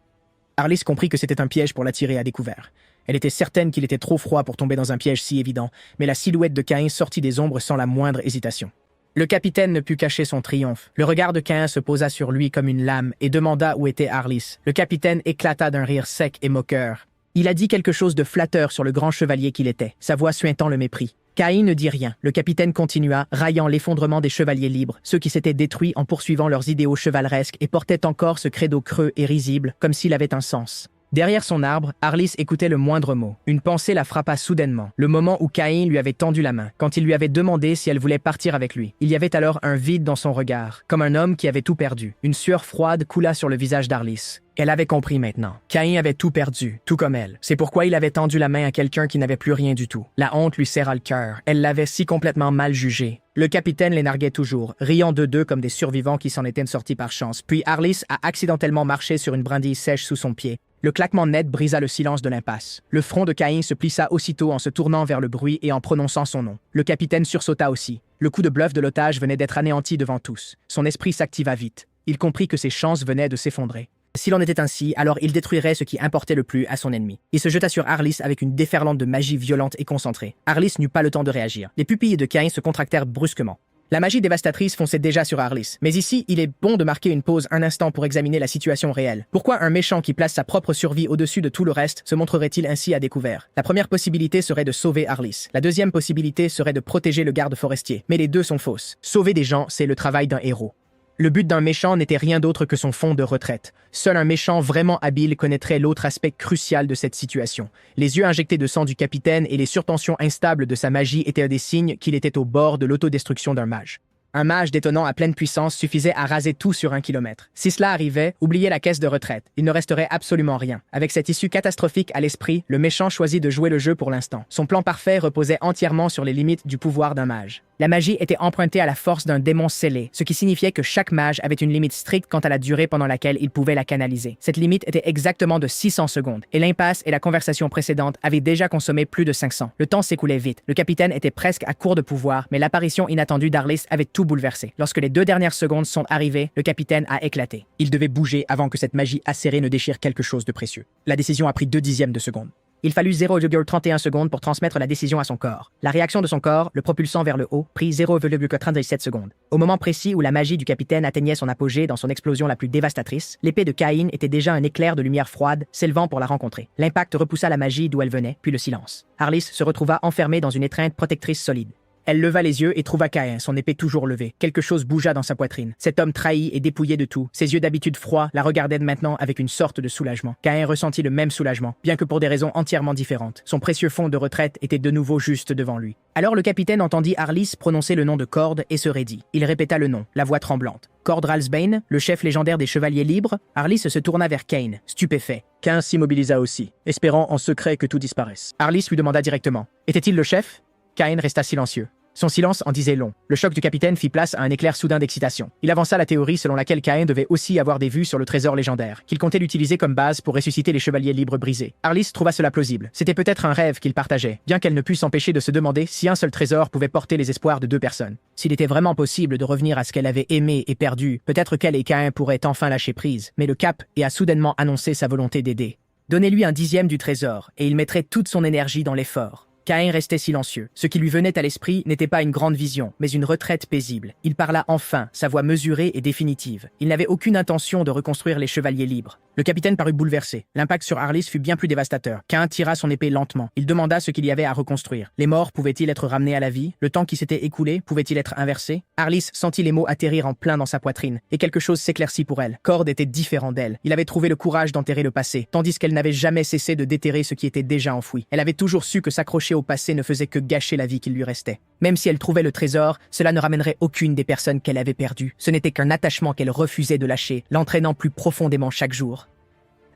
Arlis comprit que c'était un piège pour l'attirer à découvert. Elle était certaine qu'il était trop froid pour tomber dans un piège si évident, mais la silhouette de Cain sortit des ombres sans la moindre hésitation. Le capitaine ne put cacher son triomphe. Le regard de Cain se posa sur lui comme une lame et demanda où était Arlis. Le capitaine éclata d'un rire sec et moqueur. Il a dit quelque chose de flatteur sur le grand chevalier qu'il était, sa voix suintant le mépris. Cain ne dit rien. Le capitaine continua, raillant l'effondrement des chevaliers libres, ceux qui s'étaient détruits en poursuivant leurs idéaux chevaleresques et portaient encore ce credo creux et risible, comme s'il avait un sens. Derrière son arbre, Arlis écoutait le moindre mot. Une pensée la frappa soudainement, le moment où Cain lui avait tendu la main, quand il lui avait demandé si elle voulait partir avec lui. Il y avait alors un vide dans son regard, comme un homme qui avait tout perdu. Une sueur froide coula sur le visage d'Arlis. Elle avait compris maintenant. Cain avait tout perdu, tout comme elle. C'est pourquoi il avait tendu la main à quelqu'un qui n'avait plus rien du tout. La honte lui serra le cœur. Elle l'avait si complètement mal jugé. Le capitaine les narguait toujours, riant d'eux comme des survivants qui s'en étaient sortis par chance. Puis Arlis a accidentellement marché sur une brindille sèche sous son pied. Le claquement net brisa le silence de l'impasse. Le front de Cain se plissa aussitôt en se tournant vers le bruit et en prononçant son nom. Le capitaine sursauta aussi. Le coup de bluff de l'otage venait d'être anéanti devant tous. Son esprit s'activa vite. Il comprit que ses chances venaient de s'effondrer. S'il en était ainsi, alors il détruirait ce qui importait le plus à son ennemi. Il se jeta sur Arlis avec une déferlante de magie violente et concentrée. Arlis n'eut pas le temps de réagir. Les pupilles de Cain se contractèrent brusquement. La magie dévastatrice fonçait déjà sur Arlis. Mais ici, il est bon de marquer une pause un instant pour examiner la situation réelle. Pourquoi un méchant qui place sa propre survie au-dessus de tout le reste se montrerait-il ainsi à découvert? La première possibilité serait de sauver Arlis. La deuxième possibilité serait de protéger le garde forestier. Mais les deux sont fausses. Sauver des gens, c'est le travail d'un héros. Le but d'un méchant n'était rien d'autre que son fonds de retraite. Seul un méchant vraiment habile connaîtrait l'autre aspect crucial de cette situation. Les yeux injectés de sang du capitaine et les surtensions instables de sa magie étaient des signes qu'il était au bord de l'autodestruction d'un mage. Un mage détonnant à pleine puissance suffisait à raser tout sur 1 kilomètre. Si cela arrivait, oubliez la caisse de retraite. Il ne resterait absolument rien. Avec cette issue catastrophique à l'esprit, le méchant choisit de jouer le jeu pour l'instant. Son plan parfait reposait entièrement sur les limites du pouvoir d'un mage. La magie était empruntée à la force d'un démon scellé, ce qui signifiait que chaque mage avait une limite stricte quant à la durée pendant laquelle il pouvait la canaliser. Cette limite était exactement de 600 secondes, et l'impasse et la conversation précédente avaient déjà consommé plus de 500. Le temps s'écoulait vite. Le capitaine était presque à court de pouvoir, mais l'apparition inattendue d'Arlis avait tout bouleversé. Lorsque les 2 dernières secondes sont arrivées, le capitaine a éclaté. Il devait bouger avant que cette magie acérée ne déchire quelque chose de précieux. La décision a pris 2 dixièmes de seconde. Il fallut 0,31 secondes pour transmettre la décision à son corps. La réaction de son corps, le propulsant vers le haut, prit 0,37 secondes. Au moment précis où la magie du capitaine atteignait son apogée dans son explosion la plus dévastatrice, l'épée de Cain était déjà un éclair de lumière froide s'élevant pour la rencontrer. L'impact repoussa la magie d'où elle venait, puis le silence. Arlis se retrouva enfermée dans une étreinte protectrice solide. Elle leva les yeux et trouva Cain, son épée toujours levée. Quelque chose bougea dans sa poitrine. Cet homme trahi et dépouillé de tout, ses yeux d'habitude froids, la regardaient maintenant avec une sorte de soulagement. Cain ressentit le même soulagement, bien que pour des raisons entièrement différentes. Son précieux fonds de retraite était de nouveau juste devant lui. Alors le capitaine entendit Arlis prononcer le nom de Cord et se raidit. Il répéta le nom, la voix tremblante. Cord Ralsbane, le chef légendaire des Chevaliers Libres. Arlis se tourna vers Cain, stupéfait. Cain s'immobilisa aussi, espérant en secret que tout disparaisse. Arlis lui demanda directement. Était-il le chef? Cain resta silencieux. Son silence en disait long. Le choc du capitaine fit place à un éclair soudain d'excitation. Il avança la théorie selon laquelle Cain devait aussi avoir des vues sur le trésor légendaire, qu'il comptait l'utiliser comme base pour ressusciter les chevaliers libres brisés. Arliss trouva cela plausible. C'était peut-être un rêve qu'il partageait, bien qu'elle ne pût s'empêcher de se demander si un seul trésor pouvait porter les espoirs de 2 personnes. S'il était vraiment possible de revenir à ce qu'elle avait aimé et perdu, peut-être qu'elle et Cain pourraient enfin lâcher prise. Mais le Cap a soudainement annoncé sa volonté d'aider. Donnez-lui un 10e du trésor, et il mettrait toute son énergie dans l'effort. Cain restait silencieux. Ce qui lui venait à l'esprit n'était pas une grande vision, mais une retraite paisible. Il parla enfin, sa voix mesurée et définitive. Il n'avait aucune intention de reconstruire les chevaliers libres. Le capitaine parut bouleversé. L'impact sur Arliss fut bien plus dévastateur. Cain tira son épée lentement. Il demanda ce qu'il y avait à reconstruire. Les morts pouvaient-ils être ramenés à la vie? Le temps qui s'était écoulé pouvait-il être inversé? Arliss sentit les mots atterrir en plein dans sa poitrine, et quelque chose s'éclaircit pour elle. Cord était différent d'elle. Il avait trouvé le courage d'enterrer le passé, tandis qu'elle n'avait jamais cessé de déterrer ce qui était déjà enfoui. Elle avait toujours su que s'accrocher au passé ne faisait que gâcher la vie qu'il lui restait. Même si elle trouvait le trésor, cela ne ramènerait aucune des personnes qu'elle avait perdues. Ce n'était qu'un attachement qu'elle refusait de lâcher, l'entraînant plus profondément chaque jour.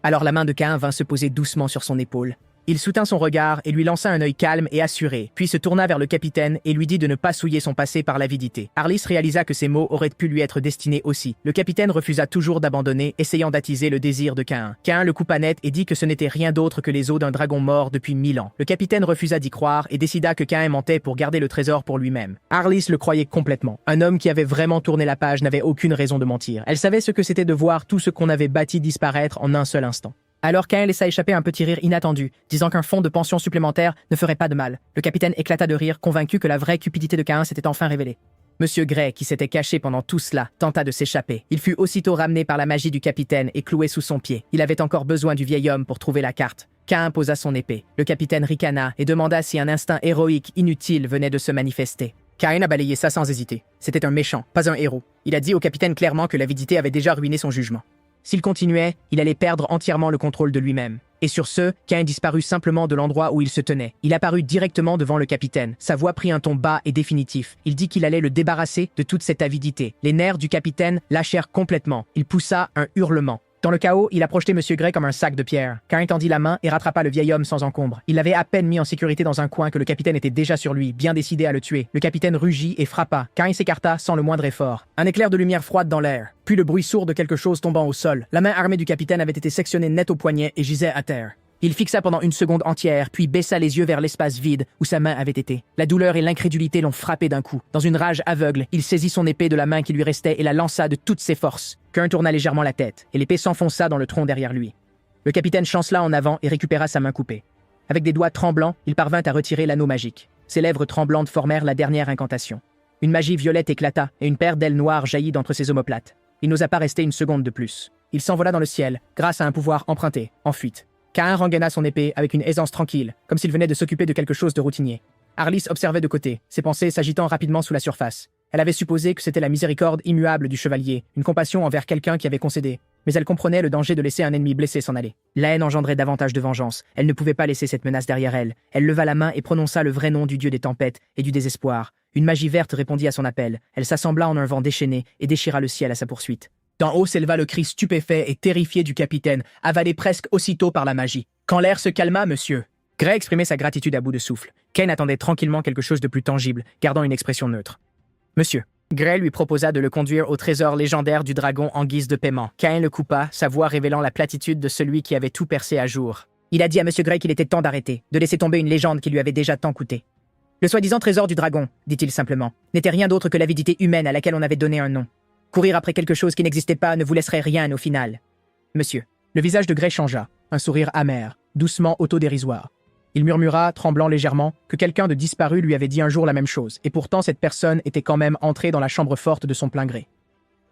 Alors la main de Cain vint se poser doucement sur son épaule. Il soutint son regard et lui lança un œil calme et assuré, puis se tourna vers le capitaine et lui dit de ne pas souiller son passé par l'avidité. Arliss réalisa que ces mots auraient pu lui être destinés aussi. Le capitaine refusa toujours d'abandonner, essayant d'attiser le désir de Cain. Cain le coupa net et dit que ce n'était rien d'autre que les os d'un dragon mort depuis 1000 ans. Le capitaine refusa d'y croire et décida que Cain mentait pour garder le trésor pour lui-même. Arliss le croyait complètement. Un homme qui avait vraiment tourné la page n'avait aucune raison de mentir. Elle savait ce que c'était de voir tout ce qu'on avait bâti disparaître en un seul instant. Alors Cain laissa échapper un petit rire inattendu, disant qu'un fonds de pension supplémentaire ne ferait pas de mal. Le capitaine éclata de rire, convaincu que la vraie cupidité de Cain s'était enfin révélée. Monsieur Gray, qui s'était caché pendant tout cela, tenta de s'échapper. Il fut aussitôt ramené par la magie du capitaine et cloué sous son pied. Il avait encore besoin du vieil homme pour trouver la carte. Cain posa son épée. Le capitaine ricana et demanda si un instinct héroïque inutile venait de se manifester. Cain a balayé ça sans hésiter. C'était un méchant, pas un héros. Il a dit au capitaine clairement que l'avidité avait déjà ruiné son jugement. S'il continuait, il allait perdre entièrement le contrôle de lui-même. Et sur ce, Cain disparut simplement de l'endroit où il se tenait. Il apparut directement devant le capitaine. Sa voix prit un ton bas et définitif. Il dit qu'il allait le débarrasser de toute cette avidité. Les nerfs du capitaine lâchèrent complètement. Il poussa un hurlement. Dans le chaos, il a projeté M. Gray comme un sac de pierre. Cain tendit la main et rattrapa le vieil homme sans encombre. Il l'avait à peine mis en sécurité dans un coin que le capitaine était déjà sur lui, bien décidé à le tuer. Le capitaine rugit et frappa. Cain s'écarta sans le moindre effort. Un éclair de lumière froide dans l'air, puis le bruit sourd de quelque chose tombant au sol. La main armée du capitaine avait été sectionnée net au poignet et gisait à terre. Il fixa pendant une seconde entière, puis baissa les yeux vers l'espace vide où sa main avait été. La douleur et l'incrédulité l'ont frappé d'un coup. Dans une rage aveugle, il saisit son épée de la main qui lui restait et la lança de toutes ses forces. Cain tourna légèrement la tête, et l'épée s'enfonça dans le tronc derrière lui. Le capitaine chancela en avant et récupéra sa main coupée. Avec des doigts tremblants, il parvint à retirer l'anneau magique. Ses lèvres tremblantes formèrent la dernière incantation. Une magie violette éclata, et une paire d'ailes noires jaillit d'entre ses omoplates. Il n'osa pas rester une seconde de plus. Il s'envola dans le ciel, grâce à un pouvoir emprunté, en fuite. Cain rengaina son épée avec une aisance tranquille, comme s'il venait de s'occuper de quelque chose de routinier. Arliss observait de côté, ses pensées s'agitant rapidement sous la surface. Elle avait supposé que c'était la miséricorde immuable du chevalier, une compassion envers quelqu'un qui avait concédé. Mais elle comprenait le danger de laisser un ennemi blessé s'en aller. La haine engendrait davantage de vengeance. Elle ne pouvait pas laisser cette menace derrière elle. Elle leva la main et prononça le vrai nom du dieu des tempêtes et du désespoir. Une magie verte répondit à son appel. Elle s'assembla en un vent déchaîné et déchira le ciel à sa poursuite. D'en haut s'éleva le cri stupéfait et terrifié du capitaine, avalé presque aussitôt par la magie. Quand l'air se calma, monsieur. Gray exprimait sa gratitude à bout de souffle. Cain attendait tranquillement quelque chose de plus tangible, gardant une expression neutre. Monsieur. Gray lui proposa de le conduire au trésor légendaire du dragon en guise de paiement. Cain le coupa, sa voix révélant la platitude de celui qui avait tout percé à jour. Il a dit à monsieur Gray qu'il était temps d'arrêter, de laisser tomber une légende qui lui avait déjà tant coûté. Le soi-disant trésor du dragon, dit-il simplement, n'était rien d'autre que l'avidité humaine à laquelle on avait donné un nom. Courir après quelque chose qui n'existait pas ne vous laisserait rien au final. Monsieur. Le visage de Gray changea, un sourire amer, doucement autodérisoire. Il murmura, tremblant légèrement, que quelqu'un de disparu lui avait dit un jour la même chose, et pourtant cette personne était quand même entrée dans la chambre forte de son plein gré.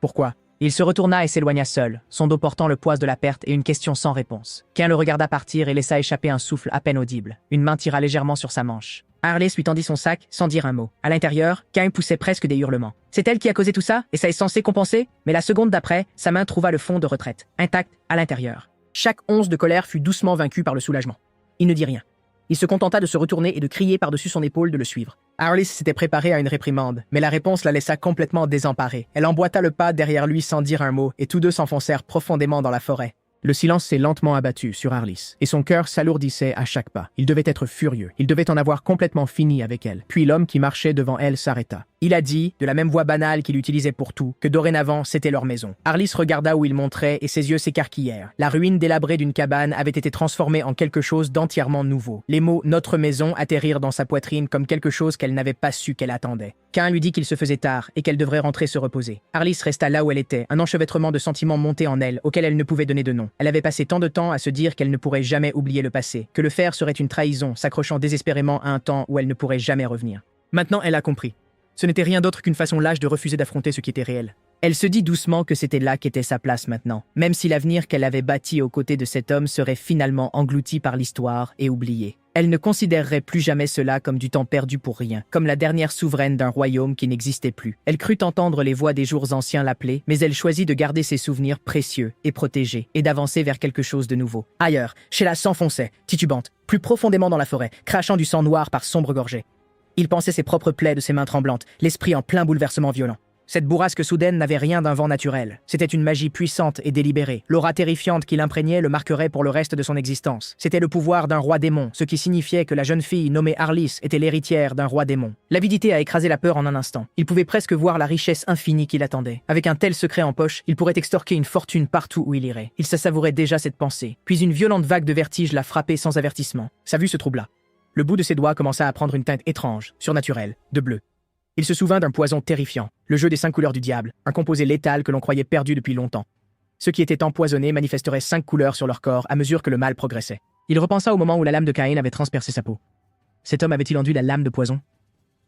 Pourquoi? Il se retourna et s'éloigna seul, son dos portant le poids de la perte et une question sans réponse. Cain le regarda partir et laissa échapper un souffle à peine audible. Une main tira légèrement sur sa manche. Arliss lui tendit son sac sans dire un mot. À l'intérieur, Cain poussait presque des hurlements. C'est elle qui a causé tout ça, et ça est censé compenser? Mais la seconde d'après, sa main trouva le fond de retraite, intact à l'intérieur. Chaque once de colère fut doucement vaincue par le soulagement. Il ne dit rien. Il se contenta de se retourner et de crier par-dessus son épaule de le suivre. Arliss s'était préparé à une réprimande, mais la réponse la laissa complètement désemparée. Elle emboîta le pas derrière lui sans dire un mot, et tous deux s'enfoncèrent profondément dans la forêt. Le silence s'est lentement abattu sur Arliss, et son cœur s'alourdissait à chaque pas. Il devait être furieux, il devait en avoir complètement fini avec elle. Puis l'homme qui marchait devant elle s'arrêta. Il a dit, de la même voix banale qu'il utilisait pour tout, que dorénavant c'était leur maison. Arliss regarda où il montrait et ses yeux s'écarquillèrent. La ruine délabrée d'une cabane avait été transformée en quelque chose d'entièrement nouveau. Les mots « notre maison » atterrirent dans sa poitrine comme quelque chose qu'elle n'avait pas su qu'elle attendait. Cain lui dit qu'il se faisait tard et qu'elle devrait rentrer se reposer. Arliss resta là où elle était, un enchevêtrement de sentiments montés en elle, auquel elle ne pouvait donner de nom. Elle avait passé tant de temps à se dire qu'elle ne pourrait jamais oublier le passé, que le faire serait une trahison, s'accrochant désespérément à un temps où elle ne pourrait jamais revenir. Maintenant, elle a compris. Ce n'était rien d'autre qu'une façon lâche de refuser d'affronter ce qui était réel. Elle se dit doucement que c'était là qu'était sa place maintenant, même si l'avenir qu'elle avait bâti aux côtés de cet homme serait finalement englouti par l'histoire et oublié. Elle ne considérerait plus jamais cela comme du temps perdu pour rien, comme la dernière souveraine d'un royaume qui n'existait plus. Elle crut entendre les voix des jours anciens l'appeler, mais elle choisit de garder ses souvenirs précieux et protégés, et d'avancer vers quelque chose de nouveau. Ailleurs, Sheila s'enfonçait, titubante, plus profondément dans la forêt, crachant du sang noir par sombres gorgées. Il pensait ses propres plaies de ses mains tremblantes, l'esprit en plein bouleversement violent. Cette bourrasque soudaine n'avait rien d'un vent naturel. C'était une magie puissante et délibérée. L'aura terrifiante qui l'imprégnait le marquerait pour le reste de son existence. C'était le pouvoir d'un roi démon, ce qui signifiait que la jeune fille nommée Arliss était l'héritière d'un roi démon. L'avidité a écrasé la peur en un instant. Il pouvait presque voir la richesse infinie qui l'attendait. Avec un tel secret en poche, il pourrait extorquer une fortune partout où il irait. Il se savourait déjà cette pensée. Puis une violente vague de vertige l'a frappé sans avertissement. Sa vue se troubla. Le bout de ses doigts commença à prendre une teinte étrange, surnaturelle, de bleu. Il se souvint d'un poison terrifiant, le jeu des 5 couleurs du diable, un composé létal que l'on croyait perdu depuis longtemps. Ceux qui étaient empoisonnés manifesteraient 5 couleurs sur leur corps à mesure que le mal progressait. Il repensa au moment où la lame de Caïn avait transpercé sa peau. Cet homme avait-il enduit la lame de poison?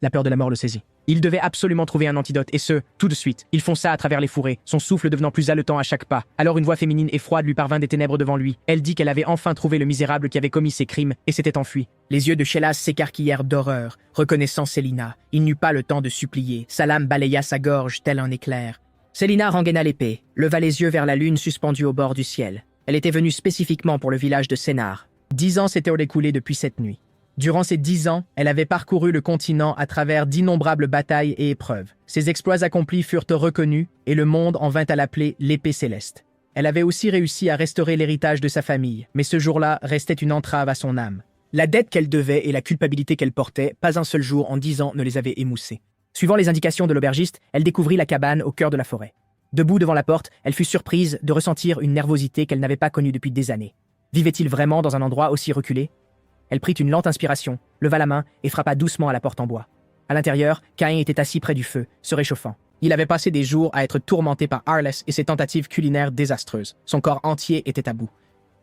La peur de la mort le saisit. Il devait absolument trouver un antidote, et ce, tout de suite. Il fonça à travers les fourrés, son souffle devenant plus haletant à chaque pas. Alors une voix féminine et froide lui parvint des ténèbres devant lui. Elle dit qu'elle avait enfin trouvé le misérable qui avait commis ces crimes, et s'était enfui. Les yeux de Sheila s'écarquillèrent d'horreur, reconnaissant Célina. Il n'eut pas le temps de supplier. Sa lame balaya sa gorge, tel un éclair. Célina rengaina l'épée, leva les yeux vers la lune suspendue au bord du ciel. Elle était venue spécifiquement pour le village de Sénar. 10 ans s'étaient écoulés depuis cette nuit. Durant ces 10 ans, elle avait parcouru le continent à travers d'innombrables batailles et épreuves. Ses exploits accomplis furent reconnus et le monde en vint à l'appeler l'épée céleste. Elle avait aussi réussi à restaurer l'héritage de sa famille, mais ce jour-là restait une entrave à son âme. La dette qu'elle devait et la culpabilité qu'elle portait, pas un seul jour en 10 ans ne les avait émoussés. Suivant les indications de l'aubergiste, elle découvrit la cabane au cœur de la forêt. Debout devant la porte, elle fut surprise de ressentir une nervosité qu'elle n'avait pas connue depuis des années. Vivait-il vraiment dans un endroit aussi reculé? Elle prit une lente inspiration, leva la main et frappa doucement à la porte en bois. À l'intérieur, Caïn était assis près du feu, se réchauffant. Il avait passé des jours à être tourmenté par Arliss et ses tentatives culinaires désastreuses. Son corps entier était à bout.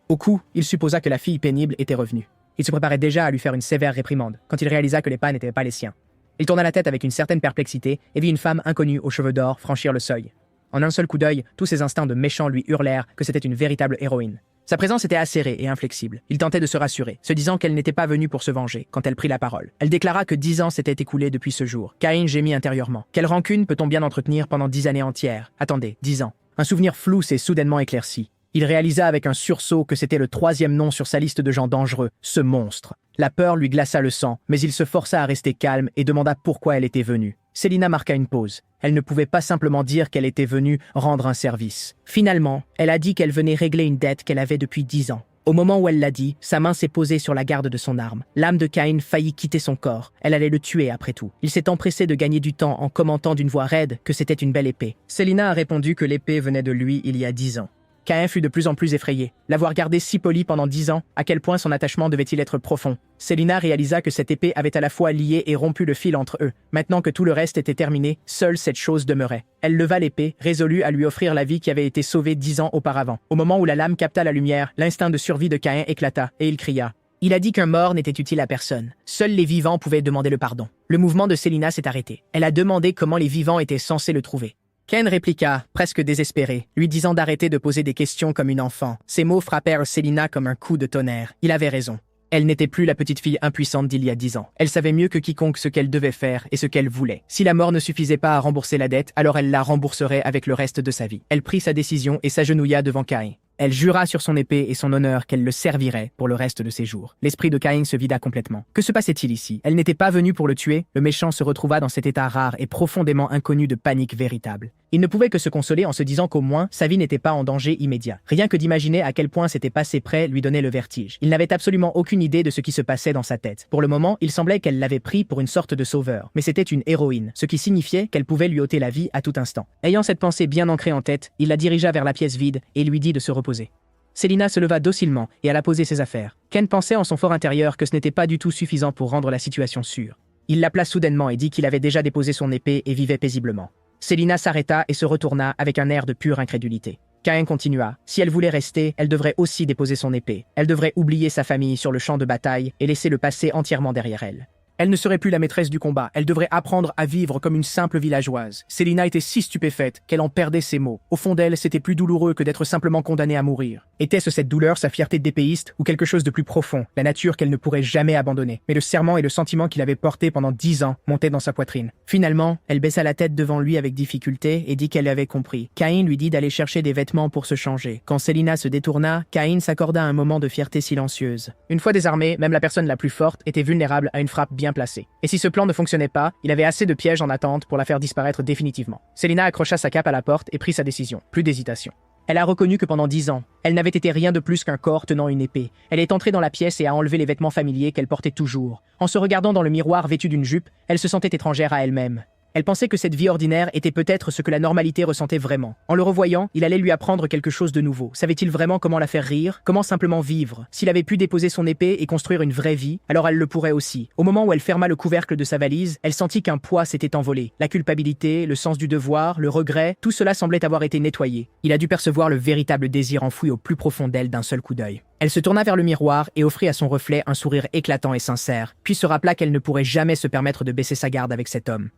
Au cou, il supposa que la fille pénible était revenue. Il se préparait déjà à lui faire une sévère réprimande, quand il réalisa que les pas n'étaient pas les siens. Il tourna la tête avec une certaine perplexité et vit une femme inconnue aux cheveux d'or franchir le seuil. En un seul coup d'œil, tous ses instincts de méchant lui hurlèrent que c'était une véritable héroïne. Sa présence était acérée et inflexible. Il tentait de se rassurer, se disant qu'elle n'était pas venue pour se venger, quand elle prit la parole. Elle déclara que 10 ans s'étaient écoulés depuis ce jour. Caïn gémit intérieurement. Quelle rancune peut-on bien entretenir pendant 10 années entières? Attendez, 10 ans. Un souvenir flou s'est soudainement éclairci. Il réalisa avec un sursaut que c'était le 3e nom sur sa liste de gens dangereux, ce monstre. La peur lui glaça le sang, mais il se força à rester calme et demanda pourquoi elle était venue. Célina marqua une pause. Elle ne pouvait pas simplement dire qu'elle était venue rendre un service. Finalement, elle a dit qu'elle venait régler une dette qu'elle avait depuis 10 ans. Au moment où elle l'a dit, sa main s'est posée sur la garde de son arme. L'âme de Caïn faillit quitter son corps. Elle allait le tuer après tout. Il s'est empressé de gagner du temps en commentant d'une voix raide que c'était une belle épée. Célina a répondu que l'épée venait de lui il y a 10 ans. Caïn fut de plus en plus effrayé. L'avoir gardé si poli pendant 10 ans, à quel point son attachement devait-il être profond? Célina réalisa que cette épée avait à la fois lié et rompu le fil entre eux. Maintenant que tout le reste était terminé, seule cette chose demeurait. Elle leva l'épée, résolue à lui offrir la vie qui avait été sauvée 10 ans auparavant. Au moment où la lame capta la lumière, l'instinct de survie de Caïn éclata, et il cria. Il a dit qu'un mort n'était utile à personne. Seuls les vivants pouvaient demander le pardon. Le mouvement de Célina s'est arrêté. Elle a demandé comment les vivants étaient censés le trouver. Caïn répliqua, presque désespéré, lui disant d'arrêter de poser des questions comme une enfant. Ces mots frappèrent Célina comme un coup de tonnerre. Il avait raison. Elle n'était plus la petite fille impuissante d'il y a 10 ans. Elle savait mieux que quiconque ce qu'elle devait faire et ce qu'elle voulait. Si la mort ne suffisait pas à rembourser la dette, alors elle la rembourserait avec le reste de sa vie. Elle prit sa décision et s'agenouilla devant Caïn. Elle jura sur son épée et son honneur qu'elle le servirait pour le reste de ses jours. L'esprit de Caïn se vida complètement. Que se passait-il ici? Elle n'était pas venue pour le tuer, le méchant se retrouva dans cet état rare et profondément inconnu de panique véritable. Il ne pouvait que se consoler en se disant qu'au moins, sa vie n'était pas en danger immédiat. Rien que d'imaginer à quel point s'était passé près lui donnait le vertige. Il n'avait absolument aucune idée de ce qui se passait dans sa tête. Pour le moment, il semblait qu'elle l'avait pris pour une sorte de sauveur. Mais c'était une héroïne, ce qui signifiait qu'elle pouvait lui ôter la vie à tout instant. Ayant cette pensée bien ancrée en tête, il la dirigea vers la pièce vide et lui dit de se reposer. Selina se leva docilement et alla poser ses affaires. Ken pensait en son fort intérieur que ce n'était pas du tout suffisant pour rendre la situation sûre. Il l'appela soudainement et dit qu'il avait déjà déposé son épée et vivait paisiblement. Selina s'arrêta et se retourna avec un air de pure incrédulité. Cain continua. Si elle voulait rester, elle devrait aussi déposer son épée. Elle devrait oublier sa famille sur le champ de bataille et laisser le passé entièrement derrière elle. Elle ne serait plus la maîtresse du combat, elle devrait apprendre à vivre comme une simple villageoise. Selina était si stupéfaite qu'elle en perdait ses mots. Au fond d'elle, c'était plus douloureux que d'être simplement condamnée à mourir. Était-ce cette douleur, sa fierté d'épéiste, ou quelque chose de plus profond, la nature qu'elle ne pourrait jamais abandonner? Mais le serment et le sentiment qu'il avait porté pendant 10 ans montaient dans sa poitrine. Finalement, elle baissa la tête devant lui avec difficulté et dit qu'elle avait compris. Cain lui dit d'aller chercher des vêtements pour se changer. Quand Selina se détourna, Cain s'accorda un moment de fierté silencieuse. Une fois désarmé, même la personne la plus forte était vulnérable à une frappe bien placée. Et si ce plan ne fonctionnait pas, il avait assez de pièges en attente pour la faire disparaître définitivement. Selina accrocha sa cape à la porte et prit sa décision. Plus d'hésitation. Elle a reconnu que pendant 10 ans, elle n'avait été rien de plus qu'un corps tenant une épée. Elle est entrée dans la pièce et a enlevé les vêtements familiers qu'elle portait toujours. En se regardant dans le miroir vêtu d'une jupe, elle se sentait étrangère à elle-même. Elle pensait que cette vie ordinaire était peut-être ce que la normalité ressentait vraiment. En le revoyant, il allait lui apprendre quelque chose de nouveau. Savait-il vraiment comment la faire rire? Comment simplement vivre? S'il avait pu déposer son épée et construire une vraie vie, alors elle le pourrait aussi. Au moment où elle ferma le couvercle de sa valise, elle sentit qu'un poids s'était envolé. La culpabilité, le sens du devoir, le regret, tout cela semblait avoir été nettoyé. Il a dû percevoir le véritable désir enfoui au plus profond d'elle d'un seul coup d'œil. Elle se tourna vers le miroir et offrit à son reflet un sourire éclatant et sincère, puis se rappela qu'elle ne pourrait jamais se permettre de baisser sa garde avec cet homme.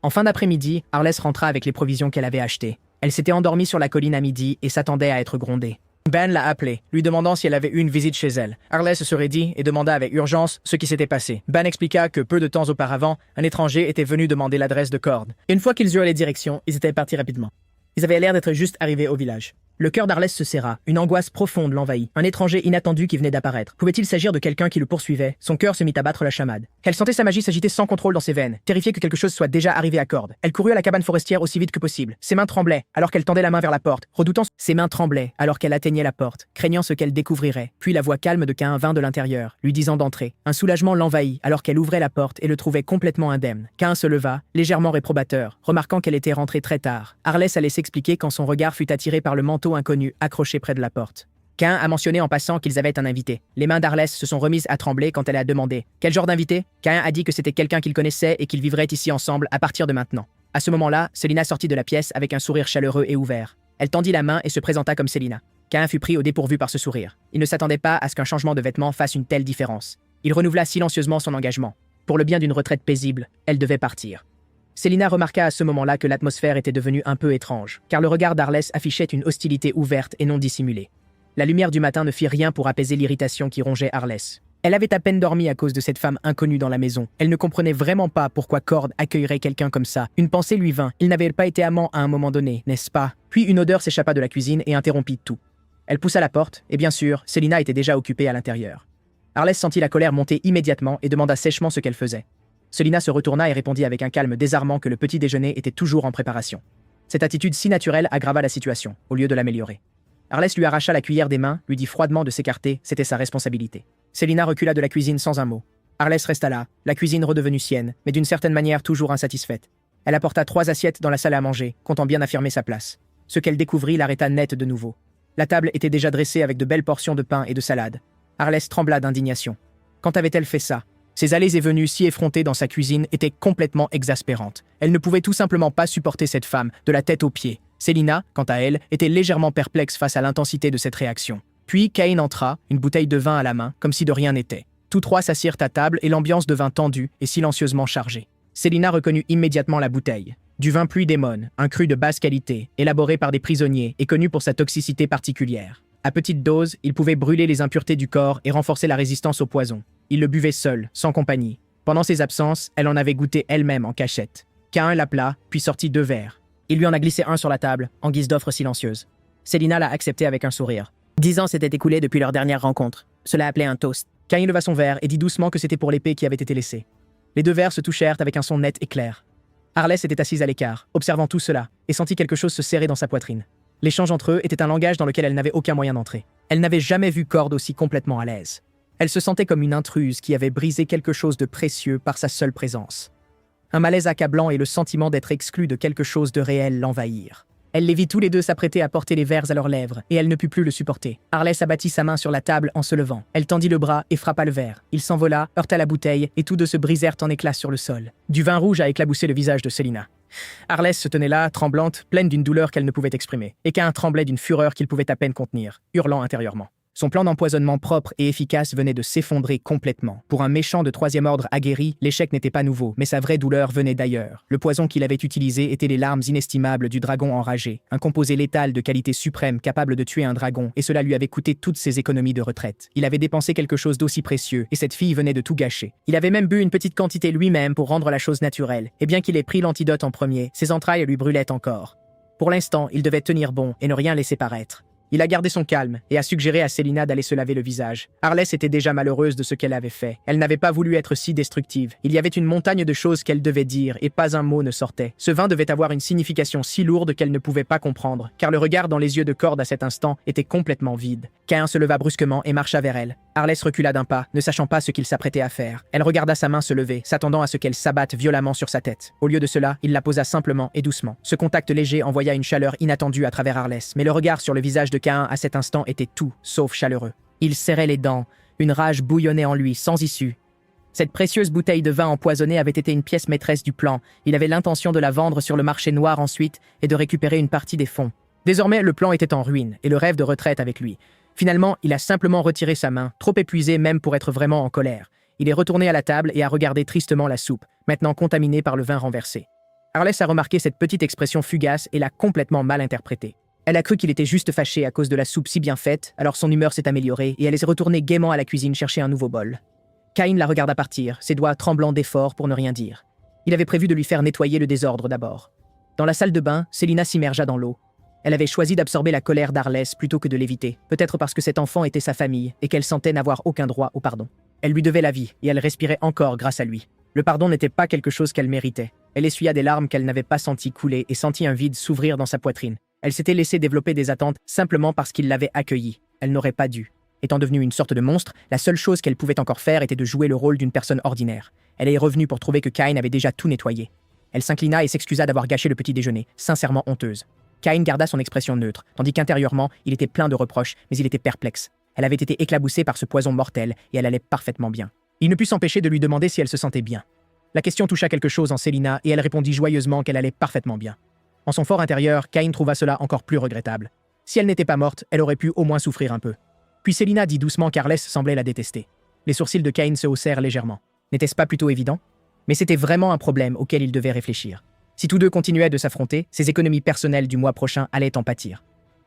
En fin d'après-midi, Arlès rentra avec les provisions qu'elle avait achetées. Elle s'était endormie sur la colline à midi et s'attendait à être grondée. Ben l'a appelée, lui demandant si elle avait eu une visite chez elle. Arlès se raidit et demanda avec urgence ce qui s'était passé. Ben expliqua que peu de temps auparavant, un étranger était venu demander l'adresse de Cord. Une fois qu'ils eurent les directions, ils étaient partis rapidement. Ils avaient l'air d'être juste arrivés au village. Le cœur d'Arlès se serra, une angoisse profonde l'envahit. Un étranger inattendu qui venait d'apparaître. Pouvait-il s'agir de quelqu'un qui le poursuivait? Son cœur se mit à battre la chamade. Elle sentait sa magie s'agiter sans contrôle dans ses veines, terrifiée que quelque chose soit déjà arrivé à Cord. Elle courut à la cabane forestière aussi vite que possible. Ses mains tremblaient alors qu'elle tendait la main vers la porte, redoutant ses mains tremblaient alors qu'elle atteignait la porte, craignant ce qu'elle découvrirait. Puis la voix calme de Cain vint de l'intérieur, lui disant d'entrer. Un soulagement l'envahit alors qu'elle ouvrait la porte et le trouvait complètement indemne. Cain se leva, légèrement réprobateur, remarquant qu'elle était rentrée très tard. Arlès allait s'expliquer quand son regard fut attiré par le manteau inconnu accroché près de la porte. Cain a mentionné en passant qu'ils avaient un invité. Les mains d'Arlès se sont remises à trembler quand elle a demandé « Quel genre d'invité ?» Cain a dit que c'était quelqu'un qu'il connaissait et qu'ils vivraient ici ensemble à partir de maintenant. À ce moment-là, Selina sortit de la pièce avec un sourire chaleureux et ouvert. Elle tendit la main et se présenta comme Selina. Cain fut pris au dépourvu par ce sourire. Il ne s'attendait pas à ce qu'un changement de vêtements fasse une telle différence. Il renouvela silencieusement son engagement. Pour le bien d'une retraite paisible, elle devait partir. Selina remarqua à ce moment-là que l'atmosphère était devenue un peu étrange, car le regard d'Arlès affichait une hostilité ouverte et non dissimulée. La lumière du matin ne fit rien pour apaiser l'irritation qui rongeait Arlès. Elle avait à peine dormi à cause de cette femme inconnue dans la maison. Elle ne comprenait vraiment pas pourquoi Cord accueillerait quelqu'un comme ça. Une pensée lui vint. Il n'avait pas été amant à un moment donné, n'est-ce pas? Puis une odeur s'échappa de la cuisine et interrompit tout. Elle poussa la porte, et bien sûr, Selina était déjà occupée à l'intérieur. Arlès sentit la colère monter immédiatement et demanda sèchement ce qu'elle faisait. Selina se retourna et répondit avec un calme désarmant que le petit déjeuner était toujours en préparation. Cette attitude si naturelle aggrava la situation, au lieu de l'améliorer. Arlès lui arracha la cuillère des mains, lui dit froidement de s'écarter, c'était sa responsabilité. Selina recula de la cuisine sans un mot. Arlès resta là, la cuisine redevenue sienne, mais d'une certaine manière toujours insatisfaite. Elle apporta 3 assiettes dans la salle à manger, comptant bien affirmer sa place. Ce qu'elle découvrit l'arrêta net de nouveau. La table était déjà dressée avec de belles portions de pain et de salade. Arlès trembla d'indignation. Quand avait-elle fait ça? Ses allées et venues si effrontées dans sa cuisine étaient complètement exaspérantes. Elle ne pouvait tout simplement pas supporter cette femme, de la tête aux pieds. Selina, quant à elle, était légèrement perplexe face à l'intensité de cette réaction. Puis Cain entra, une bouteille de vin à la main, comme si de rien n'était. Tous 3 s'assirent à table et l'ambiance devint tendue et silencieusement chargée. Selina reconnut immédiatement la bouteille. Du vin pluie d'Émone, un cru de basse qualité, élaboré par des prisonniers et connu pour sa toxicité particulière. À petite dose, il pouvait brûler les impuretés du corps et renforcer la résistance au poison. Il le buvait seul, sans compagnie. Pendant ses absences, elle en avait goûté elle-même en cachette. Cain l'appela, puis sortit 2 verres. Il lui en a glissé un sur la table, en guise d'offre silencieuse. Selina l'a accepté avec un sourire. 10 ans s'étaient écoulés depuis leur dernière rencontre. Cela appelait un toast. Cain leva son verre et dit doucement que c'était pour l'épée qui avait été laissée. Les 2 verres se touchèrent avec un son net et clair. Arlès était assise à l'écart, observant tout cela, et sentit quelque chose se serrer dans sa poitrine. L'échange entre eux était un langage dans lequel elle n'avait aucun moyen d'entrer. Elle n'avait jamais vu Cord aussi complètement à l'aise. Elle se sentait comme une intruse qui avait brisé quelque chose de précieux par sa seule présence. Un malaise accablant et le sentiment d'être exclue de quelque chose de réel l'envahirent. Elle les vit tous les deux s'apprêter à porter les verres à leurs lèvres, et elle ne put plus le supporter. Arlès abattit sa main sur la table en se levant. Elle tendit le bras et frappa le verre. Il s'envola, heurta la bouteille, et tous deux se brisèrent en éclats sur le sol. Du vin rouge a éclaboussé le visage de Célina. Arlès se tenait là, tremblante, pleine d'une douleur qu'elle ne pouvait exprimer, et Cain tremblait d'une fureur qu'il pouvait à peine contenir, hurlant intérieurement. Son plan d'empoisonnement propre et efficace venait de s'effondrer complètement. Pour un méchant de troisième ordre aguerri, l'échec n'était pas nouveau, mais sa vraie douleur venait d'ailleurs. Le poison qu'il avait utilisé était les larmes inestimables du dragon enragé, un composé létal de qualité suprême capable de tuer un dragon, et cela lui avait coûté toutes ses économies de retraite. Il avait dépensé quelque chose d'aussi précieux, et cette fille venait de tout gâcher. Il avait même bu une petite quantité lui-même pour rendre la chose naturelle, et bien qu'il ait pris l'antidote en premier, ses entrailles lui brûlaient encore. Pour l'instant, il devait tenir bon et ne rien laisser paraître. Il a gardé son calme et a suggéré à Célina d'aller se laver le visage. Arlès était déjà malheureuse de ce qu'elle avait fait. Elle n'avait pas voulu être si destructive. Il y avait une montagne de choses qu'elle devait dire et pas un mot ne sortait. Ce vin devait avoir une signification si lourde qu'elle ne pouvait pas comprendre, car le regard dans les yeux de Cord à cet instant était complètement vide. Cain se leva brusquement et marcha vers elle. Arlès recula d'un pas, ne sachant pas ce qu'il s'apprêtait à faire. Elle regarda sa main se lever, s'attendant à ce qu'elle s'abatte violemment sur sa tête. Au lieu de cela, il la posa simplement et doucement. Ce contact léger envoya une chaleur inattendue à travers Arlès, mais le regard sur le visage de Cain à cet instant était tout sauf chaleureux. Il serrait les dents, une rage bouillonnait en lui, sans issue. Cette précieuse bouteille de vin empoisonné avait été une pièce maîtresse du plan. Il avait l'intention de la vendre sur le marché noir ensuite et de récupérer une partie des fonds. Désormais, le plan était en ruine et le rêve de retraite avec lui. Finalement, il a simplement retiré sa main, trop épuisé même pour être vraiment en colère. Il est retourné à la table et a regardé tristement la soupe, maintenant contaminée par le vin renversé. Arlès a remarqué cette petite expression fugace et l'a complètement mal interprétée. Elle a cru qu'il était juste fâché à cause de la soupe si bien faite, alors son humeur s'est améliorée et elle est retournée gaiement à la cuisine chercher un nouveau bol. Cain la regarda partir, ses doigts tremblants d'effort pour ne rien dire. Il avait prévu de lui faire nettoyer le désordre d'abord. Dans la salle de bain, Célina s'immergea dans l'eau. Elle avait choisi d'absorber la colère d'Arlès plutôt que de l'éviter, peut-être parce que cet enfant était sa famille et qu'elle sentait n'avoir aucun droit au pardon. Elle lui devait la vie et elle respirait encore grâce à lui. Le pardon n'était pas quelque chose qu'elle méritait. Elle essuya des larmes qu'elle n'avait pas senties couler et sentit un vide s'ouvrir dans sa poitrine. Elle s'était laissé développer des attentes simplement parce qu'il l'avait accueillie. Elle n'aurait pas dû. Étant devenue une sorte de monstre, la seule chose qu'elle pouvait encore faire était de jouer le rôle d'une personne ordinaire. Elle est revenue pour trouver que Cain avait déjà tout nettoyé. Elle s'inclina et s'excusa d'avoir gâché le petit déjeuner, sincèrement honteuse. Cain garda son expression neutre, tandis qu'intérieurement, il était plein de reproches, mais il était perplexe. Elle avait été éclaboussée par ce poison mortel et elle allait parfaitement bien. Il ne put s'empêcher de lui demander si elle se sentait bien. La question toucha quelque chose en Célina et elle répondit joyeusement qu'elle allait parfaitement bien. En son fort intérieur, Cain trouva cela encore plus regrettable. Si elle n'était pas morte, elle aurait pu au moins souffrir un peu. Puis Célina dit doucement qu'Arlès semblait la détester. Les sourcils de Cain se haussèrent légèrement. N'était-ce pas plutôt évident? Mais c'était vraiment un problème auquel il devait réfléchir. Si tous deux continuaient de s'affronter, ses économies personnelles du mois prochain allaient en pâtir.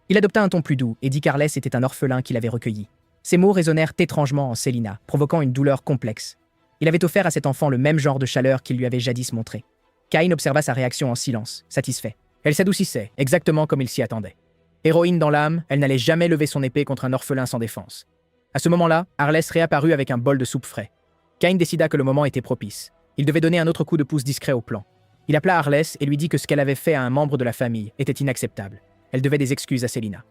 Il adopta un ton plus doux et dit qu'Arlès était un orphelin qu'il avait recueilli. Ces mots résonnèrent étrangement en Célina, provoquant une douleur complexe. Il avait offert à cet enfant le même genre de chaleur qu'il lui avait jadis montré. Cain observa sa réaction en silence, satisfait. Elle s'adoucissait, exactement comme il s'y attendait. Héroïne dans l'âme, elle n'allait jamais lever son épée contre un orphelin sans défense. À ce moment-là, Arlès réapparut avec un bol de soupe frais. Cain décida que le moment était propice. Il devait donner un autre coup de pouce discret au plan. Il appela Arlès et lui dit que ce qu'elle avait fait à un membre de la famille était inacceptable. Elle devait des excuses à Célina.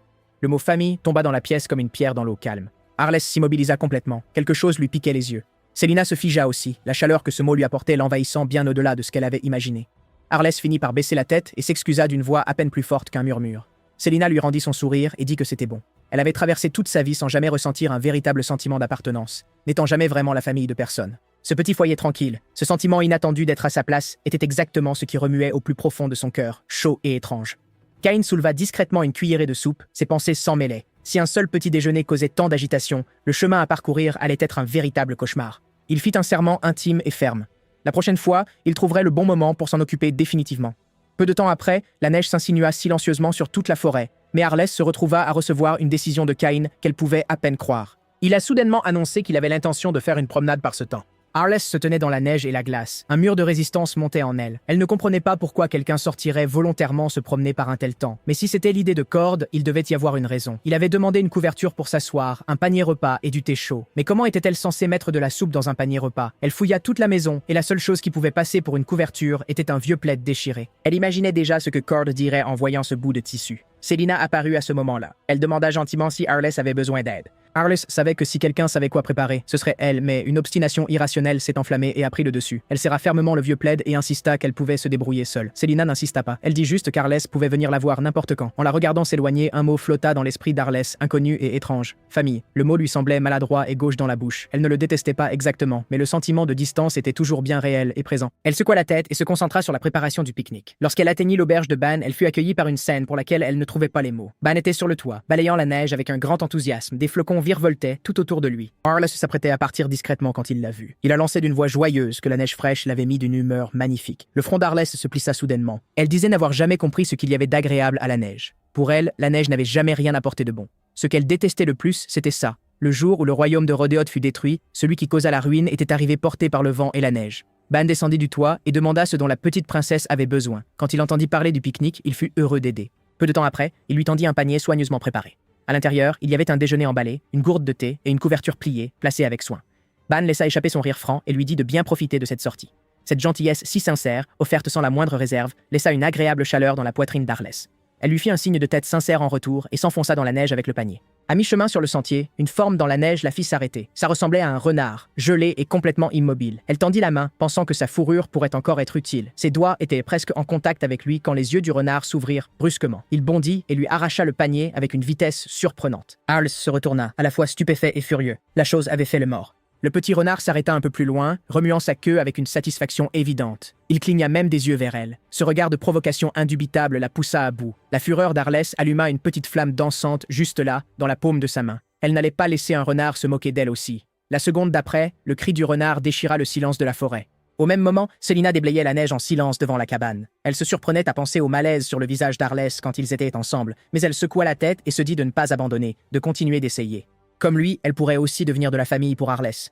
Le mot « famille » tomba dans la pièce comme une pierre dans l'eau calme. Arlès s'immobilisa complètement. Quelque chose lui piquait les yeux. Célina se figea aussi, la chaleur que ce mot lui apportait l'envahissant bien au-delà de ce qu'elle avait imaginé. Arlès finit par baisser la tête et s'excusa d'une voix à peine plus forte qu'un murmure. Célina lui rendit son sourire et dit que c'était bon. Elle avait traversé toute sa vie sans jamais ressentir un véritable sentiment d'appartenance, n'étant jamais vraiment la famille de personne. Ce petit foyer tranquille, ce sentiment inattendu d'être à sa place, était exactement ce qui remuait au plus profond de son cœur, chaud et étrange. Cain souleva discrètement une cuillerée de soupe, ses pensées s'en mêlaient. Si un seul petit déjeuner causait tant d'agitation, le chemin à parcourir allait être un véritable cauchemar. Il fit un serment intime et ferme. La prochaine fois, il trouverait le bon moment pour s'en occuper définitivement. Peu de temps après, la neige s'insinua silencieusement sur toute la forêt, mais Arlès se retrouva à recevoir une décision de Cain qu'elle pouvait à peine croire. Il a soudainement annoncé qu'il avait l'intention de faire une promenade par ce temps. Arless se tenait dans la neige et la glace. Un mur de résistance montait en elle. Elle ne comprenait pas pourquoi quelqu'un sortirait volontairement se promener par un tel temps. Mais si c'était l'idée de Cord, il devait y avoir une raison. Il avait demandé une couverture pour s'asseoir, un panier repas et du thé chaud. Mais comment était-elle censée mettre de la soupe dans un panier repas? Elle fouilla toute la maison, et la seule chose qui pouvait passer pour une couverture était un vieux plaid déchiré. Elle imaginait déjà ce que Cord dirait en voyant ce bout de tissu. Selina apparut à ce moment-là. Elle demanda gentiment si Arless avait besoin d'aide. Arless savait que si quelqu'un savait quoi préparer, ce serait elle, mais une obstination irrationnelle s'est enflammée et a pris le dessus. Elle serra fermement le vieux plaid et insista qu'elle pouvait se débrouiller seule. Selina n'insista pas. Elle dit juste qu'Arless pouvait venir la voir n'importe quand. En la regardant s'éloigner, un mot flotta dans l'esprit d'Arless, inconnu et étrange. Famille. Le mot lui semblait maladroit et gauche dans la bouche. Elle ne le détestait pas exactement, mais le sentiment de distance était toujours bien réel et présent. Elle secoua la tête et se concentra sur la préparation du pique-nique. Lorsqu'elle atteignit l'auberge de Ban, elle fut accueillie par une scène pour laquelle elle ne trouvait pas les mots. Ban était sur le toit, balayant la neige avec un grand enthousiasme. Des flocons virevoltaient tout autour de lui. Arless s'apprêtait à partir discrètement quand il l'a vu. Il a lancé d'une voix joyeuse que la neige fraîche l'avait mis d'une humeur magnifique. Le front d'Arless se plissa soudainement. Elle disait n'avoir jamais compris ce qu'il y avait d'agréable à la neige. Pour elle, la neige n'avait jamais rien apporté de bon. Ce qu'elle détestait le plus, c'était ça. Le jour où le royaume de Rodéoth fut détruit, celui qui causa la ruine était arrivé porté par le vent et la neige. Ban descendit du toit et demanda ce dont la petite princesse avait besoin. Quand il entendit parler du pique-nique, il fut heureux d'aider. Peu de temps après, il lui tendit un panier soigneusement préparé. À l'intérieur, il y avait un déjeuner emballé, une gourde de thé et une couverture pliée, placée avec soin. Ban laissa échapper son rire franc et lui dit de bien profiter de cette sortie. Cette gentillesse si sincère, offerte sans la moindre réserve, laissa une agréable chaleur dans la poitrine d'Arless. Elle lui fit un signe de tête sincère en retour et s'enfonça dans la neige avec le panier. À mi-chemin sur le sentier, une forme dans la neige la fit s'arrêter. Ça ressemblait à un renard, gelé et complètement immobile. Elle tendit la main, pensant que sa fourrure pourrait encore être utile. Ses doigts étaient presque en contact avec lui quand les yeux du renard s'ouvrirent brusquement. Il bondit et lui arracha le panier avec une vitesse surprenante. Arless se retourna, à la fois stupéfait et furieux. La chose avait fait le mort. Le petit renard s'arrêta un peu plus loin, remuant sa queue avec une satisfaction évidente. Il cligna même des yeux vers elle. Ce regard de provocation indubitable la poussa à bout. La fureur d'Arless alluma une petite flamme dansante juste là, dans la paume de sa main. Elle n'allait pas laisser un renard se moquer d'elle aussi. La seconde d'après, le cri du renard déchira le silence de la forêt. Au même moment, Selina déblayait la neige en silence devant la cabane. Elle se surprenait à penser au malaise sur le visage d'Arless quand ils étaient ensemble, mais elle secoua la tête et se dit de ne pas abandonner, de continuer d'essayer. Comme lui, elle pourrait aussi devenir de la famille pour Arless.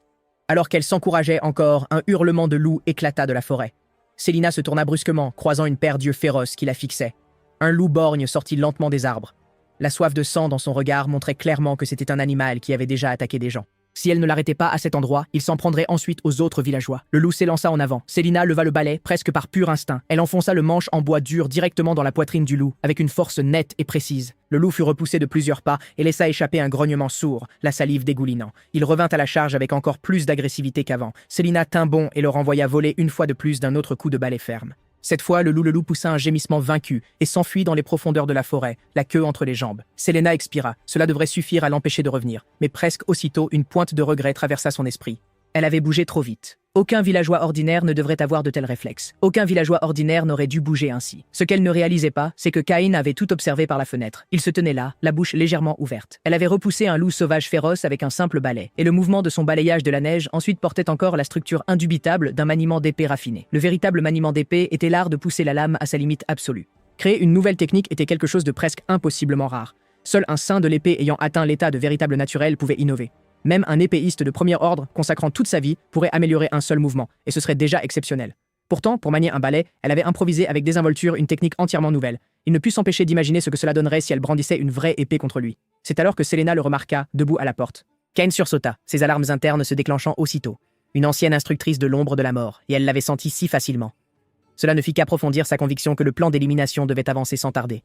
Alors qu'elle s'encourageait encore, un hurlement de loup éclata de la forêt. Selina se tourna brusquement, croisant une paire d'yeux féroces qui la fixaient. Un loup borgne sortit lentement des arbres. La soif de sang dans son regard montrait clairement que c'était un animal qui avait déjà attaqué des gens. Si elle ne l'arrêtait pas à cet endroit, il s'en prendrait ensuite aux autres villageois. Le loup s'élança en avant. Selina leva le balai, presque par pur instinct. Elle enfonça le manche en bois dur directement dans la poitrine du loup, avec une force nette et précise. Le loup fut repoussé de plusieurs pas et laissa échapper un grognement sourd, la salive dégoulinant. Il revint à la charge avec encore plus d'agressivité qu'avant. Selina tint bon et le renvoya voler une fois de plus d'un autre coup de balai ferme. Cette fois, le loup poussa un gémissement vaincu et s'enfuit dans les profondeurs de la forêt, la queue entre les jambes. Selena expira. Cela devrait suffire à l'empêcher de revenir. Mais presque aussitôt, une pointe de regret traversa son esprit. Elle avait bougé trop vite. Aucun villageois ordinaire ne devrait avoir de tels réflexes. Aucun villageois ordinaire n'aurait dû bouger ainsi. Ce qu'elle ne réalisait pas, c'est que Cain avait tout observé par la fenêtre. Il se tenait là, la bouche légèrement ouverte. Elle avait repoussé un loup sauvage féroce avec un simple balai. Et le mouvement de son balayage de la neige ensuite portait encore la structure indubitable d'un maniement d'épée raffiné. Le véritable maniement d'épée était l'art de pousser la lame à sa limite absolue. Créer une nouvelle technique était quelque chose de presque impossiblement rare. Seul un saint de l'épée ayant atteint l'état de véritable naturel pouvait innover. Même un épéiste de premier ordre, consacrant toute sa vie, pourrait améliorer un seul mouvement, et ce serait déjà exceptionnel. Pourtant, pour manier un balai, elle avait improvisé avec désinvolture une technique entièrement nouvelle. Il ne put s'empêcher d'imaginer ce que cela donnerait si elle brandissait une vraie épée contre lui. C'est alors que Selena le remarqua, debout à la porte. Cain sursauta, ses alarmes internes se déclenchant aussitôt. Une ancienne instructrice de l'ombre de la mort, et elle l'avait senti si facilement. Cela ne fit qu'approfondir sa conviction que le plan d'élimination devait avancer sans tarder.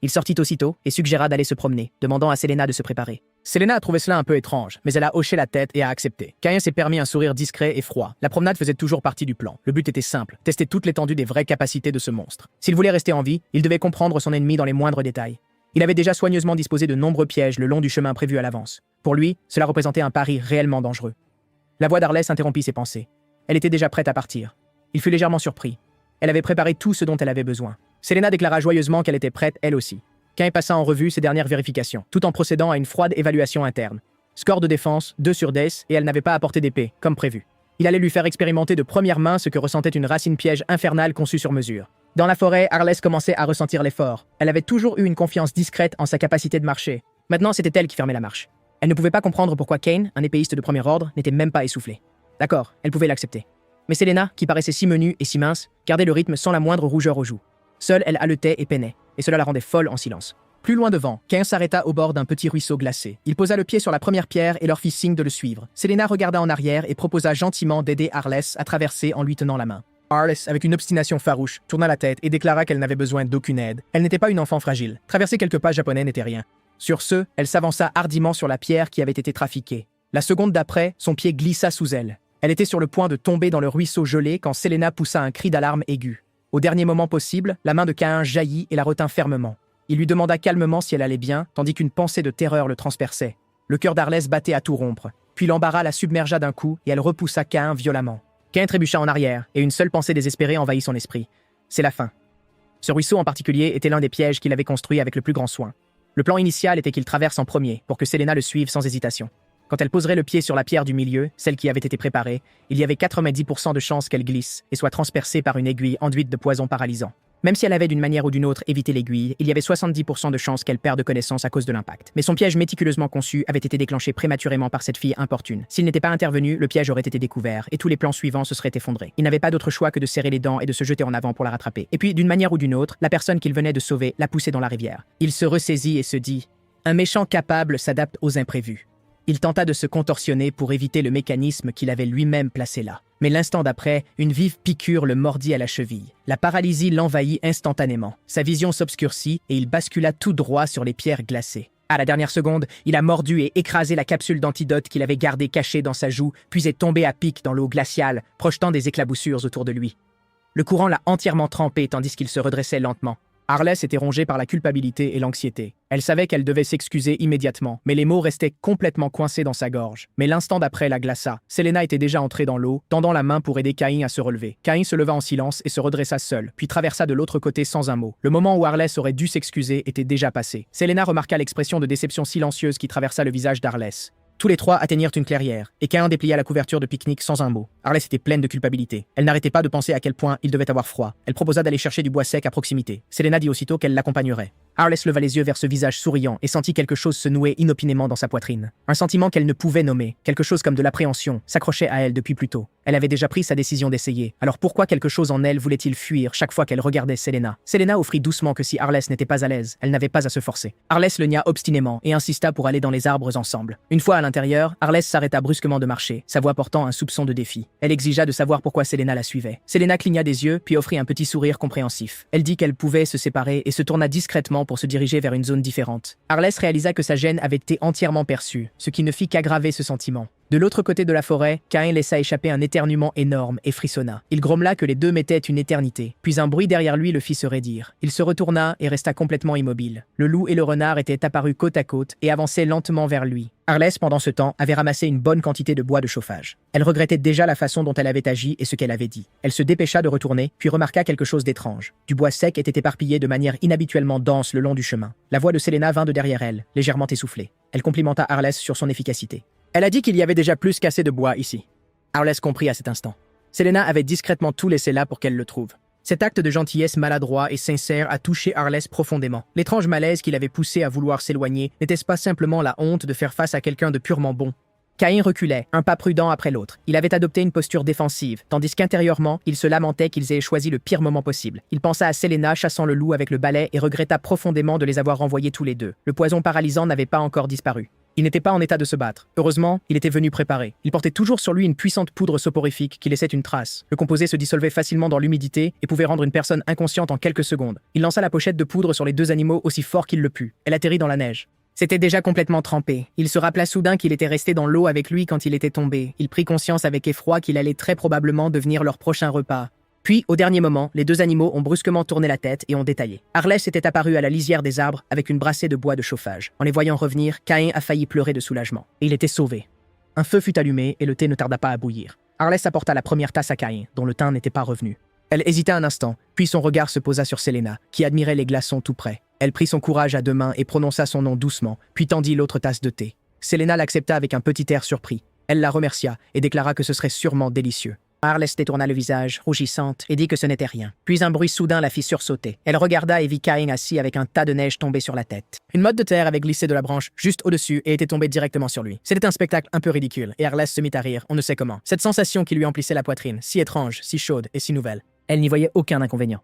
Il sortit aussitôt et suggéra d'aller se promener, demandant à Selena de se préparer. Selena a trouvé cela un peu étrange, mais elle a hoché la tête et a accepté. Cain s'est permis un sourire discret et froid. La promenade faisait toujours partie du plan. Le but était simple, tester toute l'étendue des vraies capacités de ce monstre. S'il voulait rester en vie, il devait comprendre son ennemi dans les moindres détails. Il avait déjà soigneusement disposé de nombreux pièges le long du chemin prévu à l'avance. Pour lui, cela représentait un pari réellement dangereux. La voix d'Arless interrompit ses pensées. Elle était déjà prête à partir. Il fut légèrement surpris. Elle avait préparé tout ce dont elle avait besoin. Selena déclara joyeusement qu'elle était prête, elle aussi. Cain passa en revue ses dernières vérifications, tout en procédant à une froide évaluation interne. Score de défense, 2 sur 10, et elle n'avait pas apporté d'épée, comme prévu. Il allait lui faire expérimenter de première main ce que ressentait une racine piège infernale conçue sur mesure. Dans la forêt, Arless commençait à ressentir l'effort. Elle avait toujours eu une confiance discrète en sa capacité de marcher. Maintenant, c'était elle qui fermait la marche. Elle ne pouvait pas comprendre pourquoi Cain, un épéiste de premier ordre, n'était même pas essoufflé. D'accord, elle pouvait l'accepter. Mais Selena, qui paraissait si menue et si mince, gardait le rythme sans la moindre rougeur aux joues. Seule, elle haletait et peinait, et cela la rendait folle en silence. Plus loin devant, Cain s'arrêta au bord d'un petit ruisseau glacé. Il posa le pied sur la première pierre et leur fit signe de le suivre. Selena regarda en arrière et proposa gentiment d'aider Arlès à traverser en lui tenant la main. Arlès, avec une obstination farouche, tourna la tête et déclara qu'elle n'avait besoin d'aucune aide. Elle n'était pas une enfant fragile. Traverser quelques pas japonais n'était rien. Sur ce, elle s'avança hardiment sur la pierre qui avait été trafiquée. La seconde d'après, son pied glissa sous elle. Elle était sur le point de tomber dans le ruisseau gelé quand Selena poussa un cri d'alarme aigu. Au dernier moment possible, la main de Cain jaillit et la retint fermement. Il lui demanda calmement si elle allait bien, tandis qu'une pensée de terreur le transperçait. Le cœur d'Arlès battait à tout rompre. Puis l'embarras la submergea d'un coup et elle repoussa Cain violemment. Cain trébucha en arrière, et une seule pensée désespérée envahit son esprit. C'est la fin. Ce ruisseau en particulier était l'un des pièges qu'il avait construit avec le plus grand soin. Le plan initial était qu'il traverse en premier, pour que Selena le suive sans hésitation. Quand elle poserait le pied sur la pierre du milieu, celle qui avait été préparée, il y avait 90% de chances qu'elle glisse et soit transpercée par une aiguille enduite de poison paralysant. Même si elle avait d'une manière ou d'une autre évité l'aiguille, il y avait 70% de chances qu'elle perde connaissance à cause de l'impact. Mais son piège méticuleusement conçu avait été déclenché prématurément par cette fille importune. S'il n'était pas intervenu, le piège aurait été découvert et tous les plans suivants se seraient effondrés. Il n'avait pas d'autre choix que de serrer les dents et de se jeter en avant pour la rattraper. Et puis, d'une manière ou d'une autre, la personne qu'il venait de sauver la poussait dans la rivière. Il se ressaisit et se dit « Un méchant capable s'adapte aux imprévus ». Il tenta de se contorsionner pour éviter le mécanisme qu'il avait lui-même placé là. Mais l'instant d'après, une vive piqûre le mordit à la cheville. La paralysie l'envahit instantanément. Sa vision s'obscurcit et il bascula tout droit sur les pierres glacées. À la dernière seconde, il a mordu et écrasé la capsule d'antidote qu'il avait gardée cachée dans sa joue, puis est tombé à pic dans l'eau glaciale, projetant des éclaboussures autour de lui. Le courant l'a entièrement trempé tandis qu'il se redressait lentement. Arlès était rongée par la culpabilité et l'anxiété. Elle savait qu'elle devait s'excuser immédiatement, mais les mots restaient complètement coincés dans sa gorge. Mais l'instant d'après la glaça. Selena était déjà entrée dans l'eau, tendant la main pour aider Cain à se relever. Cain se leva en silence et se redressa seul, puis traversa de l'autre côté sans un mot. Le moment où Arlès aurait dû s'excuser était déjà passé. Selena remarqua l'expression de déception silencieuse qui traversa le visage d'Arlès. Tous les trois atteignirent une clairière, et Cain déplia la couverture de pique-nique sans un mot. Arlès était pleine de culpabilité. Elle n'arrêtait pas de penser à quel point il devait avoir froid. Elle proposa d'aller chercher du bois sec à proximité. Selena dit aussitôt qu'elle l'accompagnerait. Arlès leva les yeux vers ce visage souriant et sentit quelque chose se nouer inopinément dans sa poitrine. Un sentiment qu'elle ne pouvait nommer, quelque chose comme de l'appréhension, s'accrochait à elle depuis plus tôt. Elle avait déjà pris sa décision d'essayer. Alors pourquoi quelque chose en elle voulait-il fuir chaque fois qu'elle regardait Selena? Selena offrit doucement que si Arlès n'était pas à l'aise, elle n'avait pas à se forcer. Arlès le nia obstinément et insista pour aller dans les arbres ensemble. Une fois à l'intérieur, Arlès s'arrêta brusquement de marcher, sa voix portant un soupçon de défi. Elle exigea de savoir pourquoi Selena la suivait. Selena cligna des yeux, puis offrit un petit sourire compréhensif. Elle dit qu'elle pouvait se séparer et se tourna discrètement pour se diriger vers une zone différente. Arlès réalisa que sa gêne avait été entièrement perçue, ce qui ne fit qu'aggraver ce sentiment. De l'autre côté de la forêt, Cain laissa échapper un éternuement énorme et frissonna. Il grommela que les deux mettaient une éternité, puis un bruit derrière lui le fit se raidir. Il se retourna et resta complètement immobile. Le loup et le renard étaient apparus côte à côte et avançaient lentement vers lui. Arlès, pendant ce temps, avait ramassé une bonne quantité de bois de chauffage. Elle regrettait déjà la façon dont elle avait agi et ce qu'elle avait dit. Elle se dépêcha de retourner, puis remarqua quelque chose d'étrange. Du bois sec était éparpillé de manière inhabituellement dense le long du chemin. La voix de Selena vint de derrière elle, légèrement essoufflée. Elle complimenta Arlès sur son efficacité. Elle a dit qu'il y avait déjà plus qu'assez de bois ici. Arlès comprit à cet instant. Selena avait discrètement tout laissé là pour qu'elle le trouve. Cet acte de gentillesse maladroit et sincère a touché Arlès profondément. L'étrange malaise qui l'avait poussé à vouloir s'éloigner n'était-ce pas simplement la honte de faire face à quelqu'un de purement bon? Cain reculait, un pas prudent après l'autre. Il avait adopté une posture défensive, tandis qu'intérieurement, il se lamentait qu'ils aient choisi le pire moment possible. Il pensa à Selena chassant le loup avec le balai et regretta profondément de les avoir renvoyés tous les deux. Le poison paralysant n'avait pas encore disparu. Il n'était pas en état de se battre. Heureusement, il était venu préparé. Il portait toujours sur lui une puissante poudre soporifique qui laissait une trace. Le composé se dissolvait facilement dans l'humidité et pouvait rendre une personne inconsciente en quelques secondes. Il lança la pochette de poudre sur les deux animaux aussi fort qu'il le put. Elle atterrit dans la neige. C'était déjà complètement trempé. Il se rappela soudain qu'il était resté dans l'eau avec lui quand il était tombé. Il prit conscience avec effroi qu'il allait très probablement devenir leur prochain repas. Puis, au dernier moment, les deux animaux ont brusquement tourné la tête et ont détaillé. Arlès était apparu à la lisière des arbres avec une brassée de bois de chauffage. En les voyant revenir, Cain a failli pleurer de soulagement. Et il était sauvé. Un feu fut allumé et le thé ne tarda pas à bouillir. Arlès apporta la première tasse à Cain, dont le teint n'était pas revenu. Elle hésita un instant, puis son regard se posa sur Selena, qui admirait les glaçons tout près. Elle prit son courage à deux mains et prononça son nom doucement, puis tendit l'autre tasse de thé. Selena l'accepta avec un petit air surpris. Elle la remercia et déclara que ce serait sûrement délicieux. Arlès détourna le visage, rougissante, et dit que ce n'était rien. Puis un bruit soudain la fit sursauter. Elle regarda et vit Cain assis avec un tas de neige tombé sur la tête. Une motte de terre avait glissé de la branche juste au-dessus et était tombée directement sur lui. C'était un spectacle un peu ridicule, et Arlès se mit à rire, on ne sait comment. Cette sensation qui lui emplissait la poitrine, si étrange, si chaude et si nouvelle. Elle n'y voyait aucun inconvénient.